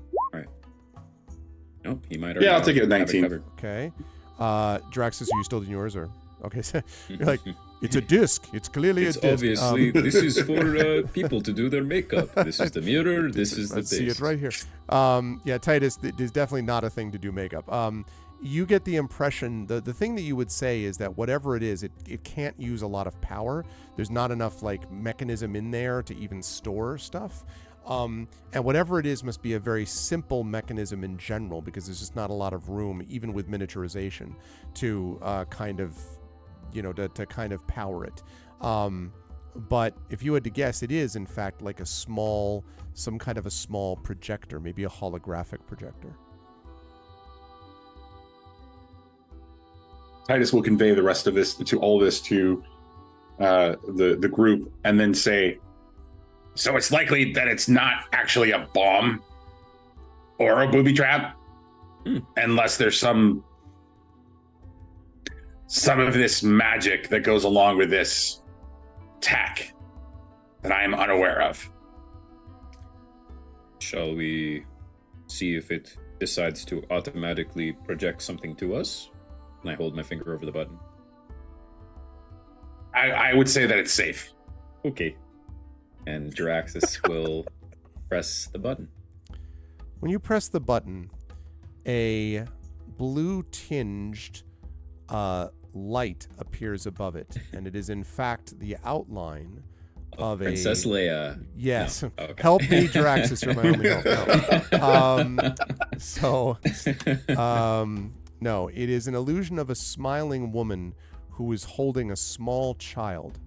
Nope, he might. Yeah, I'll take it at have 19. covered. Okay. Jaraxxus, are you still doing yours or? Okay, so you're like, it's a disc. It's clearly It's a disc. obviously this is for people to do their makeup. This is the mirror. This is the Let's base. see it right here. Yeah, Titus, it is definitely not a thing to do makeup. You get the impression, the thing that you would say is that whatever it is, it can't use a lot of power. There's not enough like mechanism in there to even store stuff. And whatever it is must be a very simple mechanism in general, because there's just not a lot of room, even with miniaturization, to kind of, to kind of power it. But if you had to guess, it is in fact like some kind of a small projector, maybe a holographic projector. Titus will convey the rest of this to the group, and then say, so it's likely that it's not actually a bomb or a booby trap, unless there's some of this magic that goes along with this tech that I am unaware of. Shall we see if it decides to automatically project something to us? And I hold my finger over the button. I would say that it's safe. Okay. And Jaraxxus will press the button. When you press the button, a blue-tinged light appears above it, and it is in fact the outline of Princess Leia. Yes. No. Oh, okay. Help me, Jaraxxus. You're my only help. No, it is an illusion of a smiling woman who is holding a small child.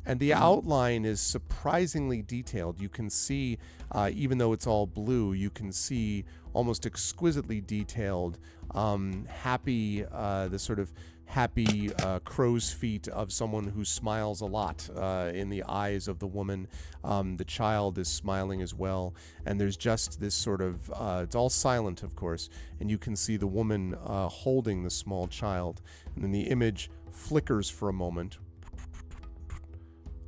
And the outline is surprisingly detailed. You can see, even though it's all blue, you can see almost exquisitely detailed, the sort of happy crow's feet of someone who smiles a lot in the eyes of the woman. The child is smiling as well. And there's just this sort of, it's all silent, of course, and you can see the woman holding the small child. And then the image flickers for a moment,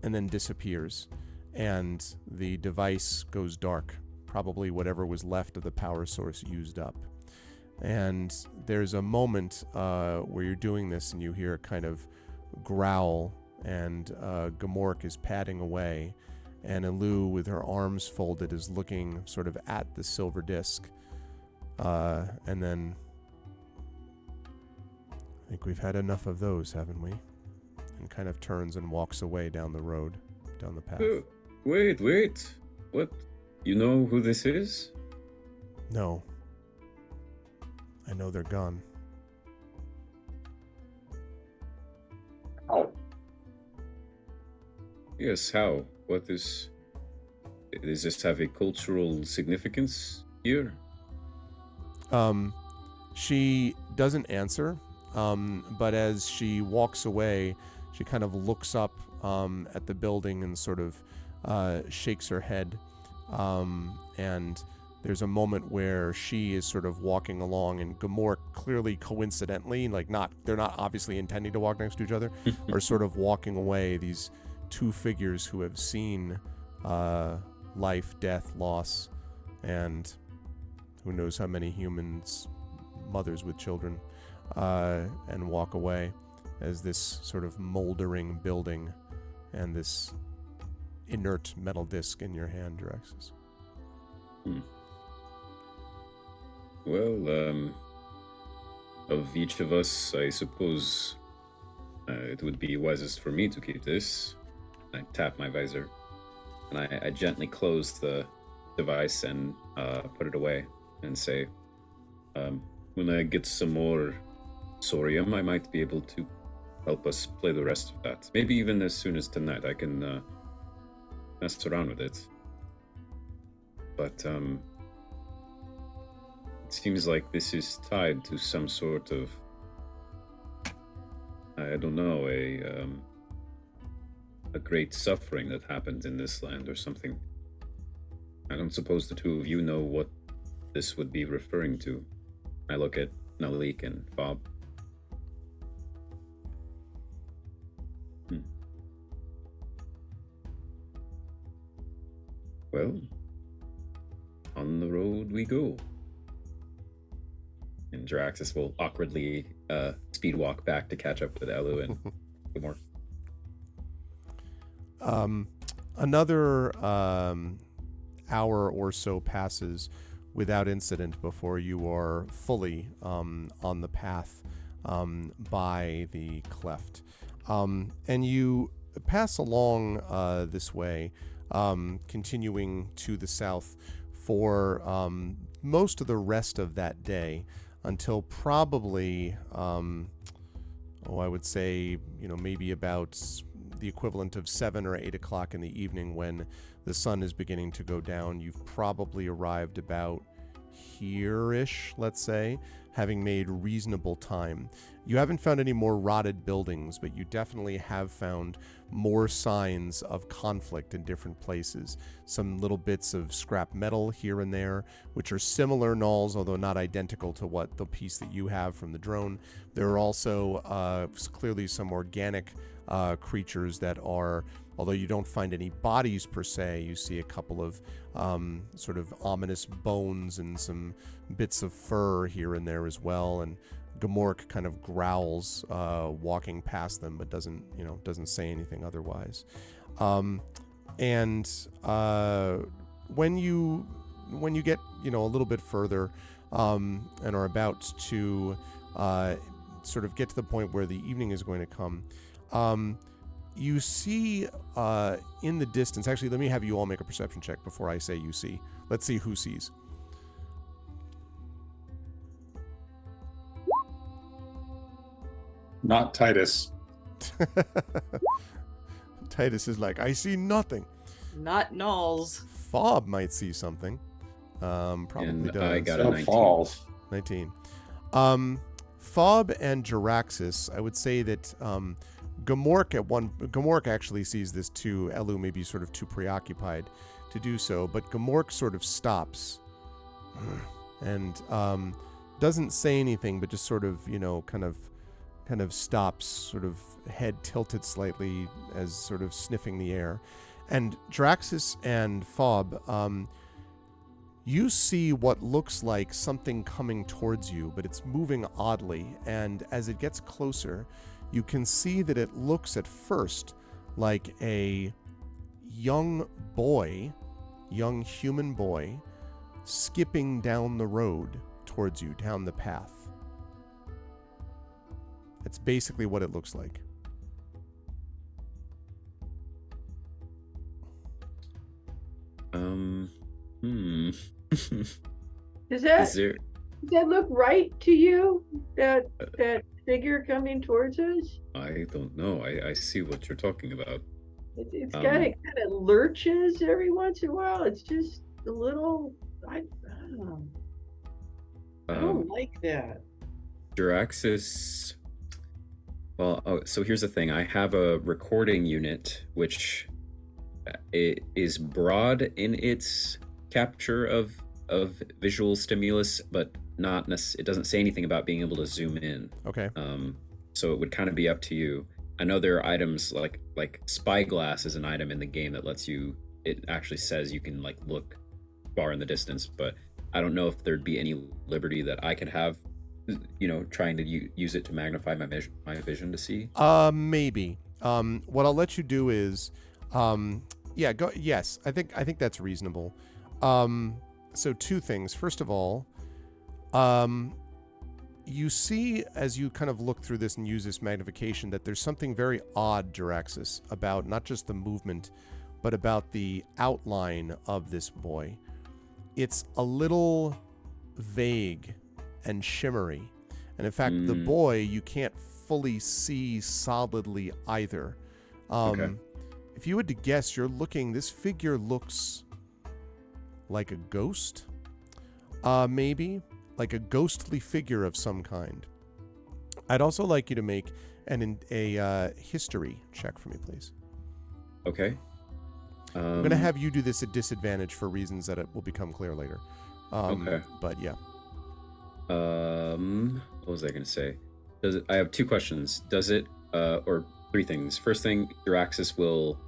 and then disappears, and the device goes dark, probably whatever was left of the power source used up. And there's a moment where you're doing this and you hear a kind of growl, and Gamork is padding away, and Elu, with her arms folded, is looking sort of at the silver disc. And then, I think we've had enough of those, haven't we? And kind of turns and walks away down the road, down the path. Wait. What? You know who this is? No. I know they're gone. Oh, Yes, how? What is... Does this have a cultural significance here? She doesn't answer, but as she walks away, she kind of looks up at the building and sort of shakes her head. And there's a moment where she is sort of walking along, and Gamork, clearly coincidentally, they're not obviously intending to walk next to each other, are sort of walking away, these two figures who have seen life, death, loss, and who knows how many humans, mothers with children, and walk away as this sort of moldering building and this inert metal disc in your hand, Jaraxxus. Well, of each of us, I suppose it would be wisest for me to keep this. I tap my visor, and I gently close the device and put it away and say, when I get some more Sorium, I might be able to help us play the rest of that. Maybe even as soon as tonight, I can mess around with it. But it seems like this is tied to some sort of, I don't know, a great suffering that happened in this land or something. I don't suppose the two of you know what this would be referring to. I look at Nalik and Fob. Well, on the road we go. And Jaraxxus will awkwardly speed walk back to catch up with Elu and Gamork. Another hour or so passes without incident before you are fully on the path by the cleft. And you pass along this way, continuing to the south for most of the rest of that day until probably, I would say, maybe about the equivalent of 7 or 8 o'clock in the evening when the sun is beginning to go down. You've probably arrived about here-ish, let's say, having made reasonable time. You haven't found any more rotted buildings, but you definitely have found more signs of conflict in different places. Some little bits of scrap metal here and there, which are similar gnolls, although not identical to what the piece that you have from the drone. There are also clearly some organic creatures that are, although you don't find any bodies per se, you see a couple of sort of ominous bones and some bits of fur here and there as well. And Gamork kind of growls walking past them, but doesn't say anything otherwise. And when you get a little bit further and are about to sort of get to the point where the evening is going to come, you see in the distance. Actually, let me have you all make a perception check before I say you see. Let's see who sees. Not Titus. Titus is like, I see nothing. Not gnolls. Fob might see something. Probably And does. I got a That 19. falls. 19. Fob and Jaraxxus, I would say that Gamork actually sees this too. Elu may be sort of too preoccupied to do so, but Gamork sort of stops and doesn't say anything, but just sort of, kind of stops, sort of head tilted slightly as sort of sniffing the air. And Jaraxxus and Fob, you see what looks like something coming towards you, but it's moving oddly. And as it gets closer, you can see that it looks at first like a young human boy, skipping down the road towards you, down the path. That's basically what it looks like. Does that Is there? does that look right to you? That figure coming towards us? I don't know. I see what you're talking about. It's got it kind of lurches every once in a while. It's just a little. I don't like that. Jaraxxus. Well, so here's the thing. I have a recording unit which it is broad in its capture of visual stimulus, but not it doesn't say anything about being able to zoom in. Okay. So it would kind of be up to you. I know there are items like spyglass is an item in the game that lets you. It actually says you can look far in the distance, but I don't know if there'd be any liberty that I could have, trying to use it to magnify my vision to see. Maybe. What I'll let you do is, go. Yes, I think that's reasonable. So two things. First of all, you see as you kind of look through this and use this magnification that there's something very odd, Jaraxxus, about not just the movement, but about the outline of this boy. It's a little vague and shimmery. And in fact, the boy you can't fully see solidly either. Okay. If you had to guess, this figure looks like a ghost, maybe like a ghostly figure of some kind. I'd also like you to make a history check for me, please. Okay. I'm going to have you do this at disadvantage for reasons that it will become clear later. Okay. But yeah. What was I going to say? I have two questions. Does it, or three things. First thing, Duraxis will,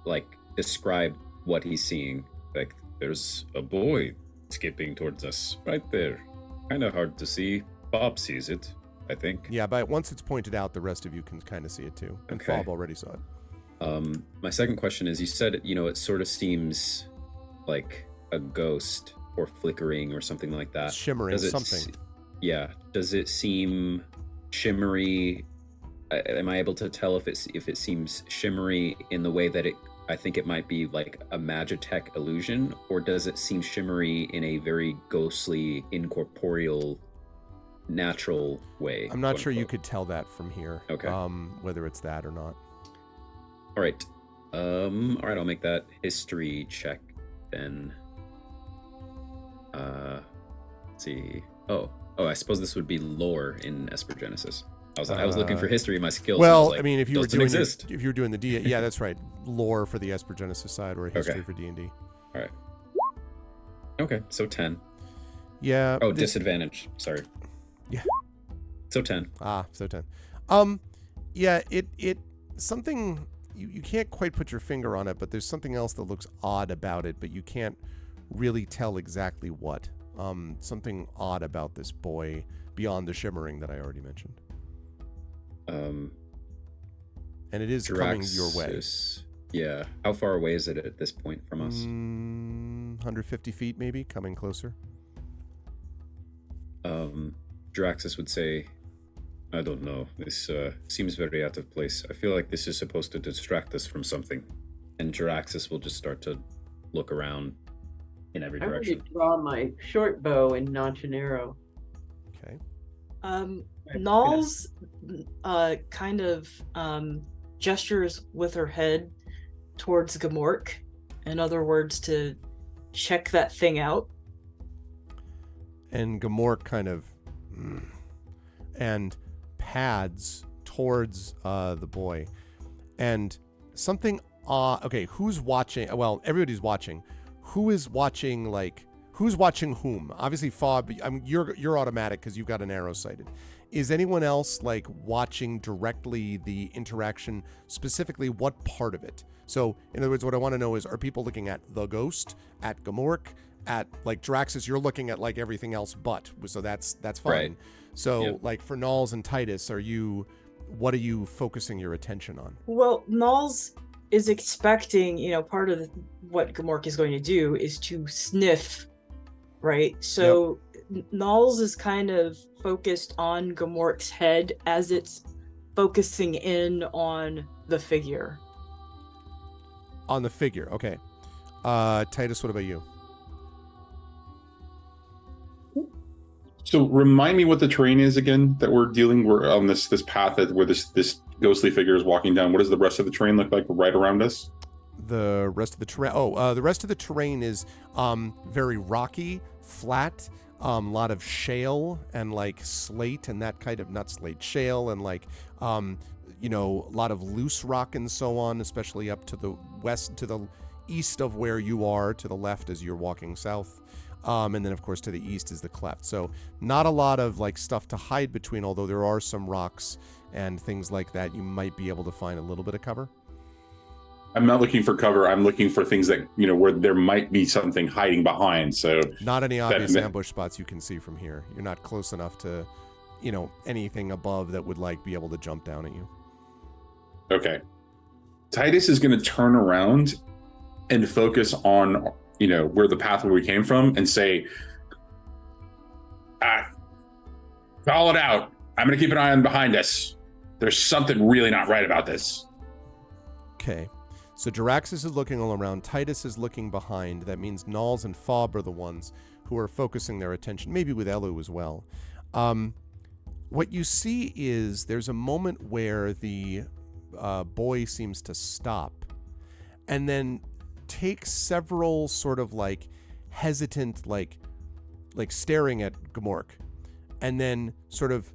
like, describe what he's seeing. Like, There's a boy skipping towards us right there. Kind of hard to see. Bob sees it, I think. Yeah, but once it's pointed out, the rest of you can kind of see it too. And Okay. Fob already saw it. My second question is, you said, it sort of seems like a ghost or flickering or something like that. Shimmering, Does it something. Yeah. Does it seem shimmery? Am I able to tell if it seems shimmery in the way that I think it might be like a Magitech illusion, or does it seem shimmery in a very ghostly, incorporeal, natural way? I'm not quote sure you unquote? could tell that from here. Okay. Whether it's that or not. All right. All right, I'll make that history check then. Let's see. Oh, I suppose this would be lore in Esper Genesis. I was looking for history in my skills. and I was Well, like, I mean, if you were doesn't doing exist. if you were doing the D, yeah, that's right. Lore for the Esper Genesis side, or history Okay. for D&D. All right. Okay, so 10. Yeah. Oh, this- disadvantage. Sorry. Yeah. So 10. so 10. Yeah, it something you can't quite put your finger on it, but there's something else that looks odd about it, but you can't really tell exactly what. Something odd about this boy beyond the shimmering that I already mentioned. Um, And it is coming your way. Duraxis- Yeah. How far away is it at this point from us? 150 feet maybe, coming closer. Duraxis would say, I don't know. This seems very out of place. I feel like this is supposed to distract us from something. and Duraxis will just start to look around in every I'm going to direction. draw my short bow and notch an arrow. Okay. Nalls kind of gestures with her head towards Gamork. In other words, to check that thing out. And Gamork kind of and pads towards the boy. And something okay, who's watching? Well, everybody's watching. Who is watching, like, who's watching whom? Obviously Fob, you're automatic because you've got an arrow sighted. Is anyone else, like, watching directly the interaction, specifically what part of it? So, in other words, what I want to know is, are people looking at the ghost, at Gamork, at, like, Duraxis? You're looking at, like, everything else but, so that's fine. Right. So, Yep. like, for Nalls and Titus, what are you focusing your attention on? Well, Nalls is expecting, part of what Gamork is going to do is to sniff, right? So Nalls is kind of focused on Gamork's head as it's focusing in on the figure. On the figure, okay. Titus, what about you? So remind me what the terrain is again that we're on this path where this ghostly figure is walking down. What does the rest of the terrain look like right around us? The rest of the terrain. The rest of the terrain is very rocky, flat, lot of shale and like slate and that kind of, not slate, shale and like a lot of loose rock and so on, especially up to the west, to the east of where you are, to the left as you're walking south. And then, of course, to the east is the cleft. So not a lot of like stuff to hide between, although there are some rocks and things like that. You might be able to find a little bit of cover. I'm not looking for cover. I'm looking for things that, where there might be something hiding behind. So Not any obvious that- ambush spots you can see from here. You're not close enough to, anything above that would like be able to jump down at you. Okay. Titus is going to turn around and focus on, where the path where we came from and say, call it out. I'm going to keep an eye on behind us. There's something really not right about this. Okay. So Duraxis is looking all around. Titus is looking behind. That means Nalls and Fob are the ones who are focusing their attention, maybe with Elu as well. What you see is there's a moment where the boy seems to stop and then take several sort of like hesitant, like staring at Gamork, and then sort of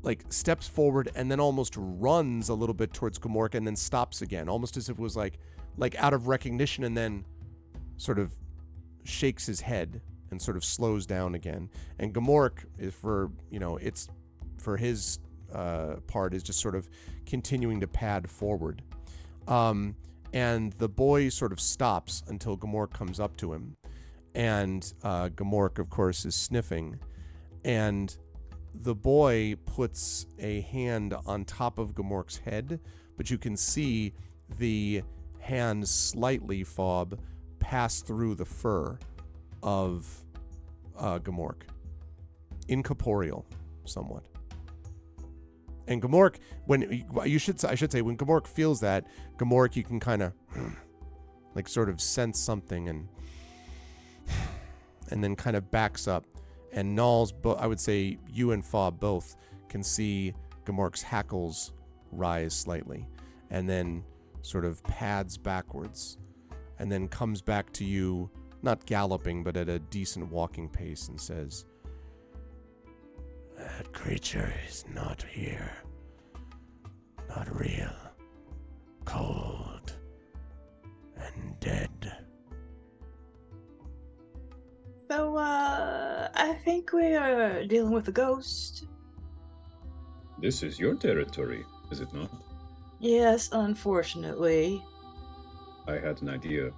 like steps forward and then almost runs a little bit towards Gamork and then stops again, almost as if it was like, like out of recognition, and then sort of shakes his head and sort of slows down again. And Gamork is it's for his part is just sort of continuing to pad forward. And the boy sort of stops until Gamork comes up to him. And Gamork, of course, is sniffing. And the boy puts a hand on top of Gamork's head, but you can see the hand slightly, Fob, pass through the fur of Gamork. Incorporeal, somewhat. And Gamork, I should say, when Gamork feels that, Gamork, you can kind of like sort of sense something, and then kind of backs up. And Nalls, I would say you and Fob both can see Gamork's hackles rise slightly, and then sort of pads backwards, and then comes back to you, not galloping, but at a decent walking pace, and says, "That creature is not here. Not real. Cold. And dead." So, I think we are dealing with a ghost. This is your territory, is it not? Yes, unfortunately. I had an idea.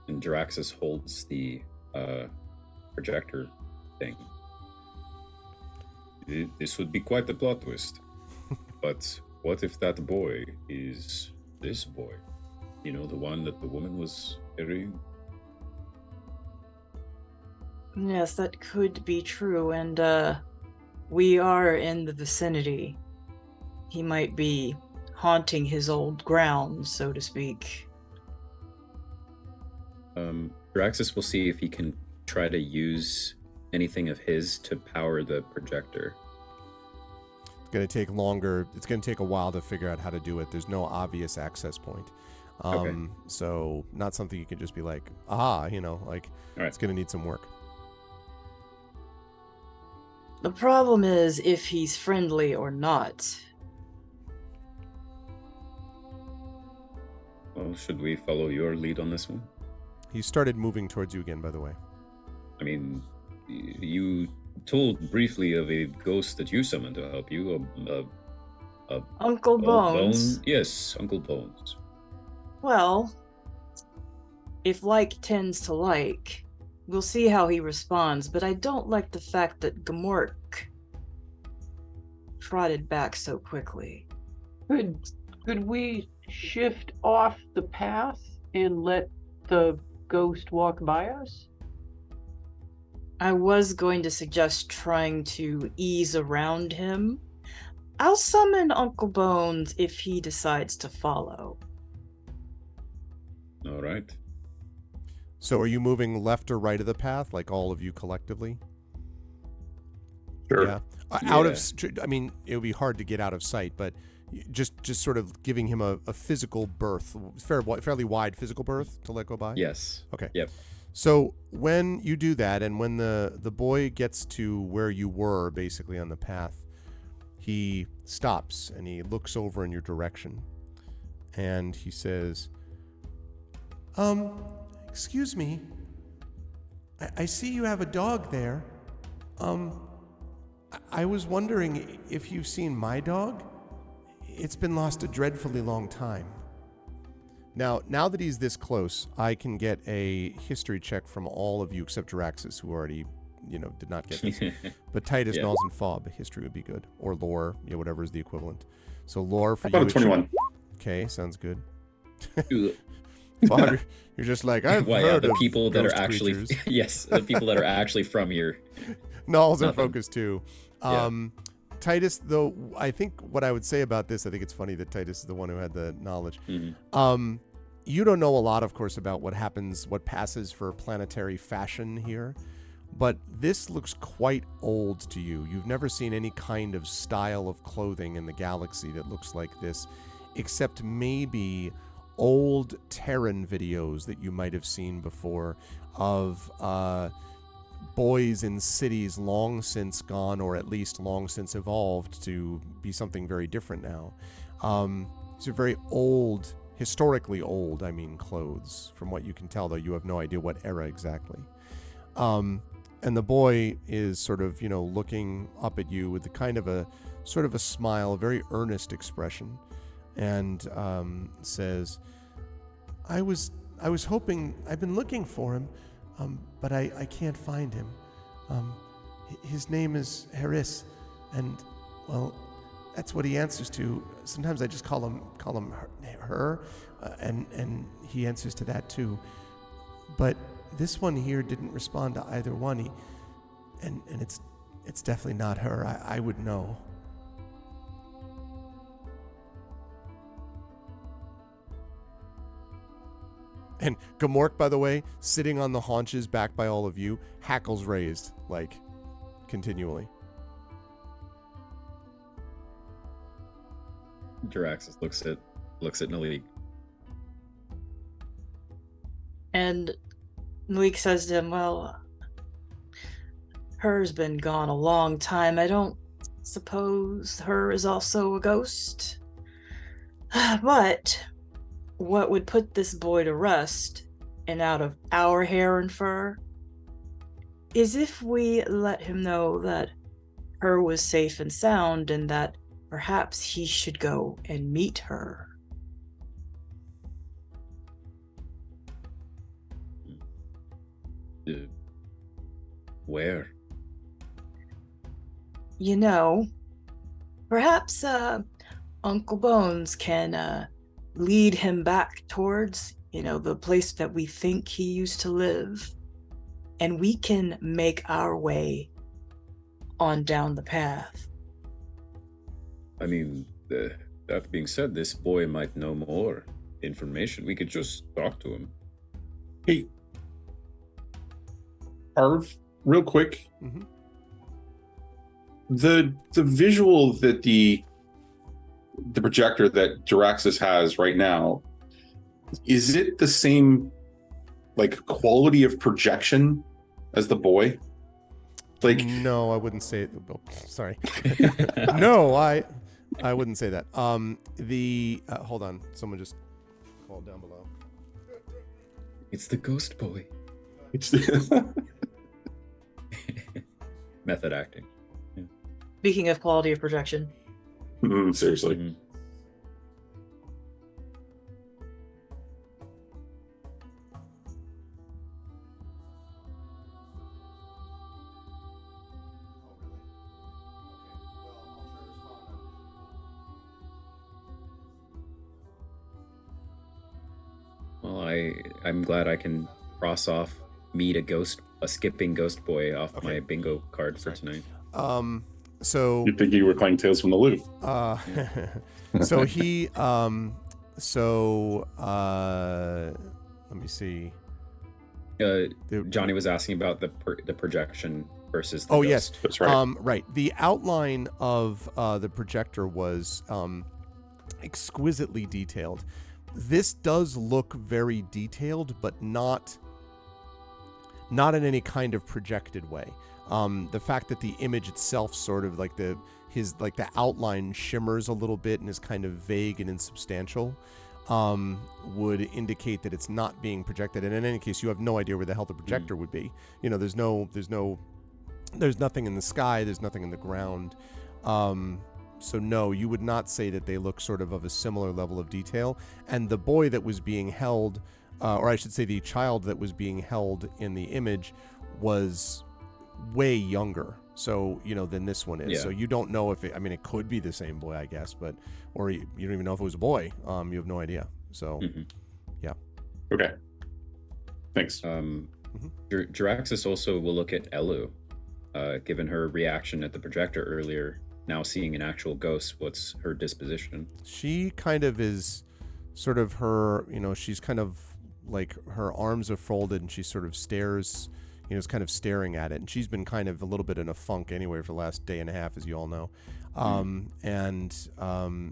And Jaraxxus holds the projector thing. This would be quite the plot twist. But what if that boy is this boy? You know, the one that the woman was carrying? Yes, that could be true, and we are in the vicinity. He might be haunting his old grounds, so to speak. Jaraxxus will see if he can try to use anything of his to power the projector. It's going to take longer. It's going to take a while to figure out how to do it. There's no obvious access point. Okay. So not something you can just be like, aha, like All right. It's going to need some work. The problem is if he's friendly or not. Well, should we follow your lead on this one? He started moving towards you again, by the way. I mean, you told briefly of a ghost that you summoned to help you. Uncle Bones. Yes, Uncle Bones. Well, if like tends to like, we'll see how he responds, but I don't like the fact that Gamork trotted back so quickly. Could we shift off the path and let the ghost walk by us? I was going to suggest trying to ease around him. I'll summon Uncle Bones if he decides to follow. All right. So are you moving left or right of the path, like all of you collectively? Sure. Yeah. Out of, I mean, it would be hard to get out of sight, but just sort of giving him a physical berth, fairly wide physical berth to let go by? Yes. Okay. Yep. So when you do that, and when the boy gets to where you were, basically on the path, he stops and he looks over in your direction, and he says, excuse me, I see you have a dog there. I was wondering if you've seen my dog. It's been lost a dreadfully long time. Now that he's this close, I can get a history check from all of you except Jaraxxus, who already, did not get this. But Titus, Yeah. Nalls, and Fob, history would be good. Or lore, whatever is the equivalent. So lore for How you. about a 21? Okay, sounds good. Ooh. Fob, you're just like, I've Well, yeah, heard the of people that are ghost actually creatures. yes, the people that are actually from here. Nalls are Nothing. focused too. Titus, though, I think what I would say about this, I think it's funny that Titus is the one who had the knowledge. Mhm. You don't know a lot, of course, about what passes for planetary fashion here, but this looks quite old to you. You've never seen any kind of style of clothing in the galaxy that looks like this, except maybe old Terran videos that you might have seen before of boys in cities long since gone, or at least long since evolved to be something very different now. These are very old historically old, I mean, clothes. From what you can tell, though, you have no idea what era exactly. And the boy is sort of, looking up at you with a kind of a sort of a smile, a very earnest expression, and says, I was hoping, I've been looking for him, but I can't find him. His name is Harris, and, well, that's what he answers to. Sometimes I just call him her, and he answers to that too. But this one here didn't respond to either one. And it's definitely not her. I would know. And Gamork, by the way, sitting on the haunches back by all of you, hackles raised, like, continually. Jaraxxus looks at Nalik. And Malik says to him, well, her's been gone a long time. I don't suppose her is also a ghost. But what would put this boy to rest and out of our hair and fur is if we let him know that her was safe and sound and that perhaps he should go and meet her. Where? Perhaps Uncle Bones can lead him back towards, the place that we think he used to live, and we can make our way on down the path. I mean, that being said, this boy might know more information. We could just talk to him. Hey, Arv, real quick. Mm-hmm. The visual that the projector that Jaraxxus has right now, is it the same like quality of projection as the boy? Like, no, I wouldn't say it. Oh, sorry. No, I wouldn't say that. Hold on. Someone just called down below. It's the ghost boy. it's Method acting. Speaking of quality of projection. seriously. Mhm. Well, I'm glad I can cross off meet a skipping ghost boy off Okay. my bingo card for tonight. So You think you were playing Tales from the Loop? so he let me see. Johnny was asking about the projection versus the Oh ghost. yes, That's right. right. The outline of the projector was exquisitely detailed. This does look very detailed, but not in any kind of projected way. The fact that the image itself sort of like the outline shimmers a little bit and is kind of vague and insubstantial would indicate that it's not being projected. And in any case, you have no idea where the hell the projector would be. There's nothing in the sky. There's nothing in the ground. So no, you would not say that they look sort of a similar level of detail. And the boy that was being held, or I should say the child that was being held in the image was way younger, than this one is. Yeah. So you don't know if it could be the same boy, I guess, or you don't even know if it was a boy. You have no idea. So, Mhm. Okay. Thanks. Jaraxxus also will look at Elu, given her reaction at the projector earlier. Now seeing an actual ghost, what's her disposition? she kind of is sort of her, she's kind of like her arms are folded and she sort of stares, is kind of staring at it. And she's been kind of a little bit in a funk anyway for the last day and a half, as you all know.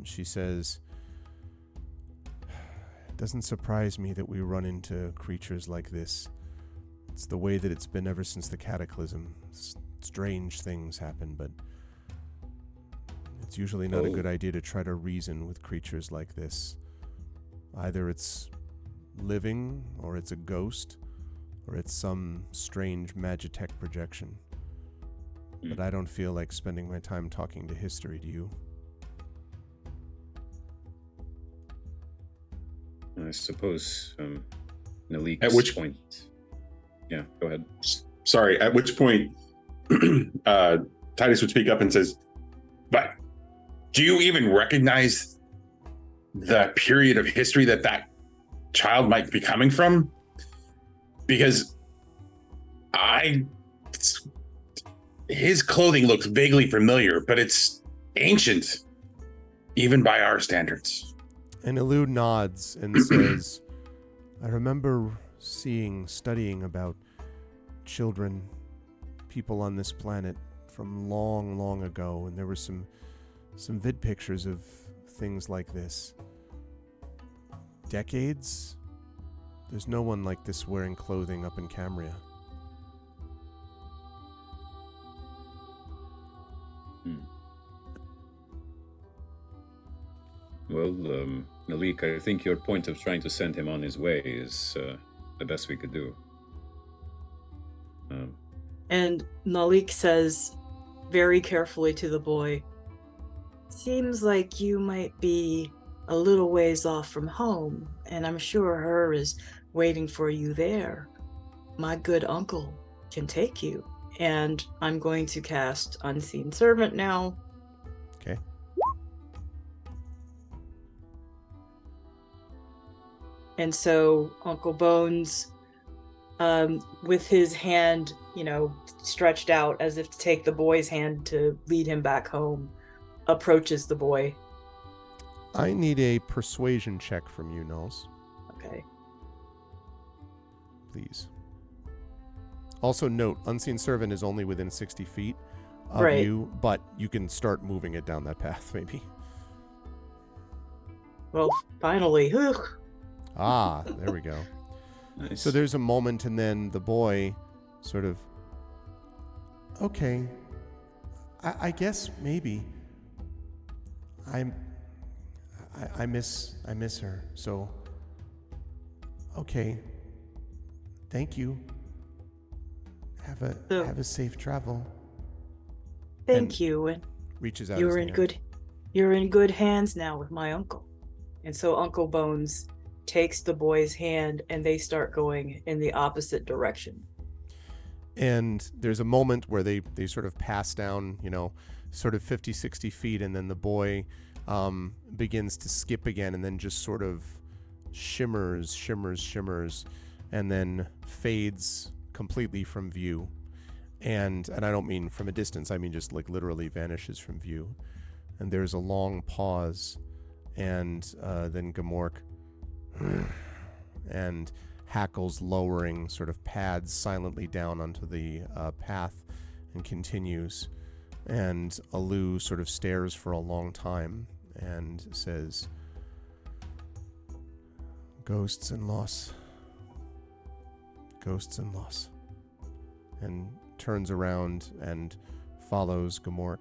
She says, it doesn't surprise me that we run into creatures like this. It's the way that it's been ever since the cataclysm. Strange things happen, but it's usually not a good idea to try to reason with creatures like this. Either it's living, or it's a ghost, or it's some strange Magitech projection. But I don't feel like spending my time talking to history, do you? I suppose Nalik's At which point. Yeah, go ahead. Sorry, at which point Titus would speak up and says, but do you even recognize the period of history that child might be coming from? Because his clothing looks vaguely familiar, but it's ancient, even by our standards. And Elu nods and says, I remember studying about children, people on this planet from long, long ago, and there were some vid pictures of things like this. Decades? There's no one like this wearing clothing up in Cambria. Well, Nalik, I think your point of trying to send him on his way is the best we could do. And Nalik says very carefully to the boy, seems like you might be a little ways off from home, and I'm sure her is waiting for you there. My good uncle can take you. And I'm going to cast Unseen Servant now. Okay. And so Uncle Bones, with his hand, stretched out as if to take the boy's hand to lead him back home, approaches the boy. I need a persuasion check from you, Knowles. Okay. Please. Also note, Unseen Servant is only within 60 feet of Right. you, but you can start moving it down that path, maybe. Well, finally. Ugh. Ah, there we go. Nice. So there's a moment, and then the boy sort of, okay, I guess maybe I miss her. So, okay, thank you. Have a safe travel. Thank And you. And reaches out. you're his in hand. you're in good hands now with my uncle. And so Uncle Bones takes the boy's hand and they start going in the opposite direction. And there's a moment where they sort of pass down, sort of 50, 60 feet, and then the boy begins to skip again, and then just sort of shimmers, and then fades completely from view. And I don't mean from a distance, I mean just like literally vanishes from view. And there's a long pause, and then Gamork and hackles lowering, sort of pads silently down onto the path and continues. And Alu sort of stares for a long time and says, ghosts and loss, and turns around and follows Gamork.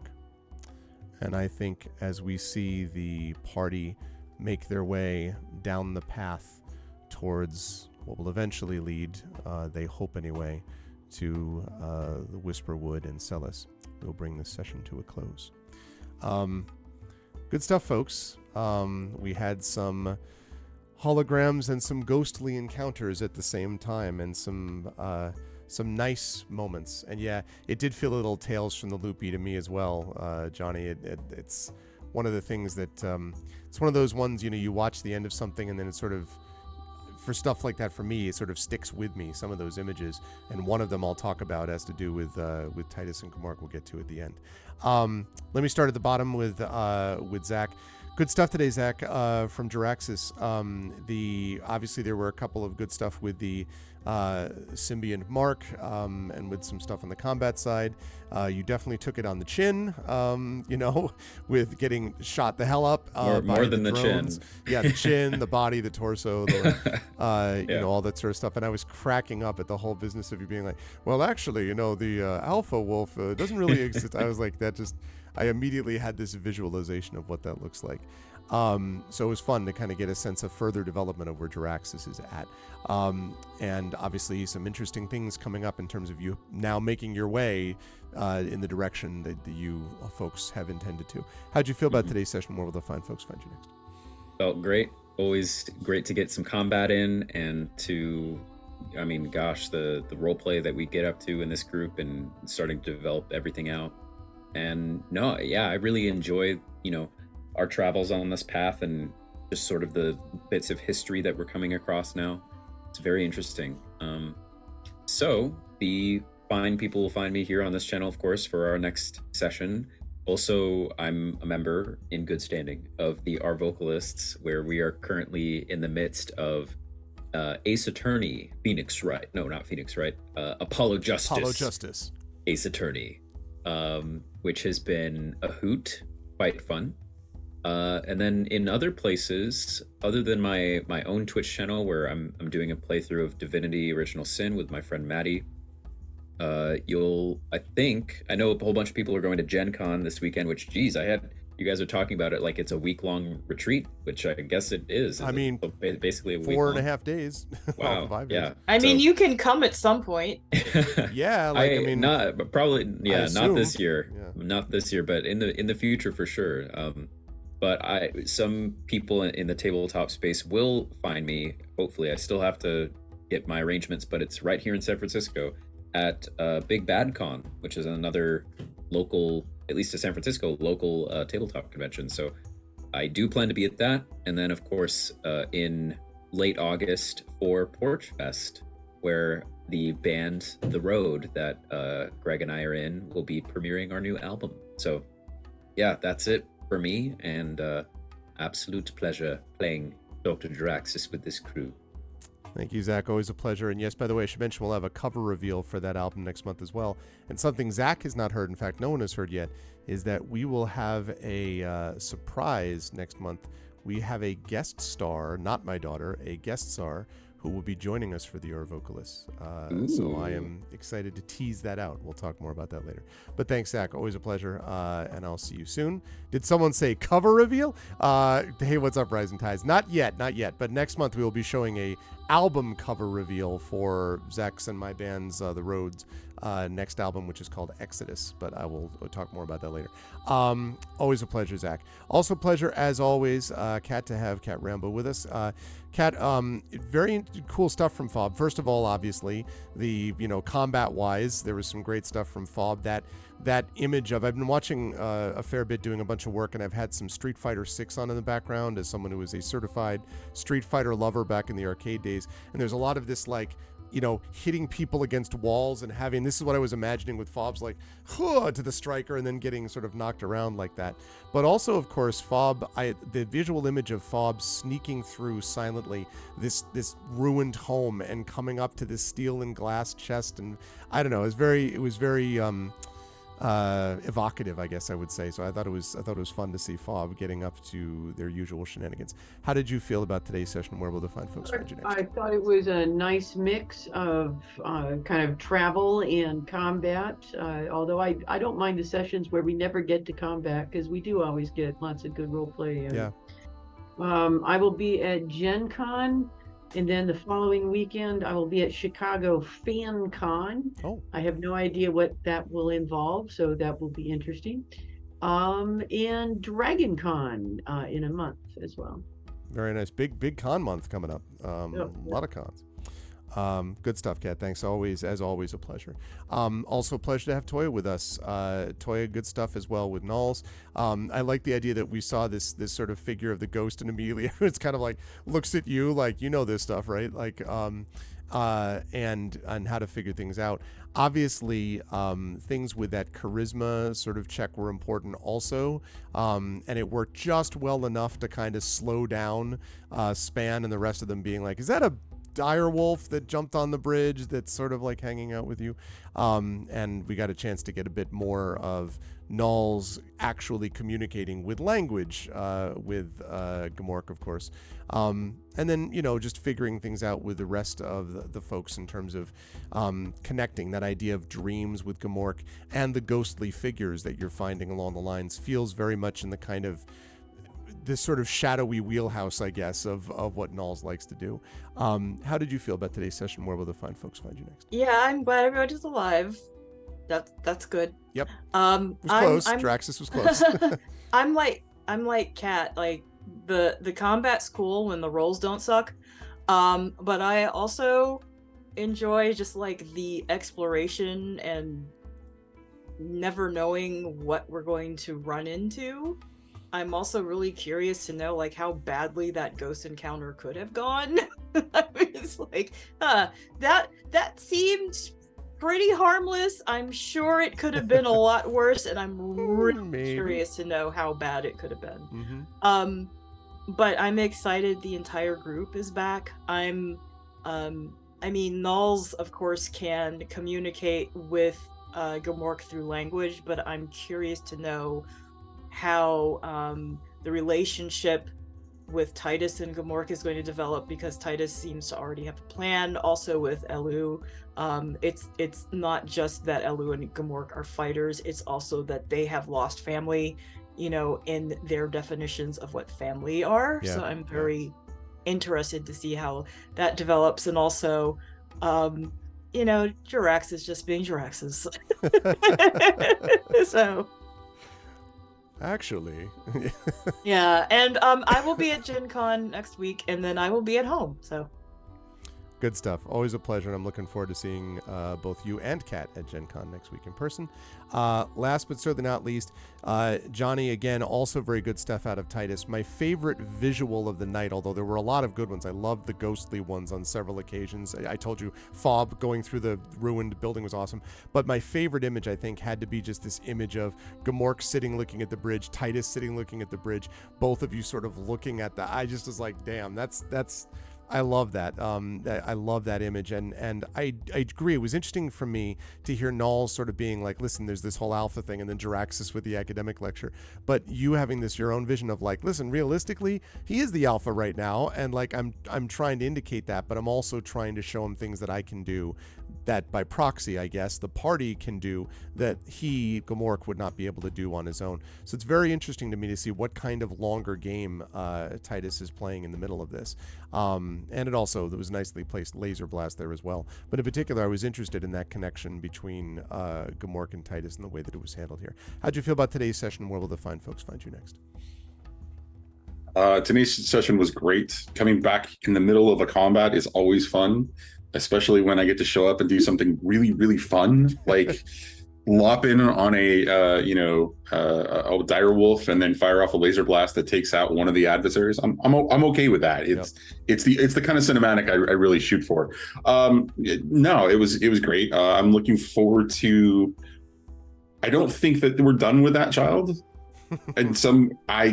And I think as we see the party make their way down the path towards what will eventually lead, they hope anyway, to the Whisperwood and Celis, we'll bring this session to a close. Good stuff, folks. We had some holograms and some ghostly encounters at the same time, and some nice moments. And yeah, it did feel a little Tales from the Loopy to me as well, Johnny. It's one of the things that it's one of those ones, you watch the end of something and then it sort of, for stuff like that, for me, it sort of sticks with me, some of those images. And one of them I'll talk about has to do with Titus and Gamork. We'll get to at the end. Let me start at the bottom with Zach. Good stuff today, Zach, from Jaraxxus. Obviously there were a couple of good stuff with the symbiont Mark, and with some stuff on the combat side. You definitely took it on the chin, with getting shot the hell up. More than the drones. chin. Yeah, the chin, the body, the torso, all that sort of stuff. And I was cracking up at the whole business of you being like, well, actually, the Alpha Wolf doesn't really exist. I was like, I immediately had this visualization of what that looks like. So it was fun to kind of get a sense of further development of where Jiraxis is at. And obviously some interesting things coming up in terms of you now making your way in the direction that you folks have intended to. How'd you feel about today's session? Where will the fine folks find you next? Felt great. Always great to get some combat in and to, I mean, gosh, the role play that we get up to in this group and starting to develop everything out. And no, yeah, I really enjoy, our travels on this path and just sort of the bits of history that we're coming across now. It's very interesting. So the fine people will find me here on this channel, of course, for our next session. Also, I'm a member in good standing of the Our Vocalists, where we are currently in the midst of Ace Attorney, Phoenix Wright. No, not Phoenix Wright. Apollo Justice. Apollo Justice. Ace Attorney, which has been a hoot, quite fun. And then in other places, other than my own Twitch channel, where I'm doing a playthrough of Divinity Original Sin with my friend Maddie, I know a whole bunch of people are going to Gen Con this weekend, which, geez, you guys are talking about it like it's a week-long retreat, which I guess it is. I mean, basically a week 4.5 days. Wow. 5 days. Yeah. I mean, you can come at some point. Yeah, not this year. Yeah. Not this year, but in the future for sure. But some people in the tabletop space will find me. Hopefully, I still have to get my arrangements, but it's right here in San Francisco at Big Bad Con, which is another local, at least to San Francisco, local tabletop convention. So I do plan to be at that. And then, of course, in late August for Porch Fest, where the band The Road that Greg and I are in will be premiering our new album. So yeah, that's it for me, and absolute pleasure playing Dr. Jiraxis with this crew. Thank you, Zach. Always a pleasure. And yes, by the way, I should mention we'll have a cover reveal for that album next month as well. And something Zach has not heard, in fact, no one has heard yet, is that we will have a surprise next month. We have a guest star, not my daughter, a guest star who will be joining us for the Our Vocalists. So I am excited to tease that out. We'll talk more about that later. But thanks, Zach. Always a pleasure. And I'll see you soon. Did someone say cover reveal? Hey, what's up, Rising Tides? Not yet. But next month we will be showing a album cover reveal for Zach's and my band's The Roads next album, which is called Exodus. But I will talk more about that later. Always a pleasure, Zach. Also pleasure, as always, Kat, to have Kat Rambo with us. Kat, very cool stuff from Fob. First of all, obviously, the combat-wise, there was some great stuff from Fob. That image of, I've been watching a fair bit, doing a bunch of work, and I've had some Street Fighter 6 on in the background as someone who was a certified Street Fighter lover back in the arcade days. And there's a lot of this, like, hitting people against walls and having, this is what I was imagining with Fob's, like, to the striker and then getting sort of knocked around like that. But also, of course, the visual image of Fob sneaking through silently this ruined home and coming up to this steel and glass chest, and I don't know, it was very evocative, I guess I would say. So I thought it was fun to see Fob getting up to their usual shenanigans. How did you feel about today's session? Where will the fine folks find you next? I thought it was a nice mix of kind of travel and combat. Although I don't mind the sessions where we never get to combat, because we do always get lots of good role play. Yeah. I will be at Gen Con. And then the following weekend, I will be at Chicago Fan Con. Oh. I have no idea what that will involve, so that will be interesting. And Dragon Con in a month as well. Very nice. Big con month coming up. A lot of cons. Good stuff, Kat. Thanks. As always, a pleasure. Also a pleasure to have Toya with us. Toya, good stuff as well with Nulls. I like the idea that we saw this sort of figure of the ghost, and immediately it's kind of like looks at you like, this stuff, right? Like, and how to figure things out. Obviously, things with that charisma sort of check were important also, and it worked just well enough to kind of slow down Span and the rest of them being like, is that a dire wolf that jumped on the bridge that's sort of like hanging out with you. And we got a chance to get a bit more of Nulls actually communicating with language with Gamork, of course. And then, just figuring things out with the rest of the folks in terms of connecting that idea of dreams with Gamork and the ghostly figures that you're finding along the lines feels very much in the kind of this sort of shadowy wheelhouse, I guess, of what Nulls likes to do. How did you feel about today's session? Where will the fine folks find you next? Yeah, I'm glad everybody's alive. That's good. Yep. It was close. Draxus was close. I'm like Kat. Like the combat's cool when the rolls don't suck. But I also enjoy just like the exploration and never knowing what we're going to run into. I'm also really curious to know like how badly that ghost encounter could have gone. It's like, that seemed pretty harmless. I'm sure it could have been a lot worse, and I'm really curious to know how bad it could have been. Mm-hmm. But I'm excited the entire group is back. I mean, Nulls, of course, can communicate with Gamork through language, but I'm curious to know how the relationship with Titus and Gamork is going to develop, because Titus seems to already have a plan. Also with Elu, it's not just that Elu and Gamork are fighters, it's also that they have lost family, in their definitions of what family are. Yeah, so I'm very interested to see how that develops. And also, Jiraxis just being Jiraxis. So actually. yeah, and I will be at Gen Con next week, and then I will be at home, so Good stuff. Always a pleasure, and I'm looking forward to seeing both you and Kat at Gen Con next week in person. Last but certainly not least, Johnny, again, also very good stuff out of Titus. My favorite visual of the night, although there were a lot of good ones. I loved the ghostly ones on several occasions. I told you, Fob going through the ruined building was awesome. But my favorite image, I think, had to be just this image of Gamork sitting looking at the bridge, Titus sitting looking at the bridge, both of you sort of looking at I just was like, damn, that's I love that. I love that image, and I agree. It was interesting for me to hear Nulls sort of being like, listen, there's this whole alpha thing, and then Jiraxis with the academic lecture, but you having this your own vision of like, listen, realistically, he is the alpha right now, and like I'm trying to indicate that, but I'm also trying to show him things that I can do, that by proxy, I guess, the party can do that he, Gamork, would not be able to do on his own. So it's very interesting to me to see what kind of longer game Titus is playing in the middle of this. And it also, there was a nicely placed laser blast there as well. But in particular, I was interested in that connection between Gamork and Titus and the way that it was handled here. How'd you feel about today's session? Where will the fine folks find you next? Today's session was great. Coming back in the middle of a combat is always fun, especially when I get to show up and do something really, really fun, like lop in on a dire wolf and then fire off a laser blast that takes out one of the adversaries. I'm okay with that. It's the kind of cinematic I really shoot for. No, it was great. I'm looking forward to. I don't think that we're done with that child, and I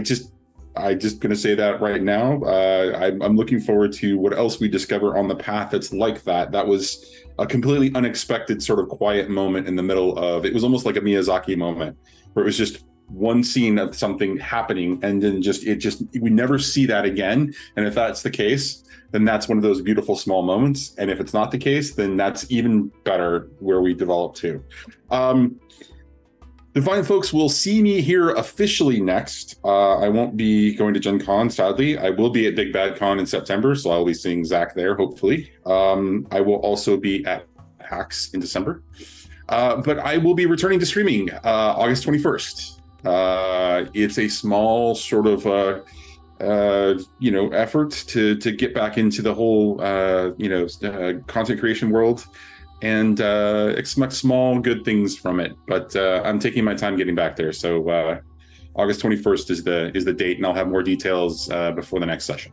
just gonna say that right now. I'm looking forward to what else we discover on the path that's like that. That was a completely unexpected sort of quiet moment in the middle of, it was almost like a Miyazaki moment where it was just one scene of something happening and then we never see that again. And if that's the case, then that's one of those beautiful small moments. And if it's not the case, then that's even better where we develop to. The fine folks will see me here officially next. I won't be going to Gen Con, sadly. I will be at Big Bad Con in September, so I'll be seeing Zach there, hopefully. I will also be at PAX in December. But I will be returning to streaming August 21st. It's a small sort of effort to get back into the whole content creation world. And expect small good things from it, but I'm taking my time getting back there. So August 21st is the date, and I'll have more details before the next session.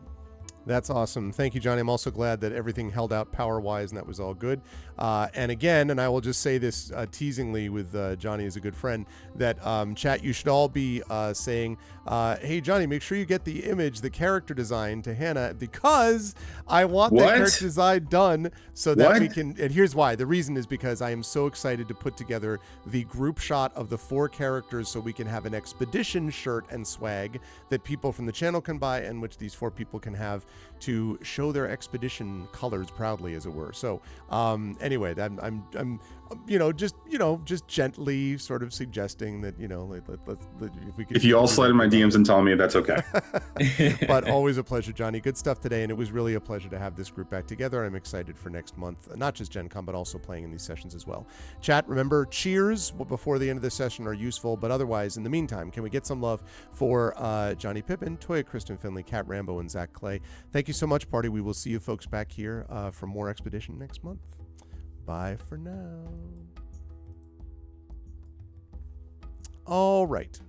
That's awesome. Thank you, Johnny. I'm also glad that everything held out power-wise and that was all good. And again, and I will just say this teasingly with Johnny as a good friend, that chat, you should all be saying, hey, Johnny, make sure you get the image, the character design to Hannah, because I want that What? character design done so that we What? can, and here's why. The reason is because I am so excited to put together the group shot of the 4 characters so we can have an expedition shirt and swag that people from the channel can buy, and which these 4 people can have to show their expedition colors proudly, as it were. So anyway, I'm just gently sort of suggesting that, if we could, If you all slide in my DMs and tell me, that's okay. but always a pleasure, Johnny. Good stuff today, and it was really a pleasure to have this group back together. I'm excited for next month, not just Gen Con, but also playing in these sessions as well. Chat, remember, cheers before the end of the session are useful, but otherwise, in the meantime, can we get some love for Johnny Pippin, Toya Kristen Finley, Kat Rambo, and Zach Clay? Thank you so much, party. We will see you folks back here for more Expedition next month. Bye for now. All right.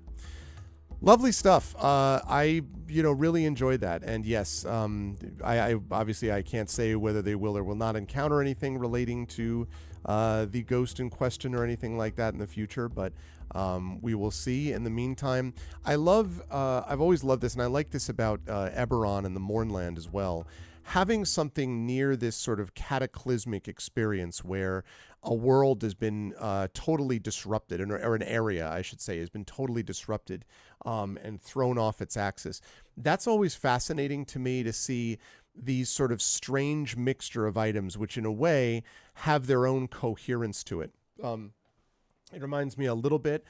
Lovely stuff. I really enjoyed that. And yes, I obviously I can't say whether they will or will not encounter anything relating to the ghost in question or anything like that in the future, but we will see. In the meantime, I've always loved this, and I like this about Eberron and the Mournland as well. Having something near this sort of cataclysmic experience where a world has been totally disrupted, or an area, I should say, has been totally disrupted and thrown off its axis. That's always fascinating to me, to see these sort of strange mixture of items, which in a way have their own coherence to it. It reminds me a little bit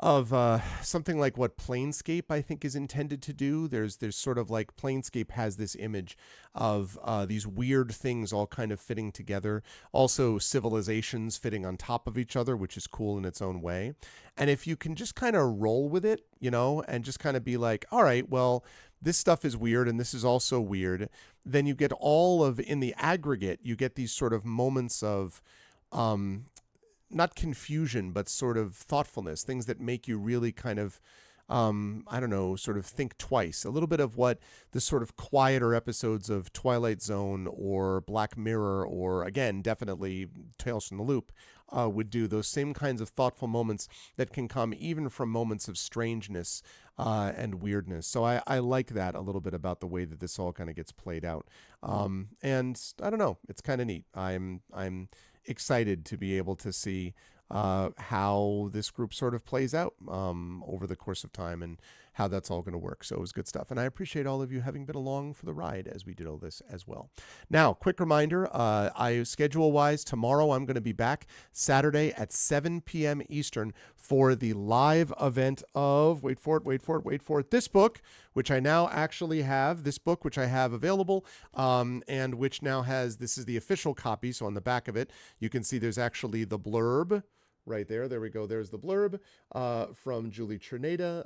of something like what Planescape, I think, is intended to do. There's sort of like Planescape has this image of these weird things all kind of fitting together. Also civilizations fitting on top of each other, which is cool in its own way. And if you can just kind of roll with it, and just kind of be like, all right, well, this stuff is weird and this is also weird, then you get in the aggregate, you get these sort of moments of not confusion, but sort of thoughtfulness, things that make you really kind of, sort of think twice. A little bit of what the sort of quieter episodes of Twilight Zone or Black Mirror, or again, definitely Tales from the Loop, would do. Those same kinds of thoughtful moments that can come even from moments of strangeness and weirdness. So I like that a little bit about the way that this all kind of gets played out. And I don't know, it's kind of neat. I'm excited to be able to see how this group sort of plays out over the course of time, and how that's all going to work. So it was good stuff. And I appreciate all of you having been along for the ride as we did all this as well. Now, quick reminder, schedule-wise, tomorrow I'm going to be back Saturday at 7 p.m. Eastern for the live event of, wait for it, this book, which I now actually have, which I have available, and which now has, this is the official copy. So on the back of it, you can see there's actually the blurb right there. There we go. There's the blurb from Julie Cherneda.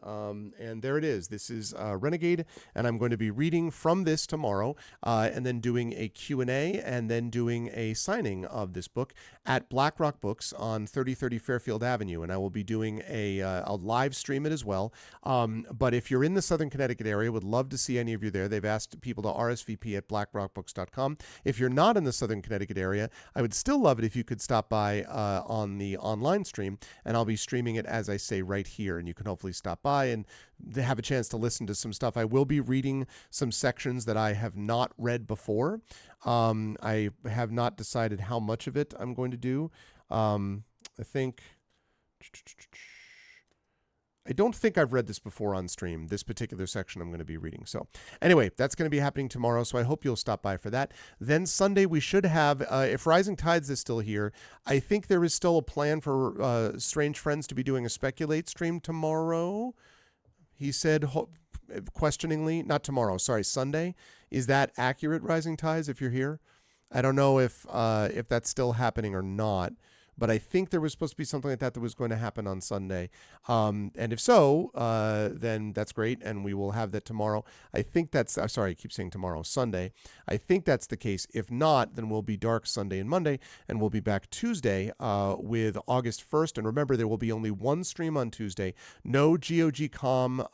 And there it is. This is Renegade. And I'm going to be reading from this tomorrow and then doing a Q&A and then doing a signing of this book at BlackRock Books on 3030 Fairfield Avenue. And I will be doing I'll live stream it as well. But if you're in the Southern Connecticut area, would love to see any of you there. They've asked people to RSVP at blackrockbooks.com. If you're not in the Southern Connecticut area, I would still love it if you could stop by on the online stream, and I'll be streaming it, as I say, right here, and you can hopefully stop by and have a chance to listen to some stuff. I will be reading some sections that I have not read before. I have not decided how much of it I'm going to do. I don't think I've read this before on stream, this particular section I'm going to be reading. So anyway, that's going to be happening tomorrow, so I hope you'll stop by for that. Then Sunday we should have, if Rising Tides is still here, I think there is still a plan for Strange Friends to be doing a Speculate stream tomorrow. He said, questioningly, not tomorrow, sorry, Sunday. Is that accurate, Rising Tides, if you're here? I don't know if that's still happening or not. but I think there was supposed to be something like that was going to happen on Sunday. And if so, then that's great, and we will have that tomorrow. I think that's, sorry, I keep saying tomorrow, Sunday. I think that's the case. If not, then we'll be dark Sunday and Monday, and we'll be back Tuesday with August 1st. And remember, there will be only one stream on Tuesday. No GOG.com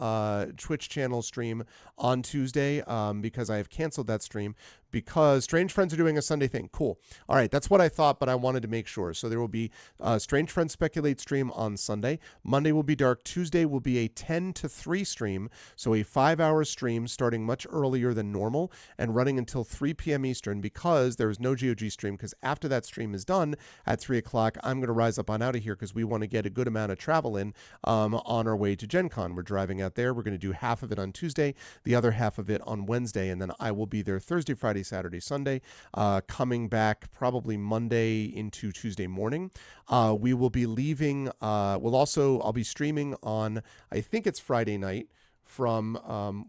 Twitch channel stream on Tuesday because I have canceled that stream because Strange Friends are doing a Sunday thing. Cool. All right, that's what I thought, but I wanted to make sure. So there will be Strange Friends Speculate stream on Sunday. Monday will be dark. Tuesday will be a 10 to 3 stream, so a 5-hour stream starting much earlier than normal and running until 3 p.m. Eastern because there is no GOG stream, because after that stream is done at 3 o'clock, I'm going to rise up on out of here because we want to get a good amount of travel in on our way to Gen Con. We're driving out there. We're going to do half of it on Tuesday, the other half of it on Wednesday, and then I will be there Thursday, Friday, Saturday, Sunday, coming back probably Monday into Tuesday morning. We will be leaving. I'll be streaming on, I think it's Friday night from,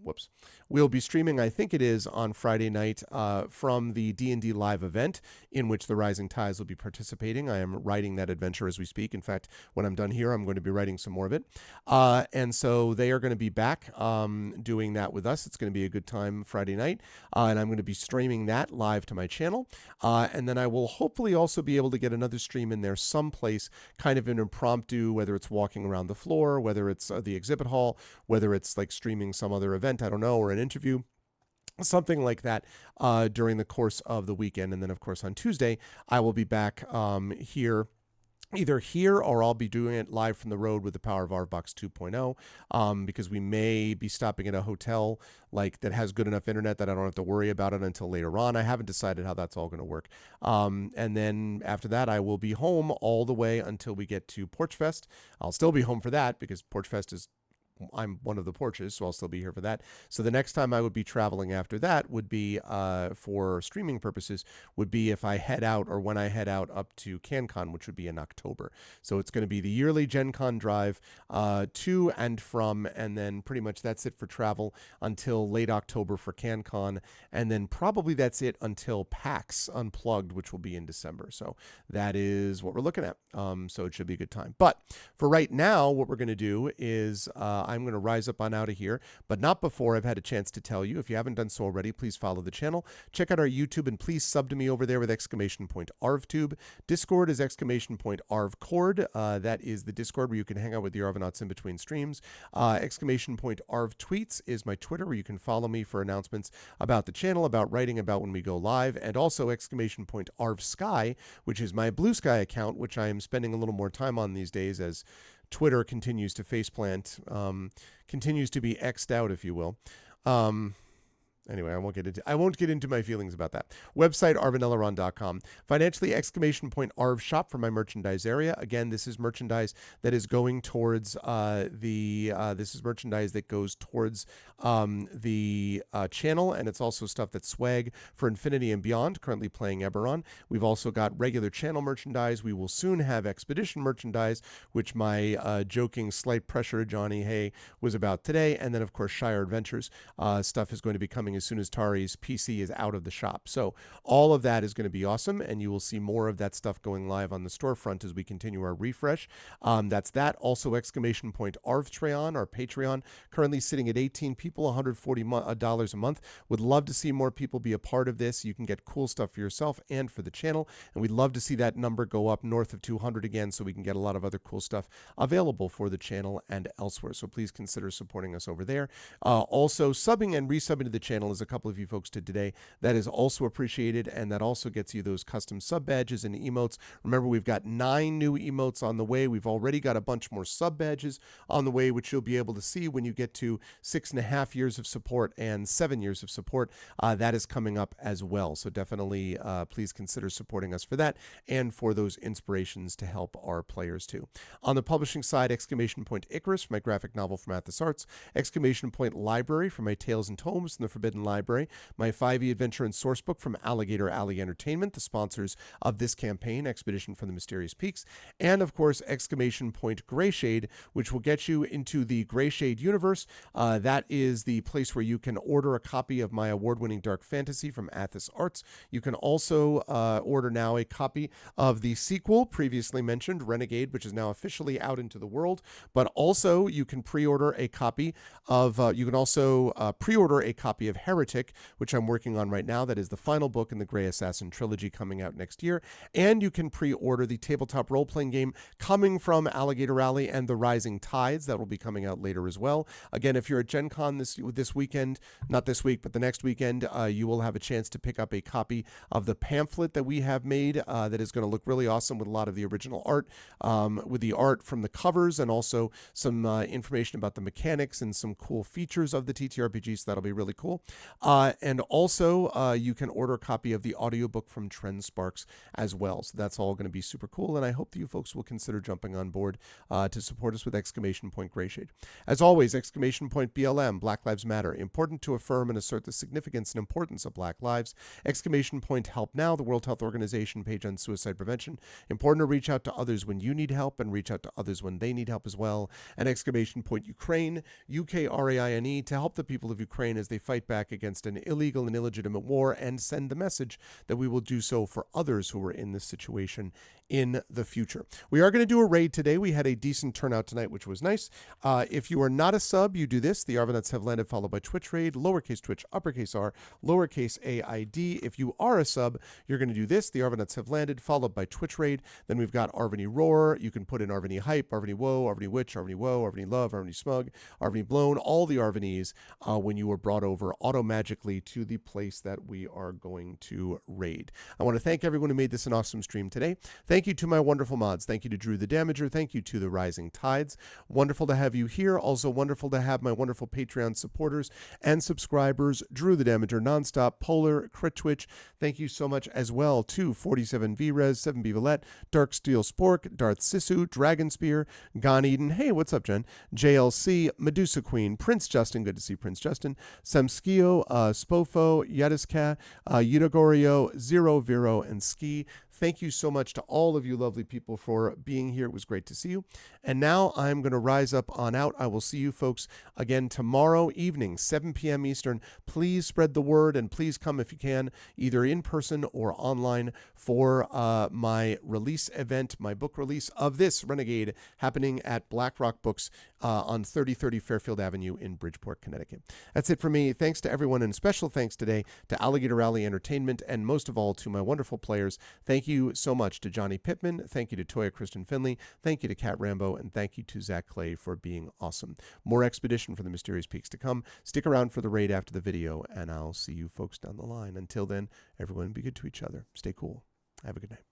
we'll be streaming, I think it is on Friday night from the D&D live event in which the Rising Tides will be participating. I am writing that adventure as we speak. In fact, when I'm done here, I'm going to be writing some more of it. And so they are going to be back doing that with us. It's going to be a good time Friday night. And I'm going to be streaming that live to my channel. And then I will hopefully also be able to get another stream in there someplace, kind of an impromptu, whether it's walking around the floor, whether it's the exhibit hall, whether it's like streaming some other event, I don't know, or an interview, something like that during the course of the weekend. And then, of course, on Tuesday, I will be back either here or I'll be doing it live from the road with the Power of Arvbox 2.0 because we may be stopping at a hotel that has good enough internet that I don't have to worry about it until later on. I haven't decided how that's all going to work. And then after that, I will be home all the way until we get to Porch Fest. I'll still be home for that because Porch Fest I'm one of the porches, so I'll still be here for that. So the next time I would be traveling after that would be for streaming purposes, would be if I head out or when I head out up to CanCon, which would be in October. So it's going to be the yearly Gen Con drive to and from, and then pretty much that's it for travel until late October for CanCon, and then probably that's it until PAX Unplugged, which will be in December. So that is what we're looking at. So it should be a good time. But for right now, what we're going to do is I'm going to rise up on out of here, but not before I've had a chance to tell you. If you haven't done so already, please follow the channel. Check out our YouTube and please sub to me over there with !ArvTube. Discord is !ArvCord. That is the Discord where you can hang out with the Arvanauts in between streams. !ArvTweets is my Twitter where you can follow me for announcements about the channel, about writing, about when we go live, and also !ArvSky, which is my Blue Sky account, which I am spending a little more time on these days as Twitter continues to faceplant, continues to be X'd out, if you will. Anyway, I won't get into my feelings about that. Website, arvanelleron.com. Financially, !Arv shop for my merchandise area. Again, this is merchandise that is going towards this is merchandise that goes towards the channel, and it's also stuff that's swag for Infinity and Beyond, currently playing Eberron. We've also got regular channel merchandise. We will soon have Expedition merchandise, which my joking slight pressure to Johnny Hay was about today. And then, of course, Shire Adventures stuff is going to be coming as soon as Tari's PC is out of the shop. So all of that is going to be awesome, and you will see more of that stuff going live on the storefront as we continue our refresh. That's that. Also, !Arvtreon, our Patreon, currently sitting at 18 people, $140 a month. Would love to see more people be a part of this. You can get cool stuff for yourself and for the channel, and we'd love to see that number go up north of 200 again so we can get a lot of other cool stuff available for the channel and elsewhere. So please consider supporting us over there. Also, subbing and resubbing to the channel, as a couple of you folks did today, that is also appreciated, and that also gets you those custom sub badges and emotes. Remember, we've got 9 new emotes on the way. We've already got a bunch more sub badges on the way, which you'll be able to see when you get to 6.5 years of support and 7 years of support. That is coming up as well. So definitely please consider supporting us for that and for those inspirations to help our players too. On the publishing side, !Icarus for my graphic novel from Athos Arts, !Library for my Tales and Tomes from the Forbidden Forbidden Library, my 5e adventure and sourcebook from Alligator Alley Entertainment, the sponsors of this campaign, Expedition from the Mysterious Peaks, and of course, Exclamation Point Greyshade, which will get you into the Greyshade universe. That is the place where you can order a copy of my award-winning Dark Fantasy from Athos Arts. You can also order now a copy of the sequel previously mentioned, Renegade, which is now officially out into the world. But also, you can pre-order a copy of Heretic, which I'm working on right now. That is the final book in the Grey Assassin trilogy coming out next year. And you can pre-order the tabletop role-playing game coming from Alligator Alley and the Rising Tides. That will be coming out later as well. Again, if you're at Gen Con this weekend, not this week, but the next weekend, you will have a chance to pick up a copy of the pamphlet that we have made that is going to look really awesome with a lot of the original art, with the art from the covers and also some information about the mechanics and some cool features of the TTRPG, so that'll be really cool. And also, you can order a copy of the audiobook from Trend Sparks as well. So that's all going to be super cool, and I hope that you folks will consider jumping on board to support us with Exclamation Point Greyshade. As always, Exclamation Point BLM, Black Lives Matter, important to affirm and assert the significance and importance of Black lives. Exclamation Point Help Now, the World Health Organization page on suicide prevention. Important to reach out to others when you need help and reach out to others when they need help as well. And Exclamation Point Ukraine, UKRAINE, to help the people of Ukraine as they fight back against an illegal and illegitimate war and send the message that we will do so for others who are in this situation in the future. We are going to do a raid today. We had a decent turnout tonight, which was nice. If you are not a sub, you do this. The Arvanauts have landed, followed by Twitch raid, lowercase Twitch, uppercase R, lowercase AID. If you are a sub, you're going to do this. The Arvanauts have landed, followed by Twitch raid. Then we've got Arvany Roar. You can put in Arvany Hype, Arvany Woe, Arvany Witch, Arvany Woe, Arvany Love, Arvany Smug, Arvany Blown, all the Arvanys when you are brought over auto-magically to the place that we are going to raid. I want to thank everyone who made this an awesome stream today. Thank you to my wonderful mods. Thank you to Drew the Damager. Thank you to the Rising Tides. Wonderful to have you here. Also wonderful to have my wonderful Patreon supporters and subscribers, Drew the Damager, Nonstop, Polar, Crit Twitch. Thank you so much as well to 47 VRes, 7B Villette, Dark Steel Spork, Darth Sisu, Dragon Spear, Gon Eden. Hey, what's up, Jen? JLC, Medusa Queen, Prince Justin. Good to see Prince Justin. Samskio, Spofo, Yadiska, Yudogorio, Zero, Vero, and Ski. Thank you so much to all of you lovely people for being here. It was great to see you. And now I'm going to rise up on out. I will see you folks again tomorrow evening, 7 p.m. Eastern. Please spread the word and please come if you can, either in person or online for my release event, my book release of this Renegade happening at BlackRock Books on 3030 Fairfield Avenue in Bridgeport, Connecticut. That's it for me. Thanks to everyone, and special thanks today to Alligator Alley Entertainment, and most of all to my wonderful players. Thank you so much to Johnny Pittman. Thank you to Toya Kristen Finley. Thank you to Kat Rambo, and thank you to Zach Clay for being awesome. More Expedition for the Mysterious Peaks to come. Stick around for the raid after the video, and I'll see you folks down the line. Until then, everyone be good to each other. Stay cool. Have a good night.